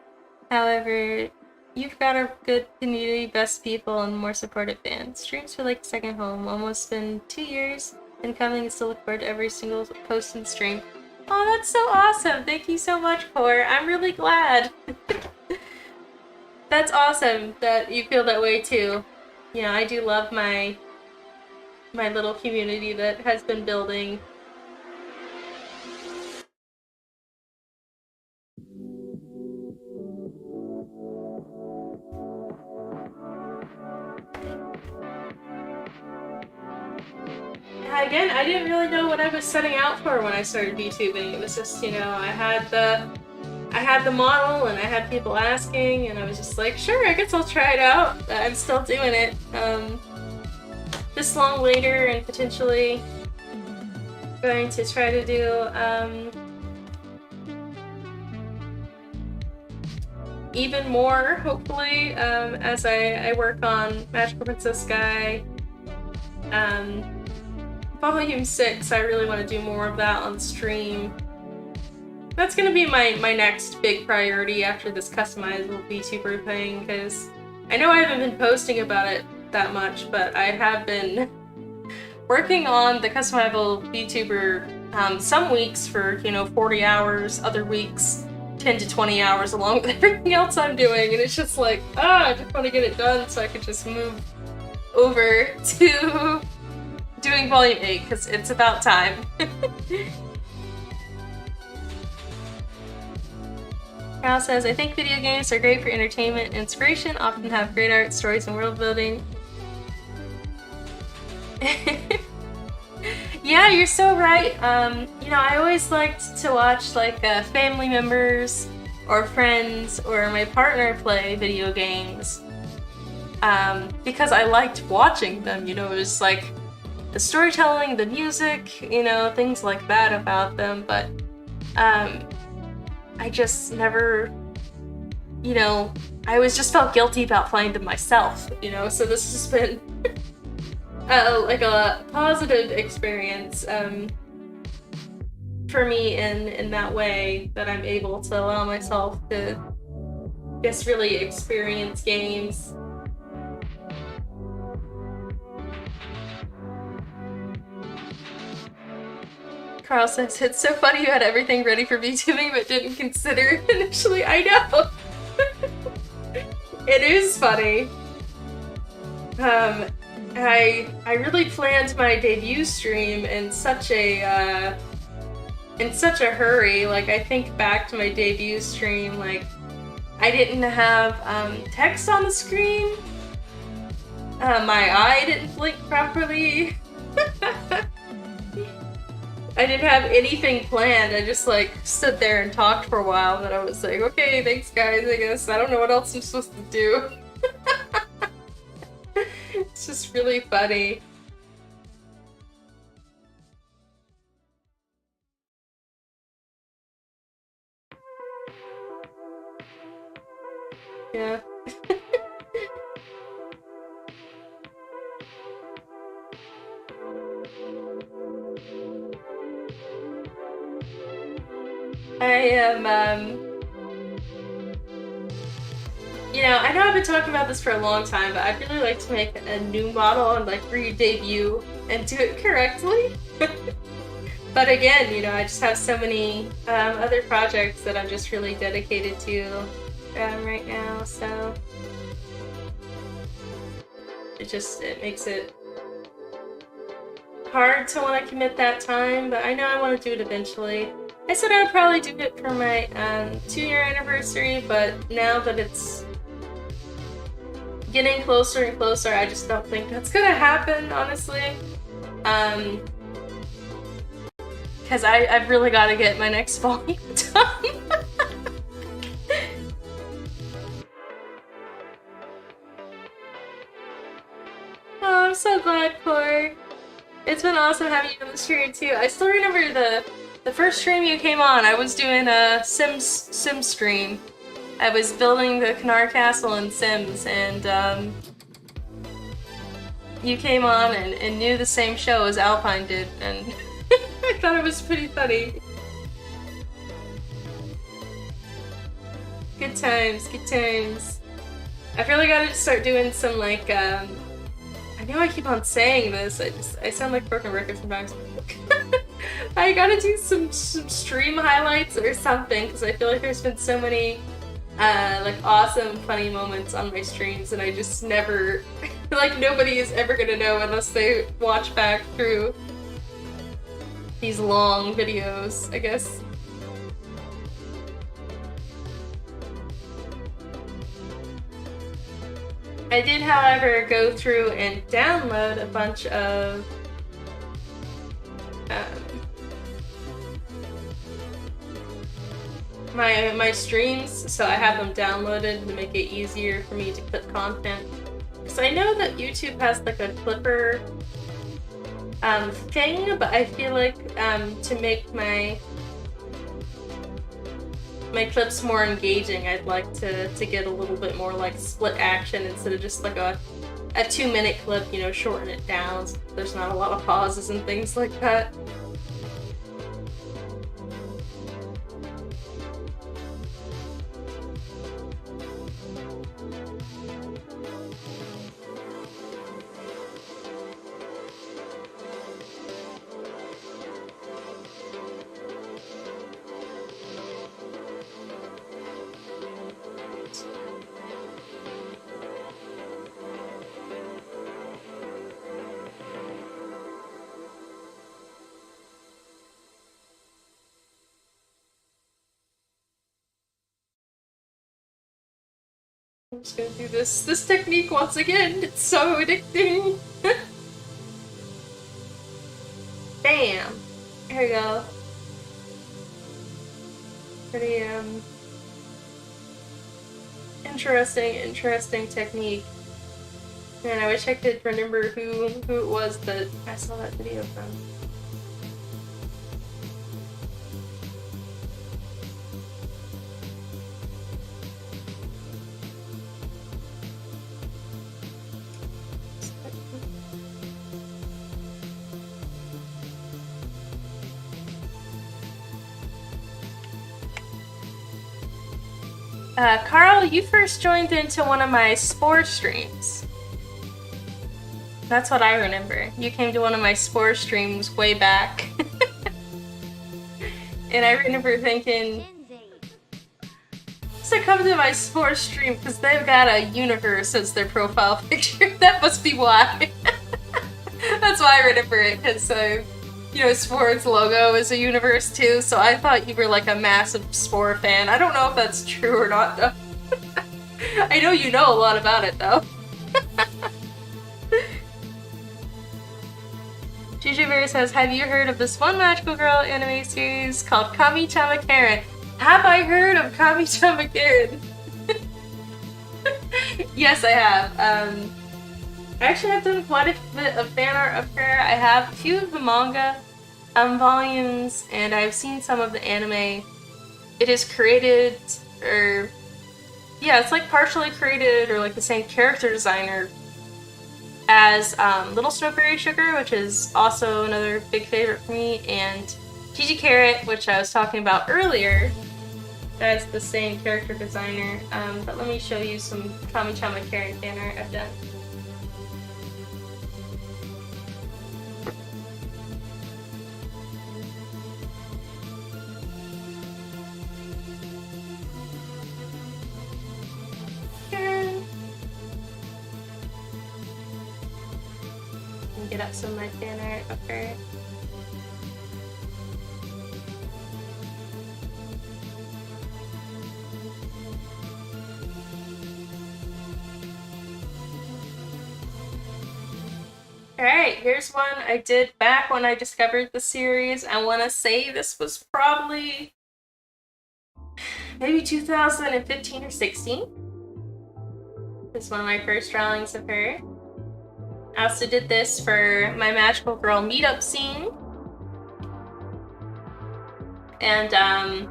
However, you've got a good community, best people, and more supportive fans. Streams feel like a second home. Almost been 2 years and coming and still look forward to every single post and stream. Oh, that's so awesome! Thank you so much, Core. I'm really glad. That's awesome that you feel that way too. Yeah, I do love my little community that has been building. Again, I didn't really know what I was setting out for when I started VTubing. It was just, you know, I had the model and I had people asking and I was just like, sure, I guess I'll try it out. I'm still doing it. This long later and potentially going to try to do even more, hopefully, as I work on Magical Princess Sky. Volume 6, I really want to do more of that on stream. That's gonna be my next big priority after this customizable VTuber thing, because I know I haven't been posting about it that much, but I have been working on the customizable VTuber some weeks for, you know, 40 hours, other weeks 10 to 20 hours along with everything else I'm doing, and it's just like, I just want to get it done so I can just move over to doing Volume 8, because it's about time. Kyle says, I think video games are great for entertainment and inspiration, often have great art, stories, and world building. Yeah, you're so right. You know, I always liked to watch like family members or friends or my partner play video games because I liked watching them. You know, it was like the storytelling, the music, you know, things like that about them, but I just never, you know, I always just felt guilty about playing them myself, you know, so this has been like a positive experience for me in that way, that I'm able to allow myself to just really experience games. Carl says, it's so funny you had everything ready for VTubing but didn't consider it initially. I know! It is funny. I really planned my debut stream in such a hurry. Like, I think back to my debut stream, like, I didn't have text on the screen. My eye didn't blink properly. I didn't have anything planned. I just like stood there and talked for a while, but I was like, okay, thanks guys, I guess. I don't know what else I'm supposed to do. It's just really funny. Yeah. I am, you know, I know I've been talking about this for a long time, but I'd really like to make a new model and like re-debut and do it correctly. But again, you know, I just have so many other projects that I'm just really dedicated to right now, so it makes it hard to want to commit that time, but I know I want to do it eventually. I said I would probably do it for my 2-year anniversary, but now that it's getting closer and closer, I just don't think that's gonna happen, honestly. Because I've really got to get my next volume done. Oh, I'm so glad, Corey. It's been awesome having you on the stream too. I still remember the first stream you came on. I was doing a Sim stream. I was building the Canar Castle in Sims, and you came on and knew the same show as Alpine did, and I thought it was pretty funny. Good times, good times. I feel like I gotta start doing some like I know I keep on saying this, I sound like a broken record sometimes. I gotta do some stream highlights or something, because I feel like there's been so many like awesome funny moments on my streams, and I just never like nobody is ever gonna know unless they watch back through these long videos, I guess. I did, however, go through and download a bunch of my streams, so I have them downloaded to make it easier for me to clip content. Because I know that YouTube has like a clipper thing, but I feel like to make my clips more engaging, I'd like to get a little bit more like split action instead of just like a 2-minute clip, you know, shorten it down so there's not a lot of pauses and things like that. I'm just gonna do this technique once again. It's so addicting. Bam. Here we go. Pretty interesting technique. Man, I wish I could remember who it was that I saw that video from. Carl, you first joined into one of my Spore streams. That's what I remember. You came to one of my Spore streams way back. And I remember thinking, to come to my Spore stream because they've got a universe as their profile picture. That must be why. That's why I remember it, because you know, Spore's logo is a universe too, so I thought you were like a massive Spore fan. I don't know if that's true or not though. I know you know a lot about it though. Jujuber says, have you heard of this one magical girl anime series called Kami-chama Karen? Have I heard of Kami-chama Karen? Yes, I have. I actually have done quite a bit of fan art of her. I have a few of the manga volumes, and I've seen some of the anime. It is created, or yeah, it's like partially created, or like the same character designer as Little Snow Fairy Sugar, which is also another big favorite for me, and Gigi Carrot, which I was talking about earlier. That's the same character designer. But let me show you some Kami-chama Karen fan art I've done. Get up some of my fan art of her. Alright, here's one I did back when I discovered the series. I want to say this was probably maybe 2015 or 16. This is one of my first drawings of her. I also did this for my magical girl meetup scene. And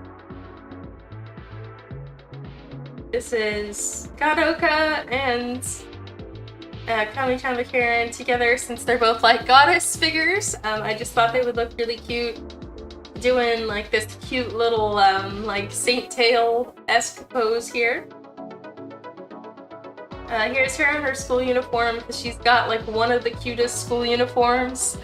this is Gadoka and Kami-chan Karen together, since they're both like goddess figures. I just thought they would look really cute doing like this cute little like Saint Tail-esque pose here. Here's her in her school uniform, because she's got like one of the cutest school uniforms.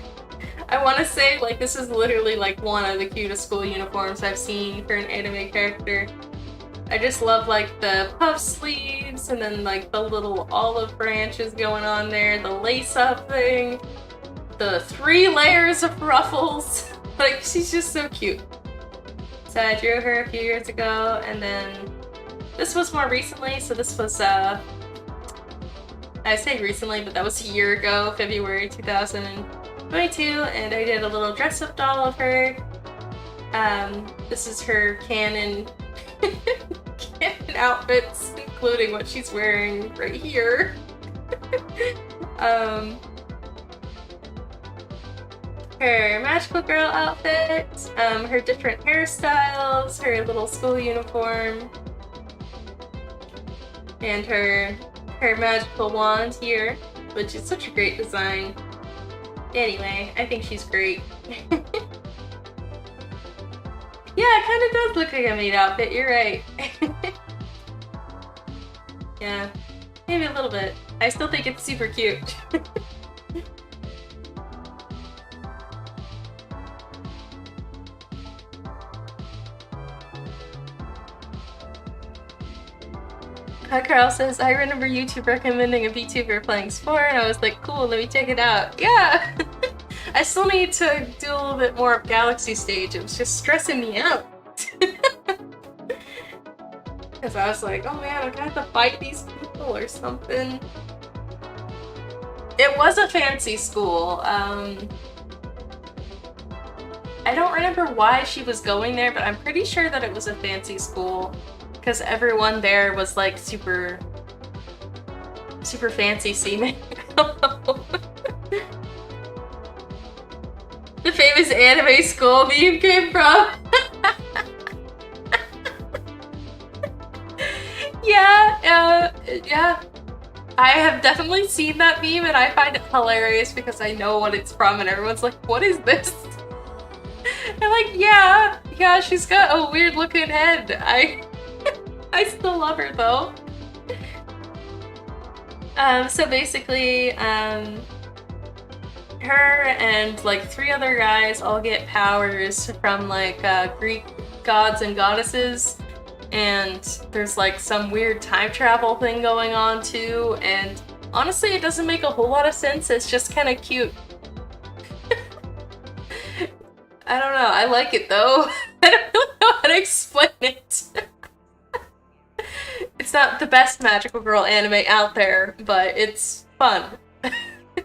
I want to say like this is literally like one of the cutest school uniforms I've seen for an anime character. I just love like the puff sleeves and then like the little olive branches going on there, the lace up thing, the 3 layers of ruffles. Like, she's just so cute. So I drew her a few years ago, and then this was more recently, so this was I say recently, but that was a year ago, February 2022, and I did a little dress-up doll of her. This is her canon outfits, including what she's wearing right here. Her magical girl outfit, her different hairstyles, her little school uniform, and her magical wand here, which is such a great design. Anyway, I think she's great. Yeah, it kind of does look like a maid outfit, you're right. Yeah, maybe a little bit. I still think it's super cute. Carl says, I remember YouTube recommending a VTuber playing Spore, and I was like, cool, let me check it out. Yeah! I still need to do a little bit more of Galaxy Stage. It was just stressing me out. Because I was like, oh man, I'm gonna have to fight these people or something. It was a fancy school. I don't remember why she was going there, but I'm pretty sure that it was a fancy school. Because everyone there was like super fancy seeming. The famous anime school meme came from. Yeah. I have definitely seen that meme, and I find it hilarious because I know what it's from, and everyone's like, what is this? I'm like, yeah, she's got a weird looking head. I still love her though. So basically, her and like 3 other guys all get powers from like Greek gods and goddesses, and there's like some weird time travel thing going on too, and honestly it doesn't make a whole lot of sense, it's just kind of cute. I don't know, I like it though. I don't really know how to explain it. It's not the best magical girl anime out there, but it's fun.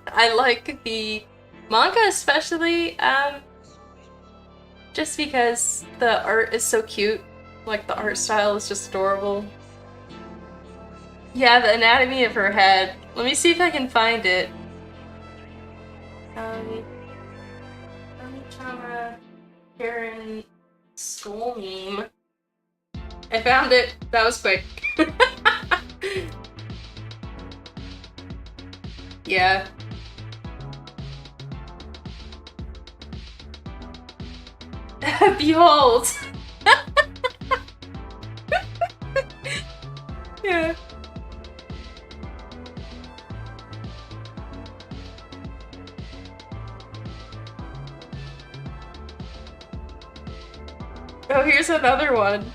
I like the manga especially, just because the art is so cute. Like, the art style is just adorable. Yeah, the anatomy of her head. Let me see if I can find it. Karen Skull meme. I found it. That was quick. Yeah. Behold! Yeah. Oh, here's another one.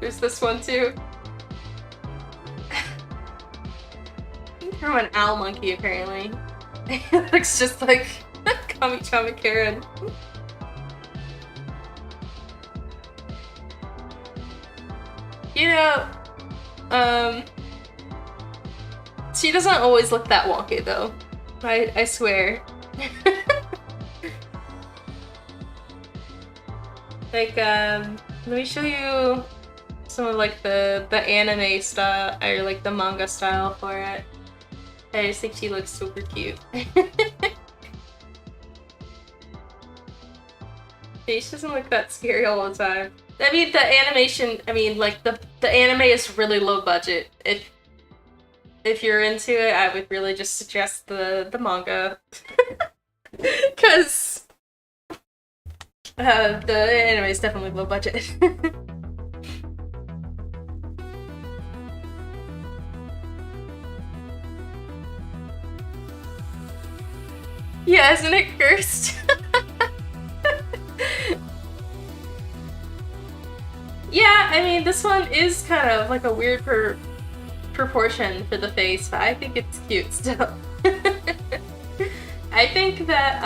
There's this one too. From an owl monkey, apparently. It looks just like Kami-chan Karen. You know, she doesn't always look that wonky though. I swear. Like, let me show you some of like the anime style, or like the manga style for it. I just think she looks super cute. She doesn't look that scary all the time. I mean, the animation, like, the anime is really low budget. If you're into it, I would really just suggest the manga. Because the anime is definitely low budget. Yeah, isn't it cursed? Yeah, I mean, this one is kind of like a weird proportion for the face, but I think it's cute still. I think that,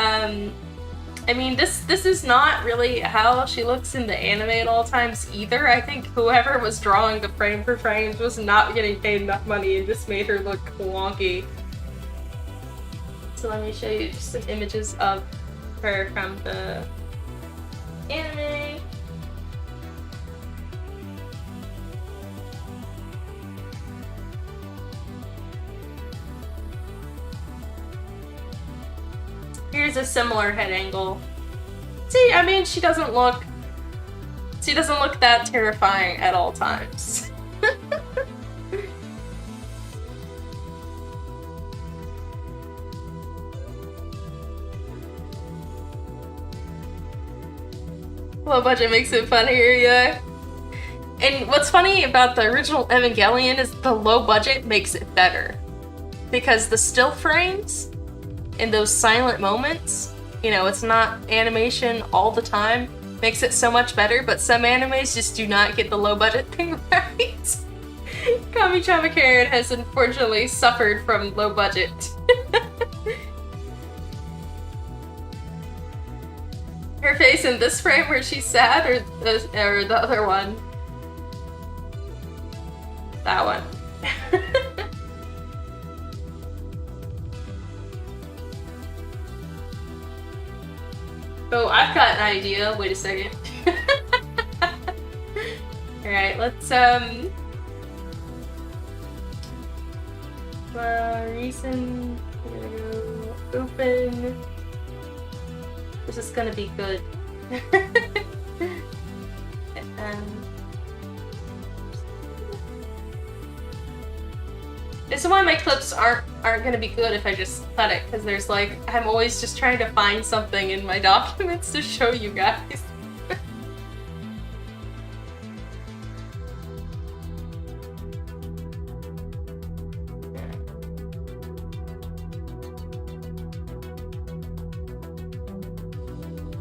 I mean, this is not really how she looks in the anime at all times either. I think whoever was drawing the frame for frames was not getting paid enough money and just made her look wonky. So let me show you just some images of her from the anime. Here's a similar head angle. See, I mean, she doesn't look that terrifying at all times. Low budget makes it funnier, yeah. And what's funny about the original Evangelion is the low budget makes it better. Because the still frames in those silent moments, you know, it's not animation all the time, makes it so much better, but some animes just do not get the low budget thing right. Kami-chama Karen has unfortunately suffered from low budget. Her face in this frame where she's sad, or the other one? That one. Oh, I've got an idea. Wait a second. Alright, let's, reason, here we go, open. This is gonna be good. This is why my clips aren't gonna be good if I just cut it, because there's like, I'm always just trying to find something in my documents to show you guys.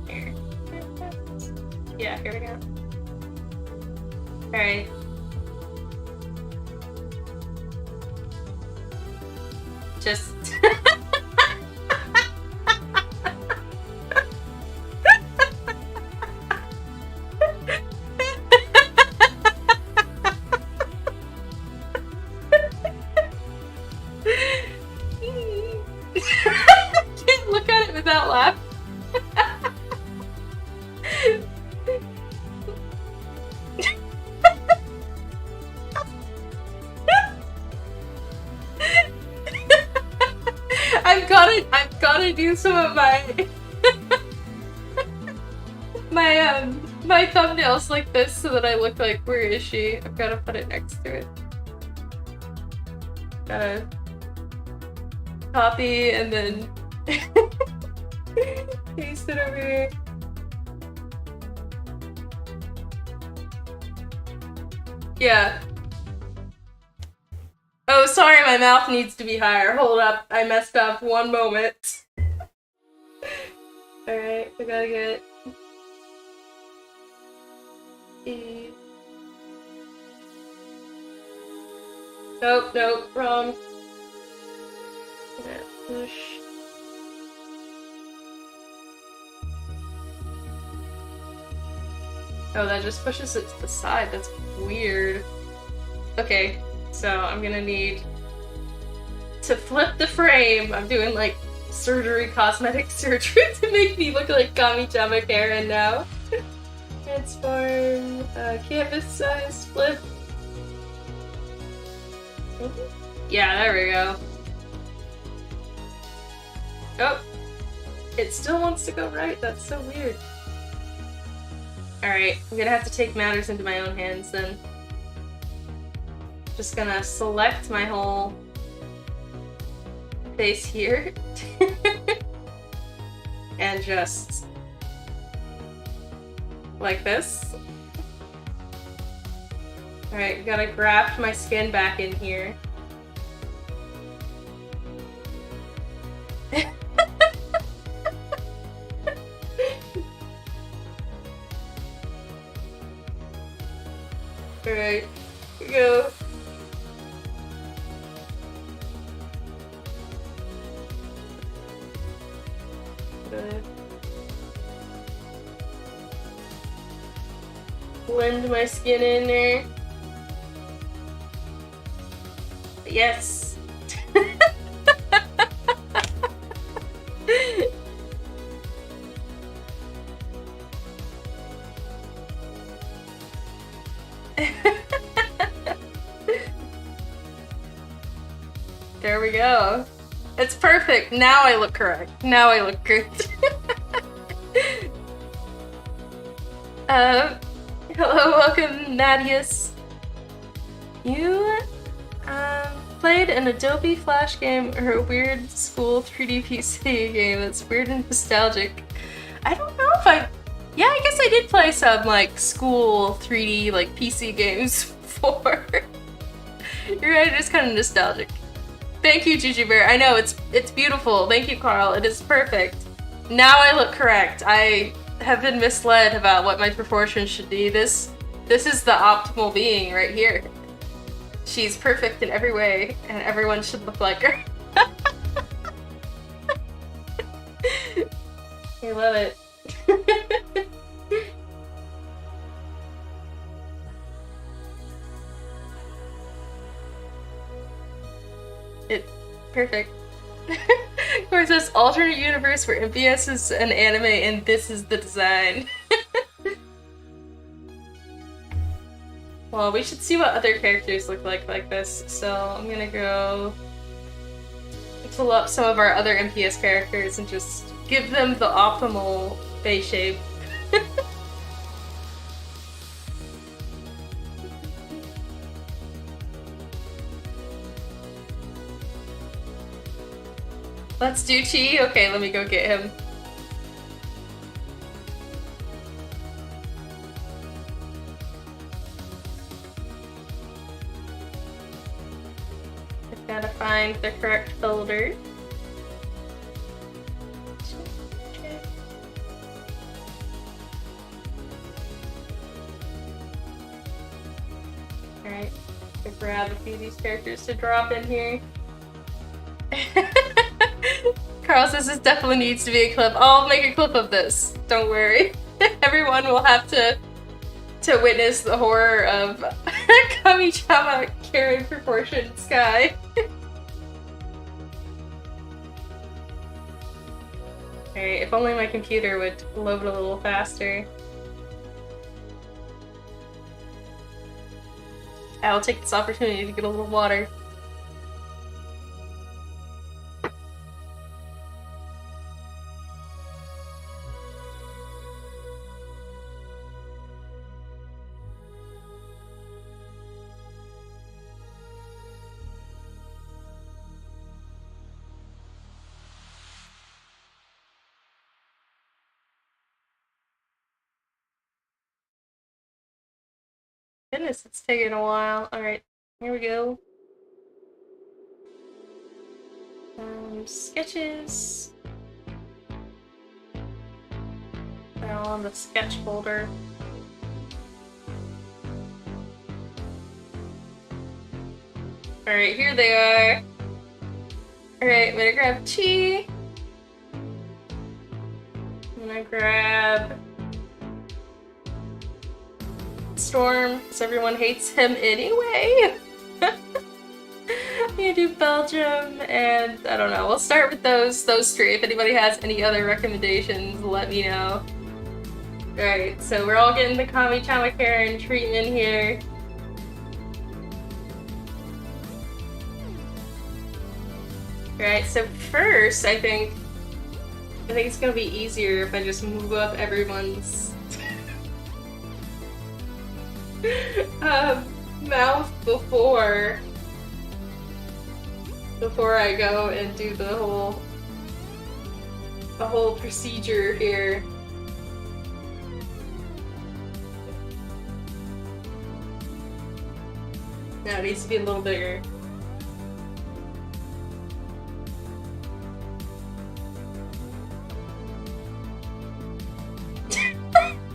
Here. Yeah, here we go. Alright. Just can't look at it without laughing. I've gotta do some of my my thumbnails like this so that I look like, where is she? I've gotta put it next to it. Gotta copy and then paste it over here. Yeah. Oh, sorry, my mouth needs to be higher. Hold up, I messed up. One moment. Alright, we gotta get... Nope, nope, wrong. Push. Oh, that just pushes it to the side. That's weird. Okay. So I'm gonna need to flip the frame. I'm doing like cosmetic surgery to make me look like Kami-chama Karen now. Transform, canvas size, flip. Yeah, there we go. Oh, it still wants to go right. That's so weird. Alright, I'm gonna have to take matters into my own hands then. Just gonna select my whole face here. And just like this. Alright, gotta graft my skin back in here. Alright, here we go. Good. Blend my skin in there. Yes. There we go. It's perfect. Now I look correct. Now I look good. Hello, welcome, Nadius. You played an Adobe Flash game or a weird school 3D PC game that's weird and nostalgic. I don't know if yeah, I guess I did play some like school 3D like PC games before. You're right, it is kind of nostalgic. Thank you, Gigi Bear. I know, it's beautiful. Thank you, Carl. It is perfect. Now I look correct. I have been misled about what my proportions should be. This is the optimal being right here. She's perfect in every way, and everyone should look like her. I love it. Perfect. Of course, there's alternate universe where MPS is an anime and this is the design. Well, we should see what other characters look like this. So I'm gonna go pull up some of our other MPS characters and just give them the optimal face shape. Let's do Chi? Okay, let me go get him. I've gotta find the correct folder. Alright, to grab a few of these characters to drop in here. Carl says this definitely needs to be a clip. I'll make a clip of this. Don't worry. Everyone will have to witness the horror of Kami-chama carrying proportioned sky. Alright, if only my computer would load a little faster. I'll take this opportunity to get a little water. Goodness, it's taking a while. Alright, here we go. Sketches. They're all in the sketch folder. Alright, here they are. Alright, I'm gonna grab Chi. I'm gonna grab Storm, because everyone hates him anyway. I'm gonna do Belgium, and I don't know. We'll start with those three. If anybody has any other recommendations, let me know. Alright, so we're all getting the Kami-chama Karen treatment here. Alright, so first, I think I think it's gonna be easier if I just move up everyone's mouth before I go and do the whole procedure here. No, it needs to be a little bigger.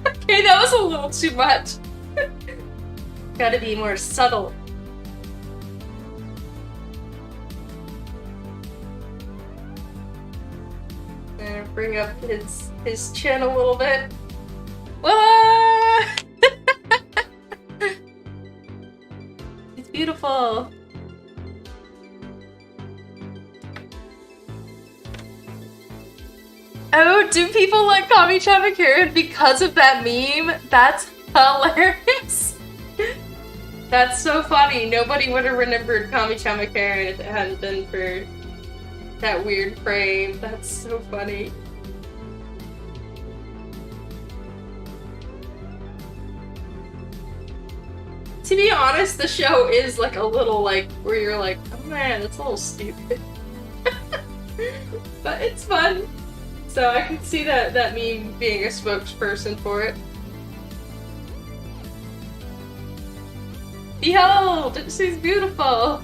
Okay, that was a little too much. Gotta be more subtle. And bring up his chin a little bit. Whoa! It's beautiful. Oh, do people like Kami-chan Karen because of that meme? That's hilarious. That's so funny. Nobody would have remembered Kami-chan Karen if it hadn't been for that weird frame. That's so funny. To be honest, the show is like a little like where you're like, oh man, that's a little stupid. But it's fun. So I can see that meme being a spokesperson for it. Behold! She's beautiful!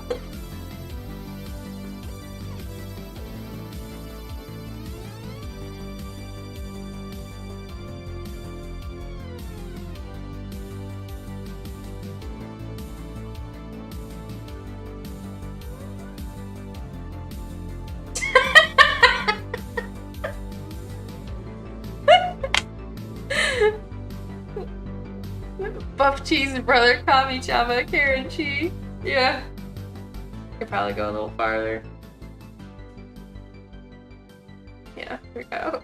Buff Cheese brother Kami-chan Karen Chi. Yeah. Could probably go a little farther. Yeah, here we go.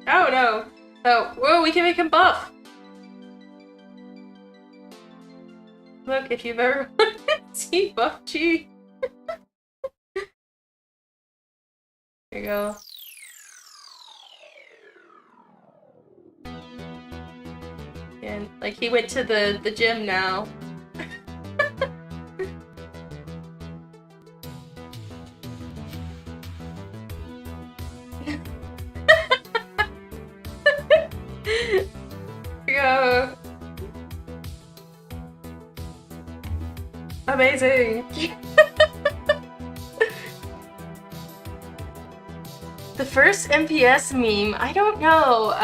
Oh no. Oh, whoa, we can make him buff. Look, if you've ever seen Buff Chi. Here you go. And like he went to the gym now. Go. Amazing. The first MPS meme, I don't know.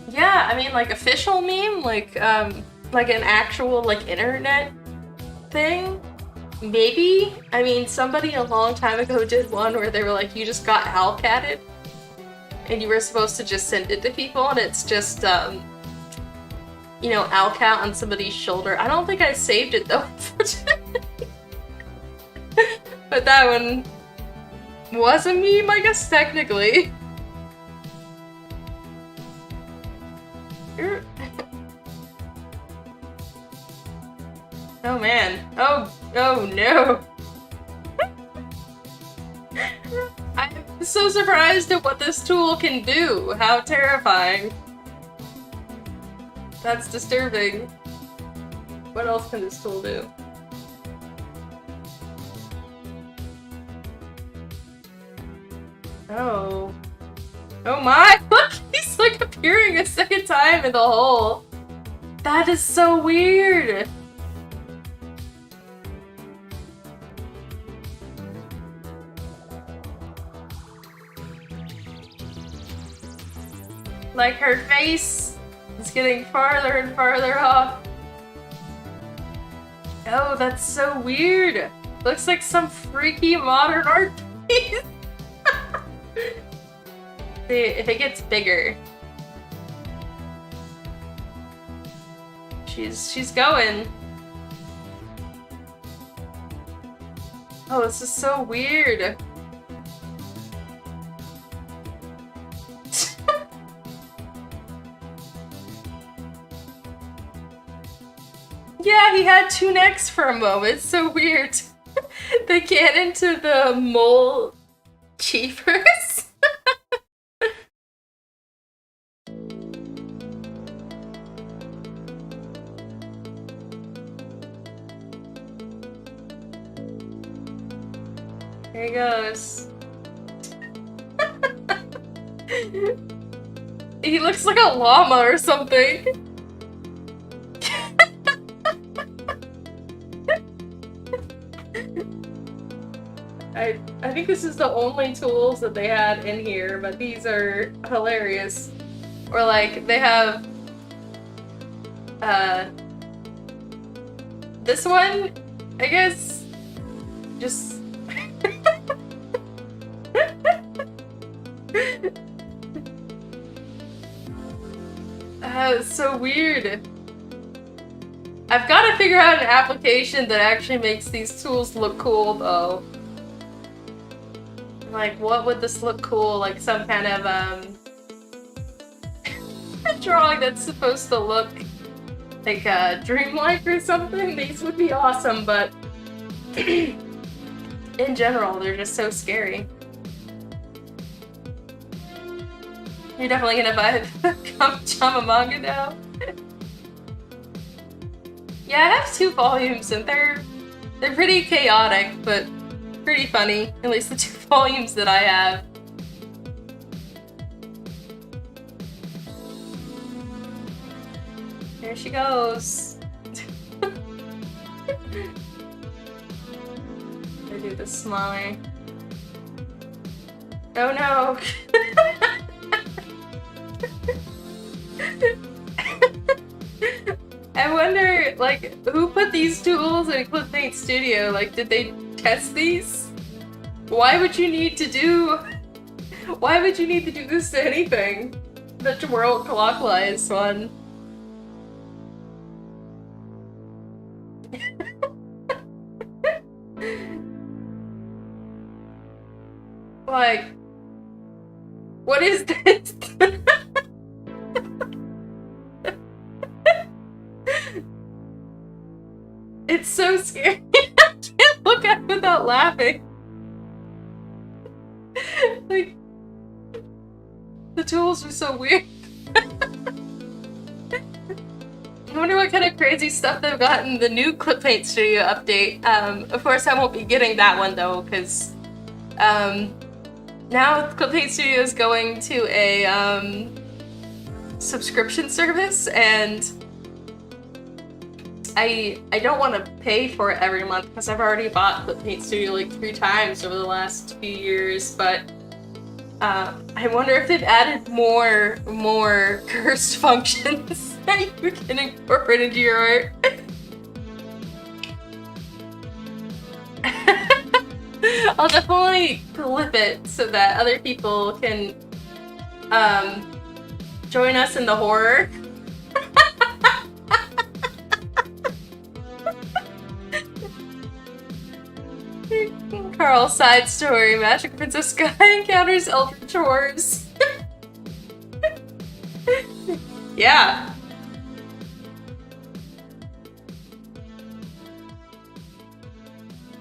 Yeah, I mean, like official meme, like an actual like internet thing, maybe. I mean, somebody a long time ago did one where they were like, you just got Alcatted, and you were supposed to just send it to people, and it's just you know, Alcat on somebody's shoulder. I don't think I saved it though, unfortunately. But that one was a meme, I guess, technically. Oh man. Oh no. I'm so surprised at what this tool can do. How terrifying. That's disturbing. What else can this tool do? Oh. Oh my! Look! He's like appearing a second time in the hole. That is so weird. Like her face is getting farther and farther off. Oh, that's so weird. Looks like some freaky modern art piece. See, if it gets bigger. She's going. Oh, this is so weird. Yeah, he had two necks for a moment. It's so weird. They get into the mole cheapers. Here he goes. He looks like a llama or something. I think this is the only tools that they had in here, but these are hilarious. Or like, they have this one, I guess, just it's so weird. I've got to figure out an application that actually makes these tools look cool, though. Like, what would this look cool? Like some kind of, drawing that's supposed to look like, dreamlike or something? These would be awesome, but in general, they're just so scary. You're definitely gonna buy the Kamochama manga now? Yeah, I have 2 volumes, and they're pretty chaotic, but pretty funny. At least the 2 volumes that I have. There she goes. I do the smile. Oh no! I wonder, like, who put these tools in Clip Paint Studio? Like, did they test these? Why would you need to do this to anything? The world clockwise one. Like, what is this? It's so scary. I can't look at it without laughing. Like, the tools are so weird. I wonder what kind of crazy stuff they've got in the new Clip Paint Studio update. Of course, I won't be getting that one though, because now Clip Paint Studio is going to a subscription service, and I don't want to pay for it every month because I've already bought Clip Paint Studio like 3 times over the last few years, but I wonder if they've added more cursed functions that you can incorporate into your art. I'll definitely clip it so that other people can join us in the horror. Carl's side story: Magic Princess Sky encounters Eldritch Horrors. Yeah.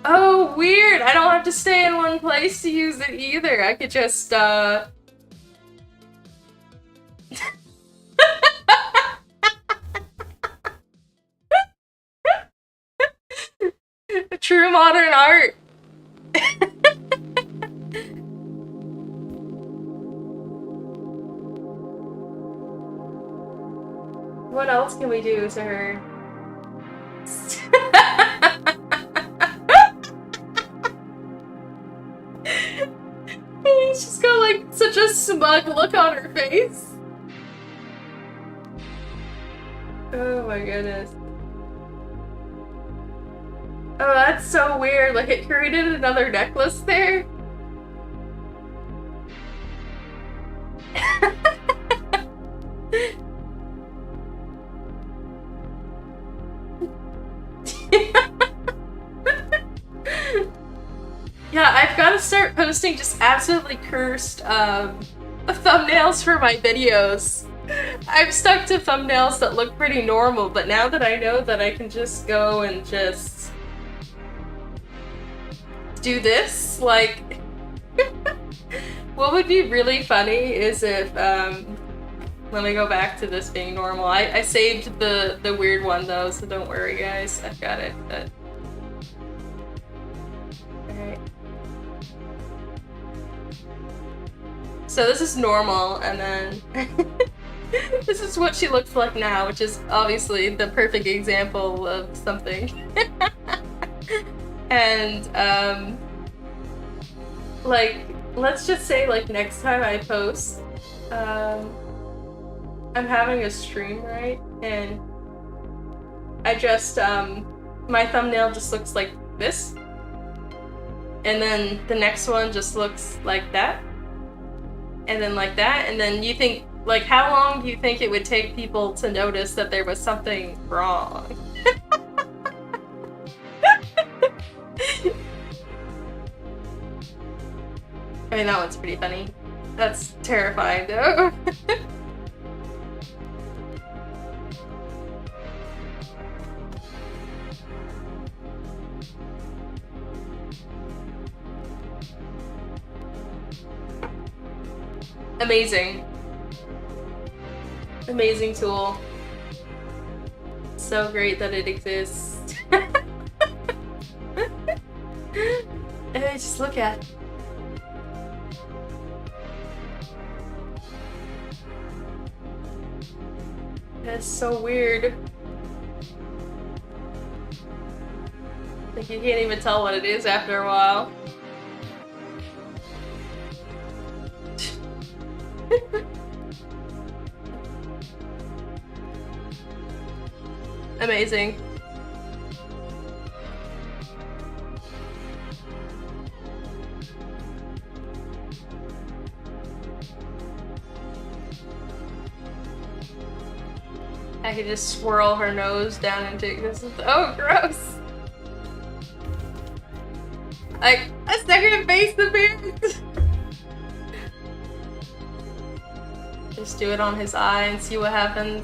Oh, weird! I don't have to stay in one place to use it either. I could just, True modern art. What else can we do to her? She's got like such a smug look on her face. Oh my goodness. Oh, that's so weird. Like, it created another necklace there. Yeah, I've got to start posting just absolutely cursed thumbnails for my videos. I'm stuck to thumbnails that look pretty normal, but now that I know that I can just go and just do this, like, what would be really funny is if, let me go back to this being normal. I saved the weird one though, so don't worry guys, I've got it. But... Alright. So this is normal, and then this is what she looks like now, which is obviously the perfect example of something. And, like, let's just say, like, next time I post, I'm having a stream, right? And I just, my thumbnail just looks like this. And then the next one just looks like that. And then like that. And then you think, like, how long do you think it would take people to notice that there was something wrong? I mean, that one's pretty funny. That's terrifying, though. Amazing. Amazing tool. So great that it exists. And just look at it. That's so weird. Like, you can't even tell what it is after a while. Amazing. I could just swirl her nose down into existence. Oh, gross! Like, a second face appears! Just do it on his eye and see what happens.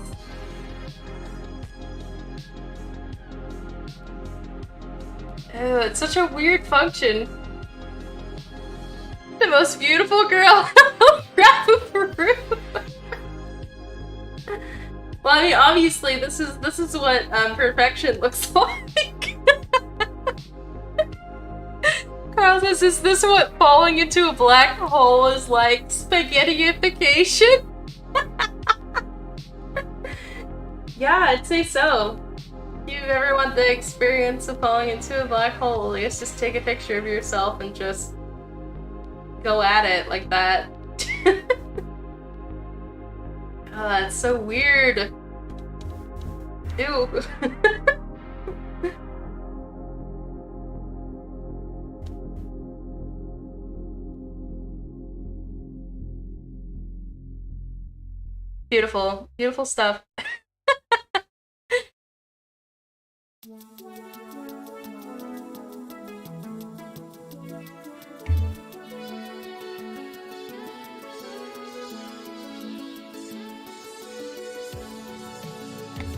Ew, it's such a weird function. The most beautiful girl! Rabufru! Well, I mean, obviously, this is what perfection looks like. Carl says, "Is this what falling into a black hole is like? Spaghettyification?" Yeah, I'd say so. If you ever want the experience of falling into a black hole, I guess just take a picture of yourself and just go at it like that. Oh, that's so weird. Ew. Beautiful. Beautiful stuff.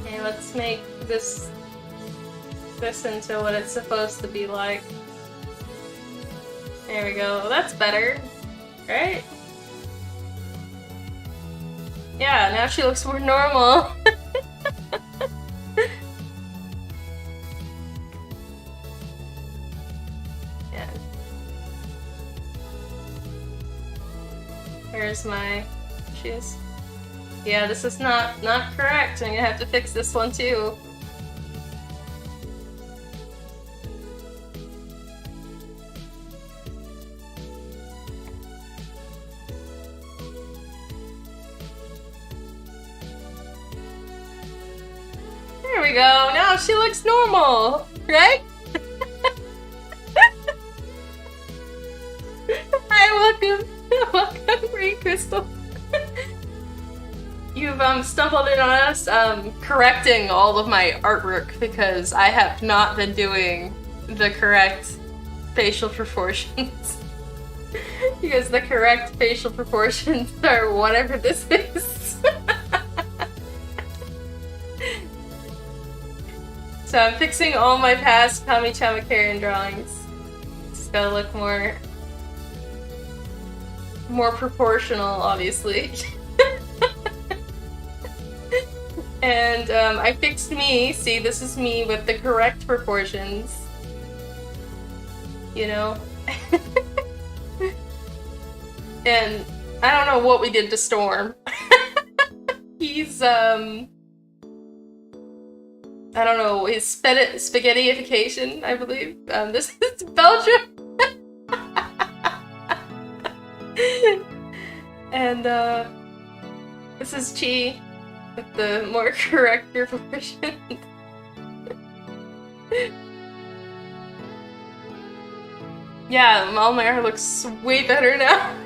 Okay, let's make this into what it's supposed to be like. There we go. That's better, right? Yeah, now she looks more normal. Yeah. Here's my shoes. Yeah, this is not correct. I'm gonna have to fix this one too. There we go. Now she looks normal, right? Hi, welcome. Welcome, Rain Crystal. You've stumbled in on us correcting all of my artwork because I have not been doing the correct facial proportions. Because the correct facial proportions are whatever this is. So I'm fixing all my past Kami-Chamakarian drawings. gotta look more proportional, obviously. And I fixed me. See, this is me with the correct proportions. You know? And I don't know what we did to Storm. He's, I don't know, his spaghettyification, I believe. This is Belgium. And, this is Chi with the more correct proportion. Yeah, all my hair looks way better now.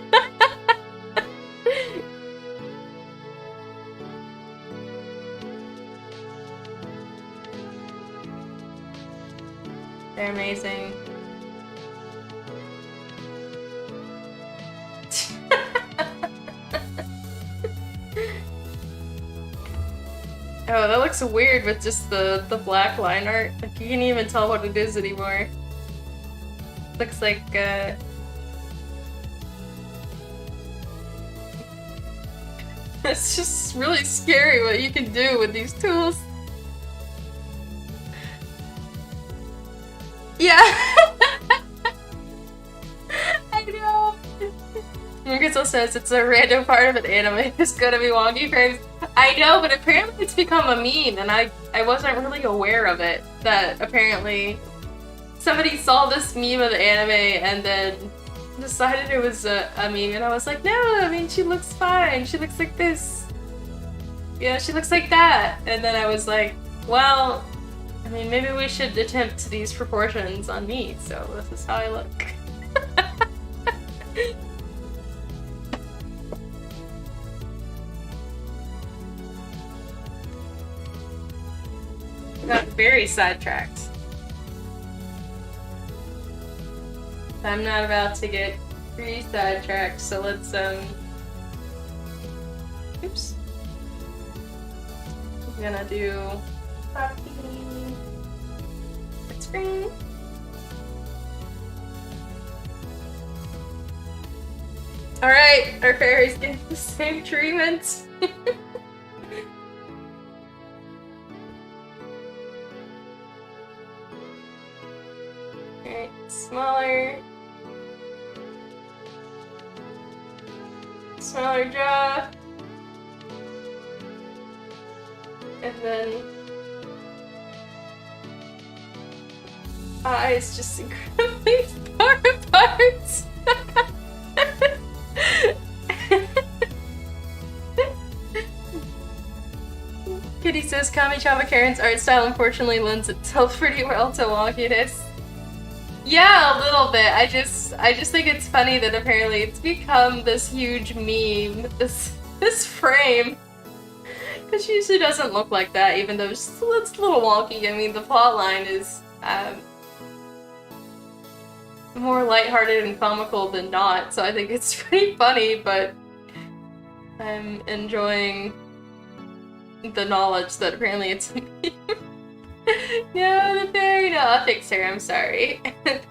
They're amazing. Oh, that looks weird with just the black line art. Like, you can't even tell what it is anymore. Looks like, it's just really scary what you can do with these tools. Yeah! I know! Mugazil says it's a random part of an anime. It's gonna be wonky frames. I know, but apparently it's become a meme, and I wasn't really aware of it. That apparently somebody saw this meme of the anime and then decided it was a meme, and I was like, no, I mean, she looks fine. She looks like this. Yeah, she looks like that. And then I was like, well, I mean, maybe we should attempt these proportions on me, so this is how I look. Got very sidetracked. I'm not about to get sidetracked, so let's, oops. I'm gonna do copy screen. Alright, our fairies get the same treatment. Alright, smaller jaw, and then eyes just incredibly far apart. Kitty says Kami-Chama Karen's art style unfortunately lends itself pretty well to wonkiness. Yeah, a little bit. I just think it's funny that apparently it's become this huge meme, this frame. Because she usually doesn't look like that, even though it's a little wonky. I mean, the plot line is more lighthearted and comical than not, so I think it's pretty funny, but I'm enjoying the knowledge that apparently it's a meme. No, the fairy, no, I'll fix her, I'm sorry.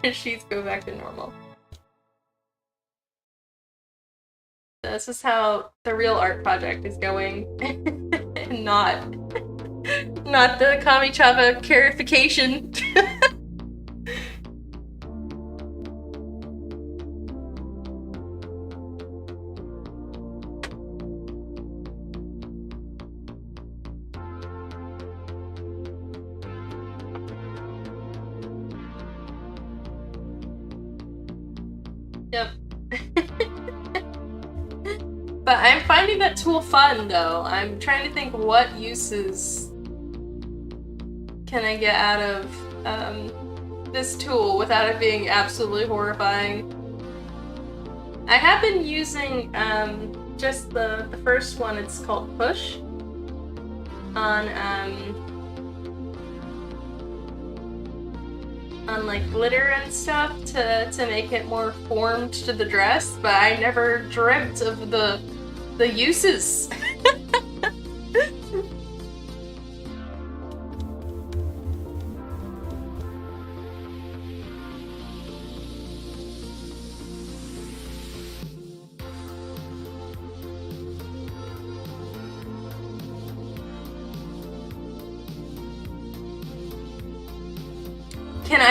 The sheets go back to normal. This is how the real art project is going. And not the Kami-Chama carification. Yep. But I'm finding that tool fun, though. I'm trying to think what uses can I get out of this tool without it being absolutely horrifying. I have been using just the first one, it's called Push, on like glitter and stuff to make it more formed to the dress, but I never dreamt of the uses.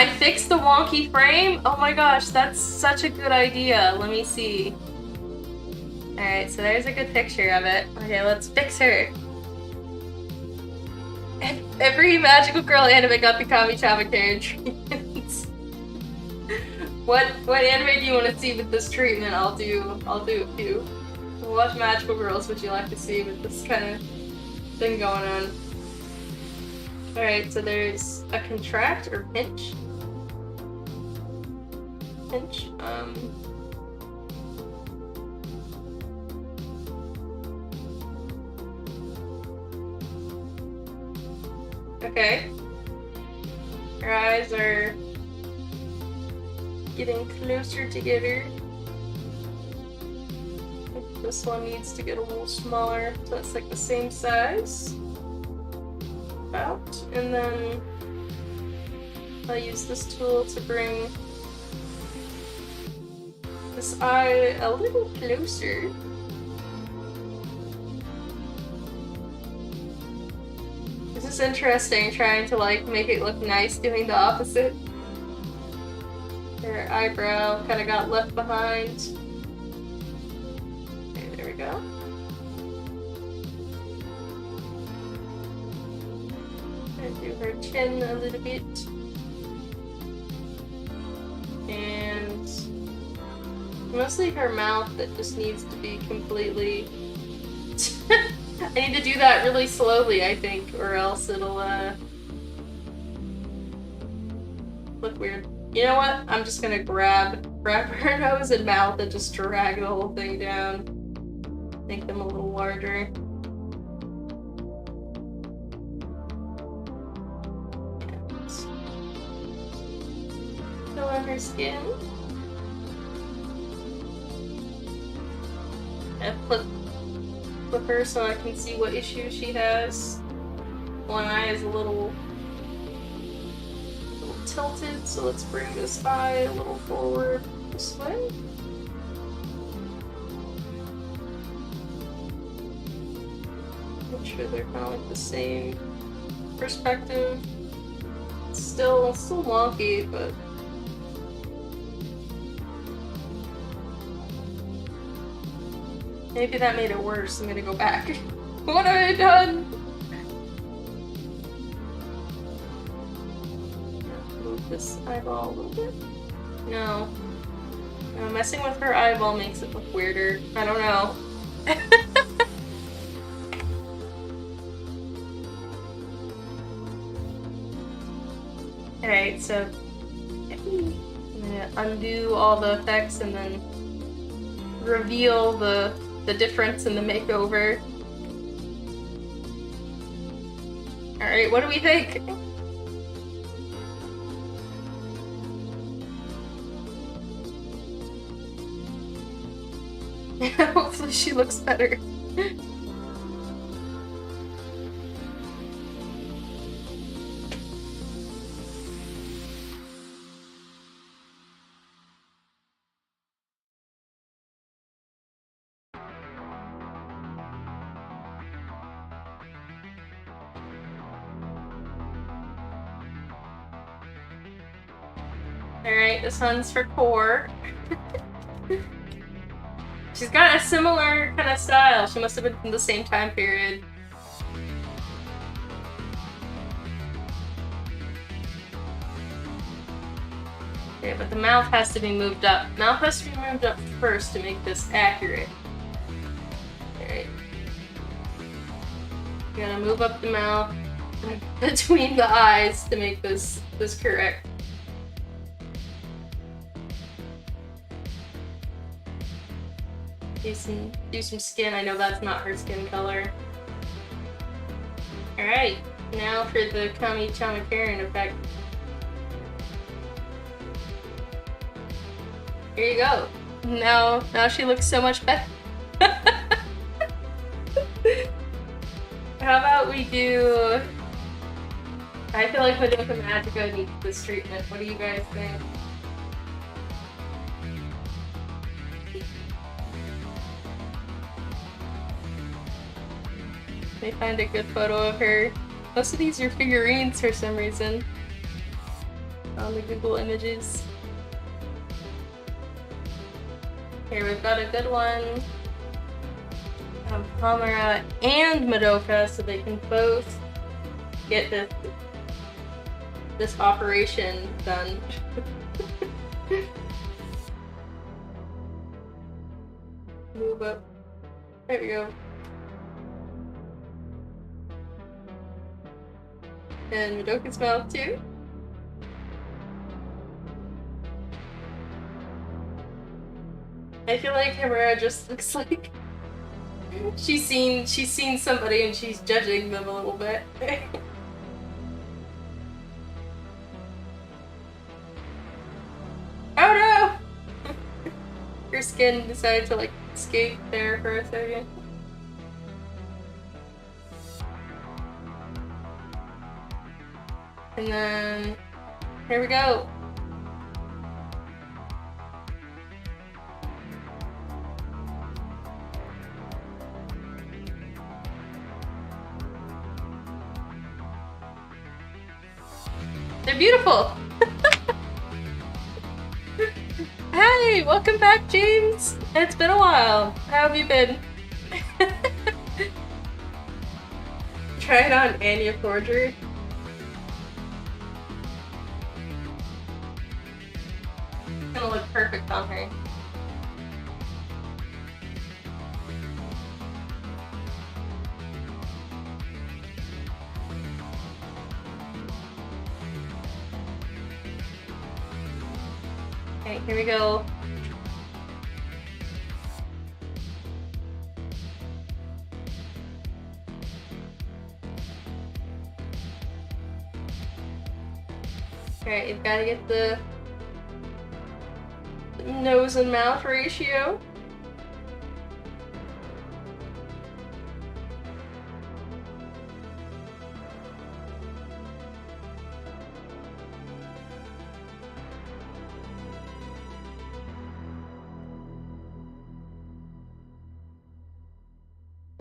I fixed the wonky frame? Oh my gosh, that's such a good idea. Let me see. Alright, so there's a good picture of it. Okay, let's fix her. Every magical girl anime got the Kami-chama treatment. What anime do you want to see with this treatment? I'll do a few. What magical girls would you like to see with this kind of thing going on? Alright, so there's a contract or pinch. Pinch. Okay. Her eyes are getting closer together. This one needs to get a little smaller, so it's like the same size. About. And then I'll use this tool to bring this eye a little closer. This is interesting, trying to like make it look nice doing the opposite. Her eyebrow kind of got left behind. Okay, there we go. And do her chin a little bit. And mostly her mouth that just needs to be completely... I need to do that really slowly, I think, or else it'll look weird. You know what? I'm just gonna grab her nose and mouth and just drag the whole thing down. Make them a little larger. And fill in her skin. And flip her so I can see what issue she has. One eye is a little tilted, so let's bring this eye a little forward this way. Make sure they're kind of like the same perspective. It's still wonky, but maybe that made it worse. I'm gonna go back. What have I done? Move this eyeball a little bit. No. No, messing with her eyeball makes it look weirder. I don't know. Alright, so I'm gonna undo all the effects and then reveal the difference in the makeover. Alright, what do we think? Hopefully she looks better. Alright, this one's for Core. She's got a similar kind of style. She must have been from the same time period. Okay, but the mouth has to be moved up. Mouth has to be moved up first to make this accurate. Alright. You gotta move up the mouth between the eyes to make this correct. Do some skin. I know that's not her skin color. Alright, now for the Kami-chama Karen effect. Here you go. Now she looks so much better. How about we do... I feel like Madoka Magica needs this treatment. What do you guys think? They find a good photo of her. Most of these are figurines for some reason. on the Google images. Here we've got a good one of Hamura and Madoka, so they can both get this operation done. Move up. There we go. And Madoka's mouth too. I feel like Hamura just looks like she's seen somebody and she's judging them a little bit. Oh no! Her skin decided to like escape there for a second. And then here we go. They're beautiful! Hey, welcome back, James! It's been a while. How have you been? Try it on Anya Forgery. It's gonna look perfect on her. Okay, here we go. Alright, you've got to get the nose and mouth ratio.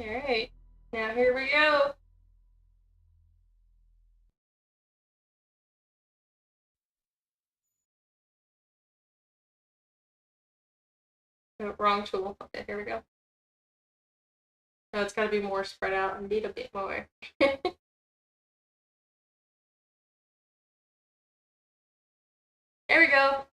Alright, now here we go. Oh, wrong tool. Okay, here we go. Oh, it's gotta be more spread out and need a bit more. There we go.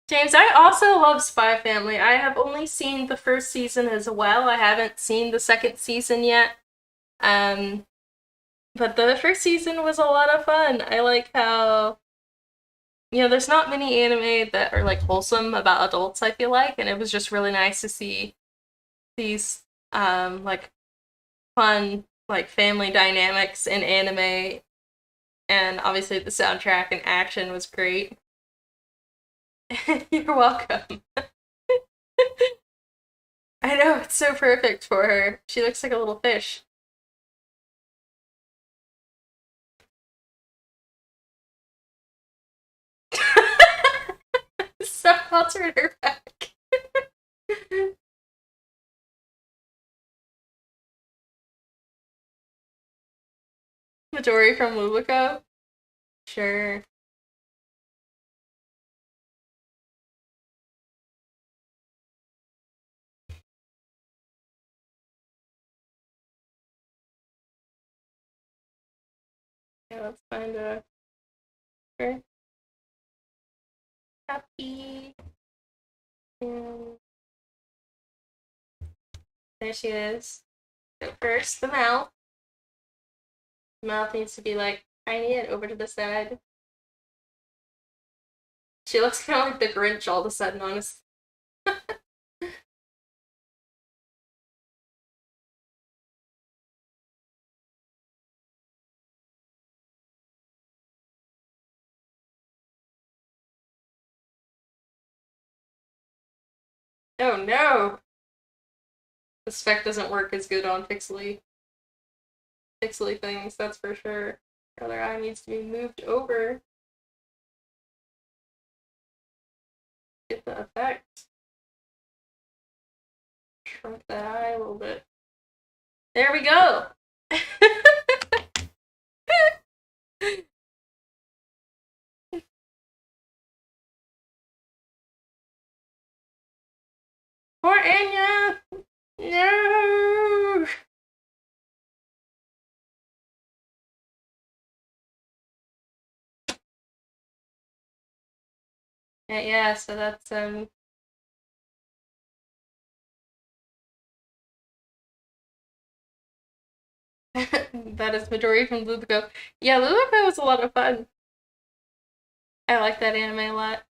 James, I also love Spy Family. I have only seen the first season as well. I haven't seen the second season yet. But the first season was a lot of fun. I like how, you know, there's not many anime that are like wholesome about adults, I feel like, and it was just really nice to see these like fun like family dynamics in anime, and obviously the soundtrack and action was great. You're welcome. I know, it's so perfect for her. She looks like a little fish. So I'll turn her back. Midori from Lulico? Sure. Yeah, let's find a happy. And there she is. So first, the mouth. The mouth needs to be like tiny and over to the side. She looks kind of like the Grinch all of a sudden, honestly. Oh no! The spec doesn't work as good on pixely things, that's for sure. Her other eye needs to be moved over. Get the effect. shrunk that eye a little bit. There we go! Poor Anya! No! Yeah, so that's, that is Midori from Ludovico. Yeah, Ludovico was a lot of fun. I like that anime a lot.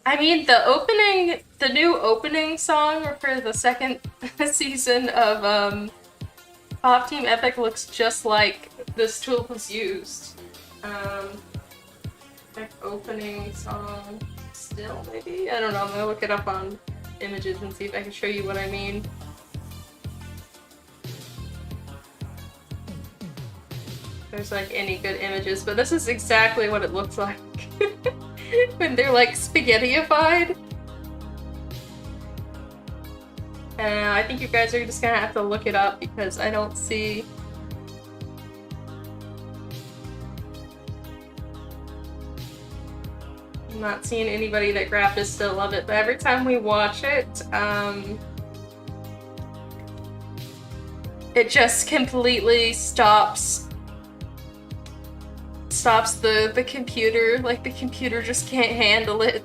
I mean, the new opening song for the second season of Pop Team Epic looks just like this tool was used. Like opening song still, maybe? I don't know, I'm gonna look it up on images and see if I can show you what I mean. There's like any good images, but this is exactly what it looks like. When they're like spaghetti-ified. I think you guys are just gonna have to look it up because I don't see... I'm not seeing anybody that grabbed this still love it, but every time we watch it, it just completely stops the computer, like the computer just can't handle it.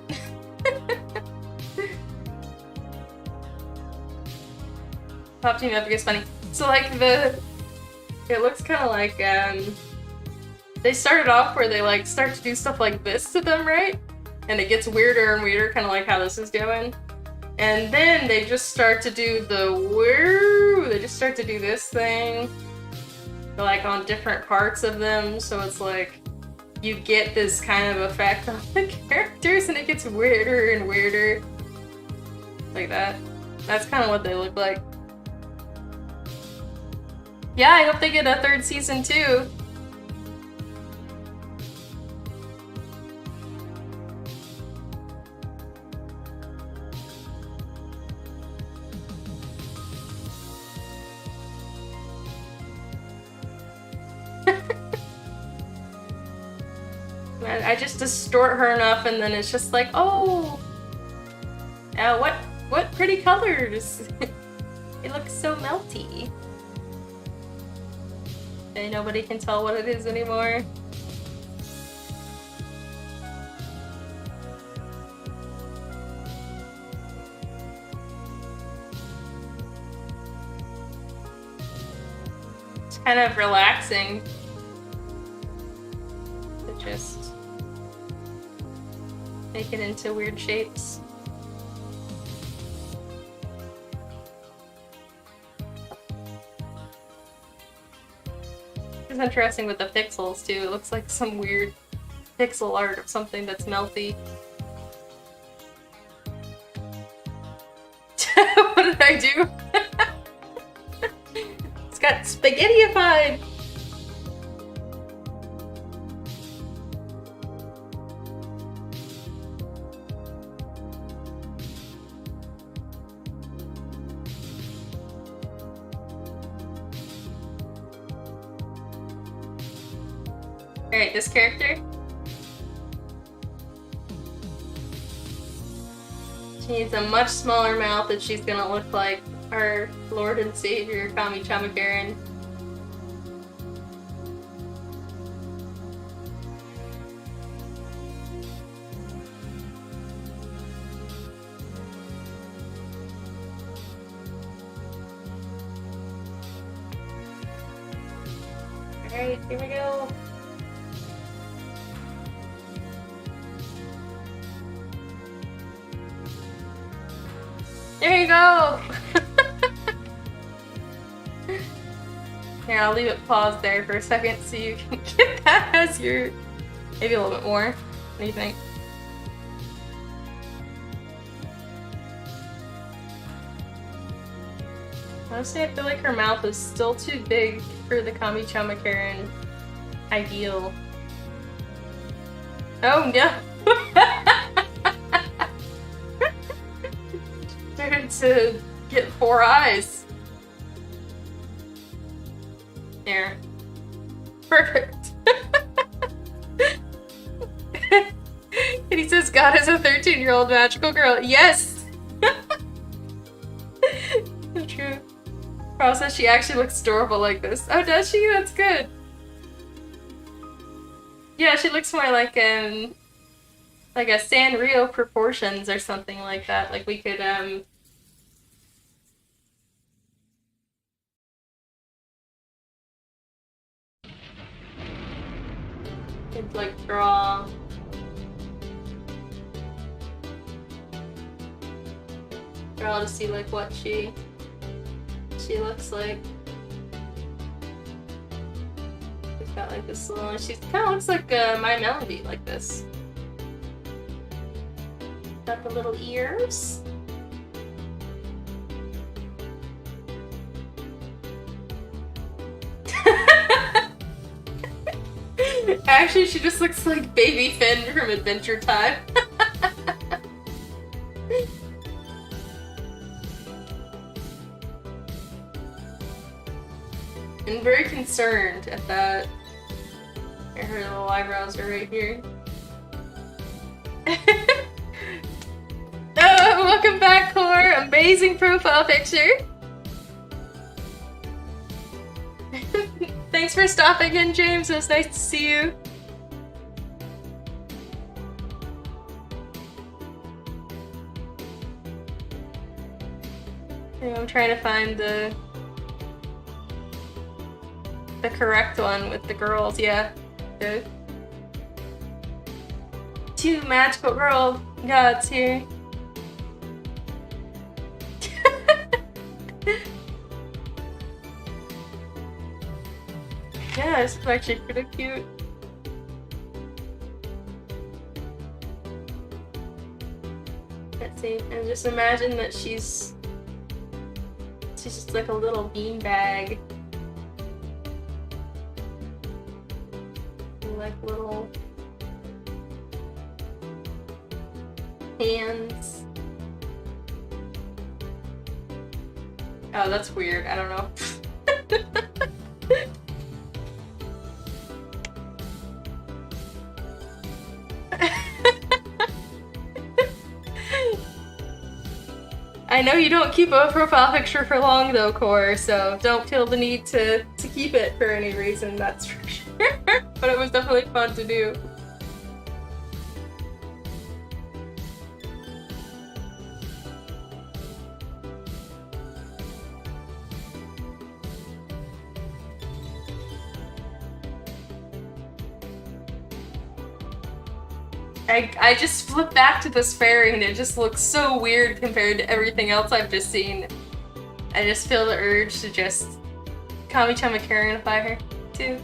Pop Team Epic is funny. So like it looks kind of like, they started off where they like start to do stuff like this to them, right? And it gets weirder and weirder, kind of like how this is doing. And then they just start to do the woo, they just start to do this thing, like on different parts of them, so it's like, you get this kind of effect on the characters and it gets weirder and weirder. Like that. That's kind of what they look like. Yeah, I hope they get a third season too. I just distort her enough and then it's just like, oh! What pretty colors! It looks so melty. Okay, nobody can tell what it is anymore. It's kind of relaxing to just make it into weird shapes. It's interesting with the pixels too. It looks like some weird pixel art of something that's melty. What did I do? It's got spaghetti-ified! Alright, this character. She needs a much smaller mouth and she's gonna look like our Lord and Savior, Kami-chama Karen. Alright, here we go. There you go! Here, I'll leave it paused there for a second so you can get that as your... maybe a little bit more. What do you think? Honestly, I feel like her mouth is still too big for the Kami-chama Karen ideal. Oh no! Started to get 4 eyes. There. Perfect. And he says God is a 13-year-old magical girl. Yes! True. Carl says she actually looks adorable like this. Oh, does she? That's good. Yeah, she looks more like a Sanrio proportions or something like that. Like we could could like draw to see like what she looks like. She's got like this little, she kind of looks like My Melody, like this. Got the little ears. Actually, she just looks like Baby Finn from Adventure Time. And very concerned at that. Her little eyebrows are right here. Oh, welcome back, Core! Amazing profile picture! Thanks for stopping in, James. It was nice to see you. I'm trying to find the correct one with the girls, yeah. Good. 2 magical girl gods here. Yeah, this is actually pretty cute. Let's see, and just imagine that she's just like a little beanbag. Like little hands. Oh, that's weird. I don't know. I know you don't keep a profile picture for long though, Core, so don't feel the need to keep it for any reason, that's for sure. But it was definitely fun to do. I just flipped back to this fairy and it just looks so weird compared to everything else I've just seen. I just feel the urge to just Kami-chama Karenify her, too.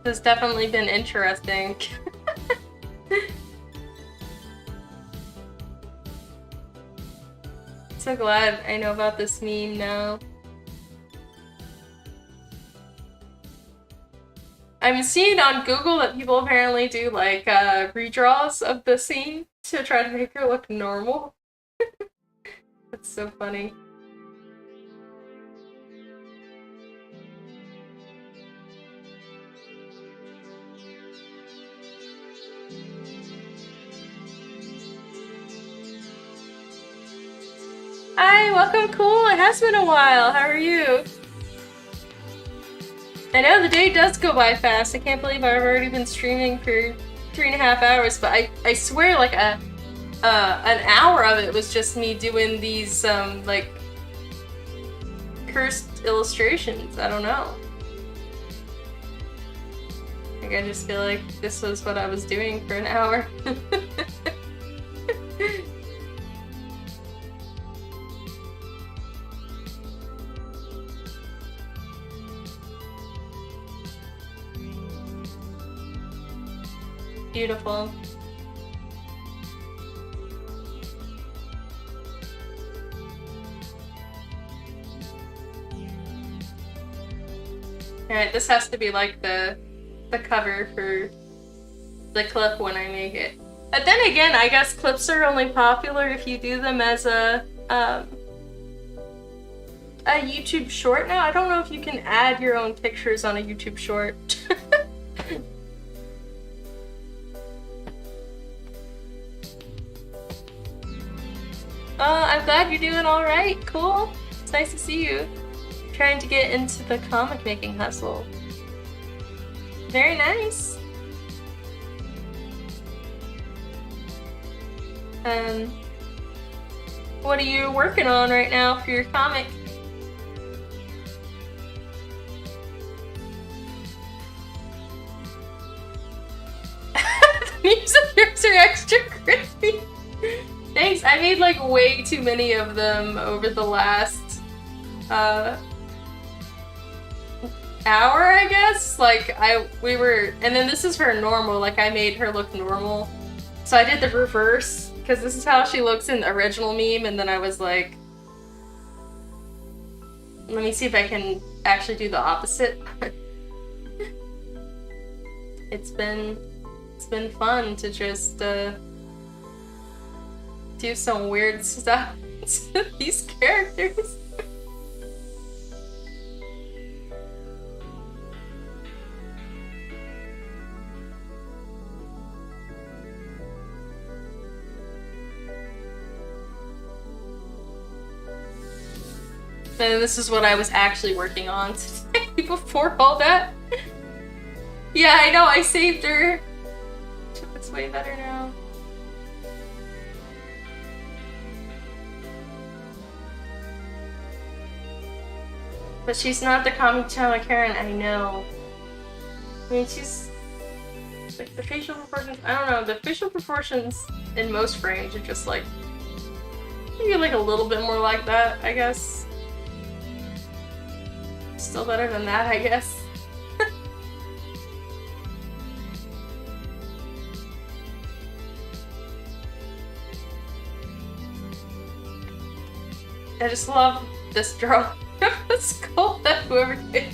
It's definitely been interesting. So glad I know about this meme now. I'm seeing on Google that people apparently do like redraws of the scene to try to make her look normal. That's so funny. Hi, welcome, Cool. It has been a while. How are you? I know the day does go by fast. I can't believe I've already been streaming for 3.5 hours, but I swear like an hour of it was just me doing these like cursed illustrations. I don't know. Like I just feel like this was what I was doing for an hour. Beautiful. Alright, this has to be like the cover for the clip when I make it. But then again, I guess clips are only popular if you do them as a YouTube short now. I don't know if you can add your own pictures on a YouTube short. I'm glad you're doing alright. Cool. It's nice to see you. Trying to get into the comic making hustle. Very nice. What are you working on right now for your comic? The memes of yours are extra crispy. Thanks, I made like way too many of them over the last hour, I guess. Like we were, and then this is her normal, like I made her look normal. So I did the reverse, because this is how she looks in the original meme, and then I was like, let me see if I can actually do the opposite. It's been fun to just do some weird stuff to these characters. And this is what I was actually working on today before all that. Yeah, I know, I saved her. It's way better now. But she's not the Kami-chan Karen, I know. I mean, she's... like, the facial proportions... I don't know, the facial proportions in most frames are just like... maybe like a little bit more like that, I guess. Still better than that, I guess. I just love this drawing of the skull that whoever did.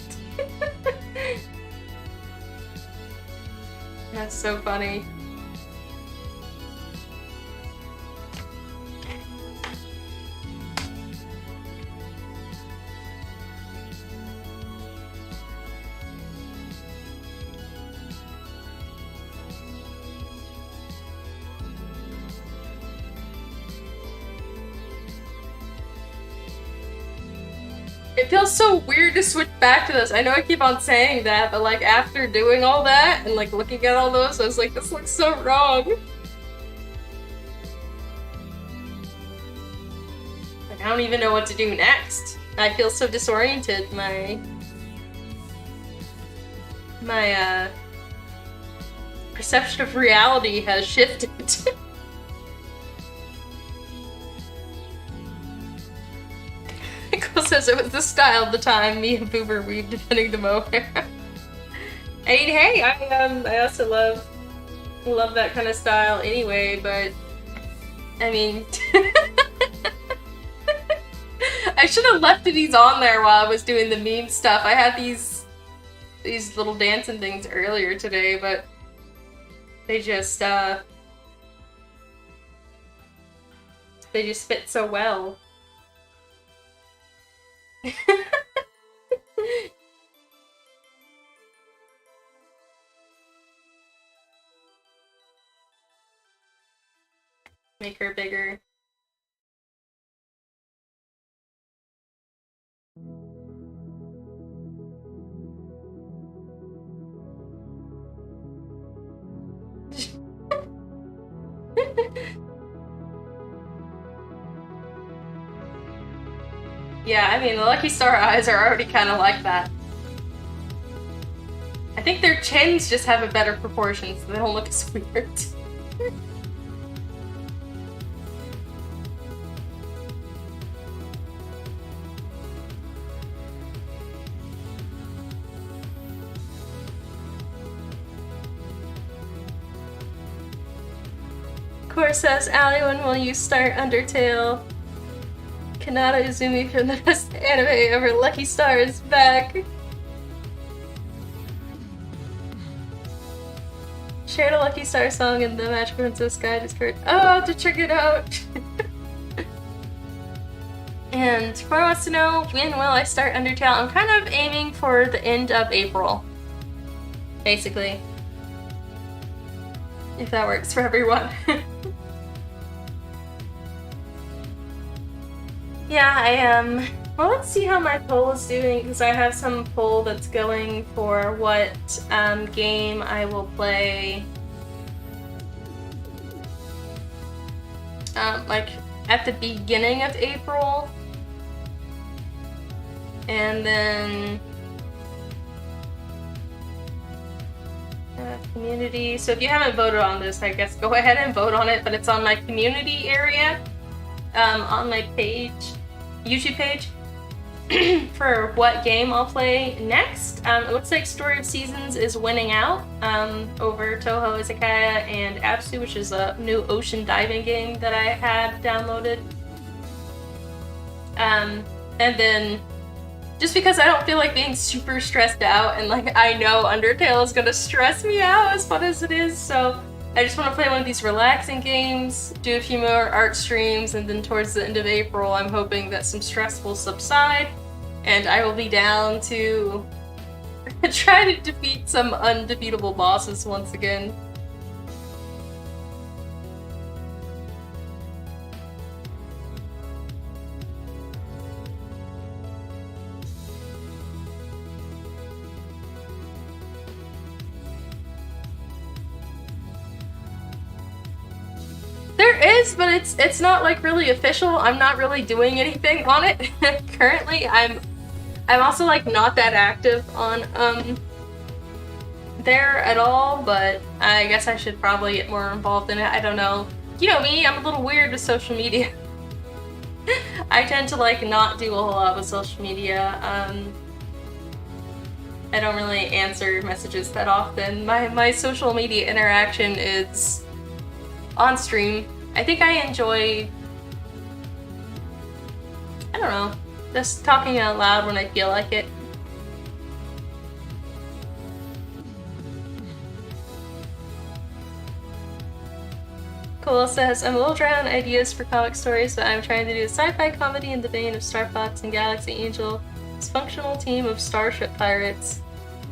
That's so funny. It feels so weird to switch back to this. I know I keep on saying that, but like after doing all that and like looking at all those, I was like, this looks so wrong. Like I don't even know what to do next. I feel so disoriented. My perception of reality has shifted. Michael says it was the style of the time me and Vtuber weaved defending the mohair. I mean, hey, I also love that kind of style anyway, but I mean I should have left these on there while I was doing the meme stuff. I had these little dancing things earlier today, but they just fit so well. Make her bigger. Yeah, I mean, the Lucky Star eyes are already kind of like that. I think their chins just have a better proportion, so they don't look as weird. Core says, Allie, when will you start Undertale? Kanata Izumi from the best anime ever, Lucky Star is back. Shared a Lucky Star song in the Magic Princess Guide is correct. Oh, I'll have to check it out. And Cora wants to know, when will I start Undertale? I'm kind of aiming for the end of April. Basically. If that works for everyone. Yeah, I am. Well, let's see how my poll is doing, because I have some poll that's going for what game I will play. Like at the beginning of April. And then community. So if you haven't voted on this, I guess go ahead and vote on it, but it's on my community area, on my page, YouTube page, for what game I'll play next. It looks like Story of Seasons is winning out over Toho Izakaya and Absu, which is a new ocean diving game that I had downloaded. And then just because I don't feel like being super stressed out, and like I know Undertale is gonna stress me out as fun as it is, so I just want to play one of these relaxing games, do a few more art streams, and then towards the end of April I'm hoping that some stress will subside and I will be down to try to defeat some undefeatable bosses once again. There is, but it's not like really official. I'm not really doing anything on it currently. I'm also like not that active on there at all, but I guess I should probably get more involved in it. I don't know. You know me, I'm a little weird with social media. I tend to like not do a whole lot with social media. I don't really answer messages that often. My social media interaction is on stream. I think I enjoy, I don't know, just talking out loud when I feel like it. Cole says, I'm a little dry on ideas for comic stories, but I'm trying to do a sci-fi comedy in the vein of Star Fox and Galaxy Angel. Dysfunctional team of starship pirates.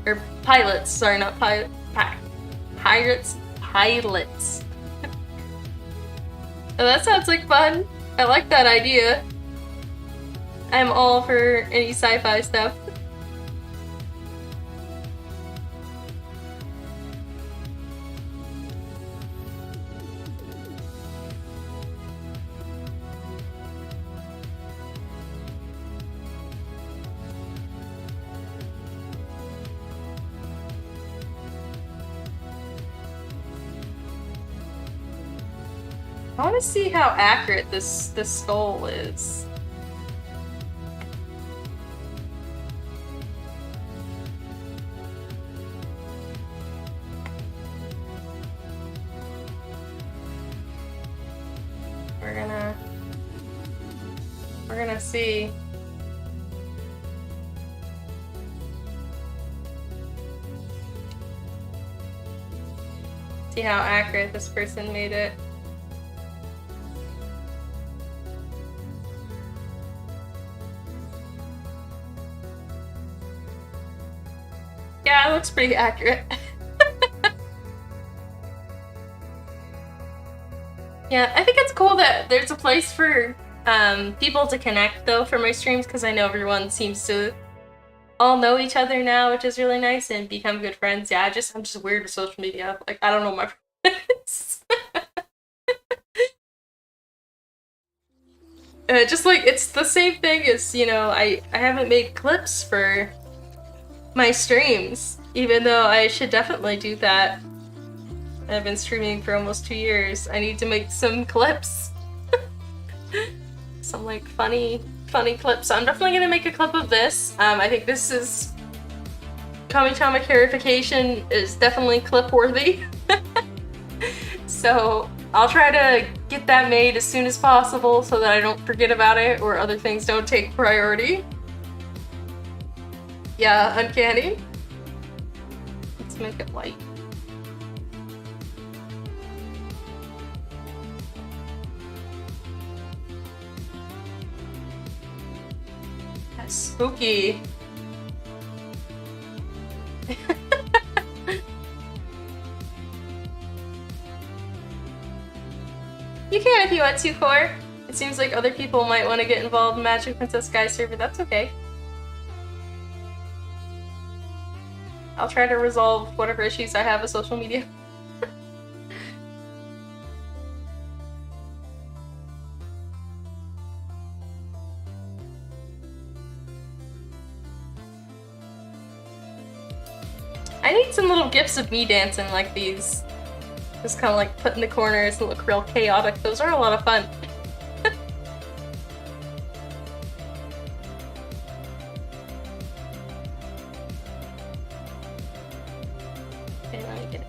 Or pilots, sorry, not pirates. Pilots. Oh, that sounds like fun. I like that idea. I'm all for any sci-fi stuff. I want to see how accurate this skull is. We're gonna see. See how accurate this person made it. Yeah, it looks pretty accurate. Yeah, I think it's cool that there's a place for people to connect though for my streams, because I know everyone seems to all know each other now, which is really nice, and become good friends. Yeah, I'm just weird with social media. Like, I don't know my friends. Just like, it's the same thing as, you know, I haven't made clips for my streams, even though I should definitely do that. I've been streaming for almost 2 years. I need to make some clips. Some like funny clips. So I'm definitely gonna make a clip of this. I think this is Kami-chama Carification is definitely clip worthy. So I'll try to get that made as soon as possible so that I don't forget about it or other things don't take priority. Yeah, uncanny. Let's make it light. That's spooky. You can if you want to, Core. It seems like other people might want to get involved in Magic Princess Sky server. That's okay. I'll try to resolve whatever issues I have with social media. I need some little gifs of me dancing like these. Just kind of like put in the corners and look real chaotic. Those are a lot of fun. Okay, let me get it.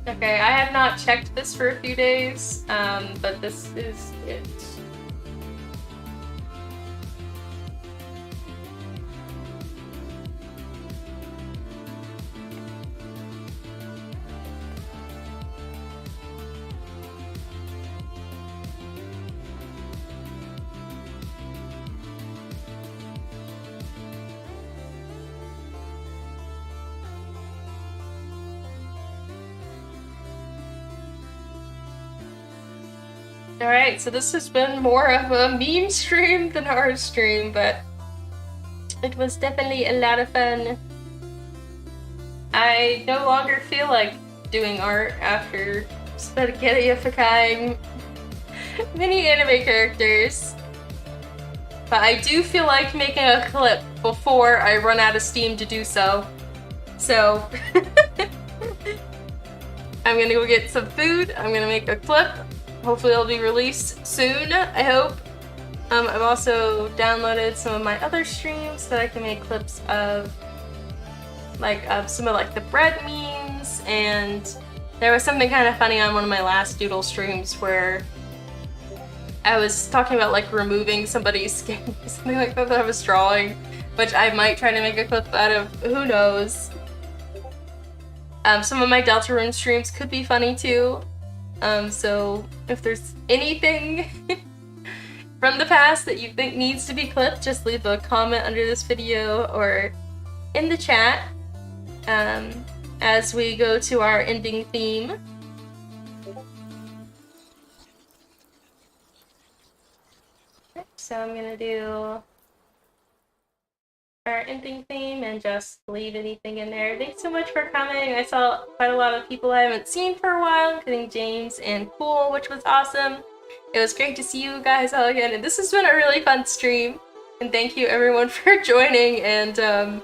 Okay, I have not checked this for a few days, but this is it. Alright, so this has been more of a meme stream than art stream, but it was definitely a lot of fun. I no longer feel like doing art after spaghettifying mini anime characters. But I do feel like making a clip before I run out of steam to do so. So I'm gonna go get some food, I'm gonna make a clip. Hopefully it'll be released soon, I hope. I've also downloaded some of my other streams that I can make clips of, like some of like the bread memes, and there was something kind of funny on one of my last doodle streams where I was talking about like removing somebody's skin, something like that I was drawing, which I might try to make a clip out of, who knows. Some of my Deltarune streams could be funny too. So if there's anything from the past that you think needs to be clipped, just leave a comment under this video or in the chat as we go to our ending theme. So I'm gonna do our ending theme and just leave anything in there. Thanks so much for coming. I saw quite a lot of people I haven't seen for a while, including James and Cool, which was awesome. It was great to see you guys all again, and this has been a really fun stream. And thank you everyone for joining and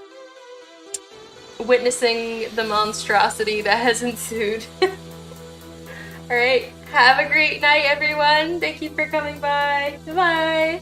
witnessing the monstrosity that has ensued. Alright, have a great night everyone. Thank you for coming by. Bye-bye.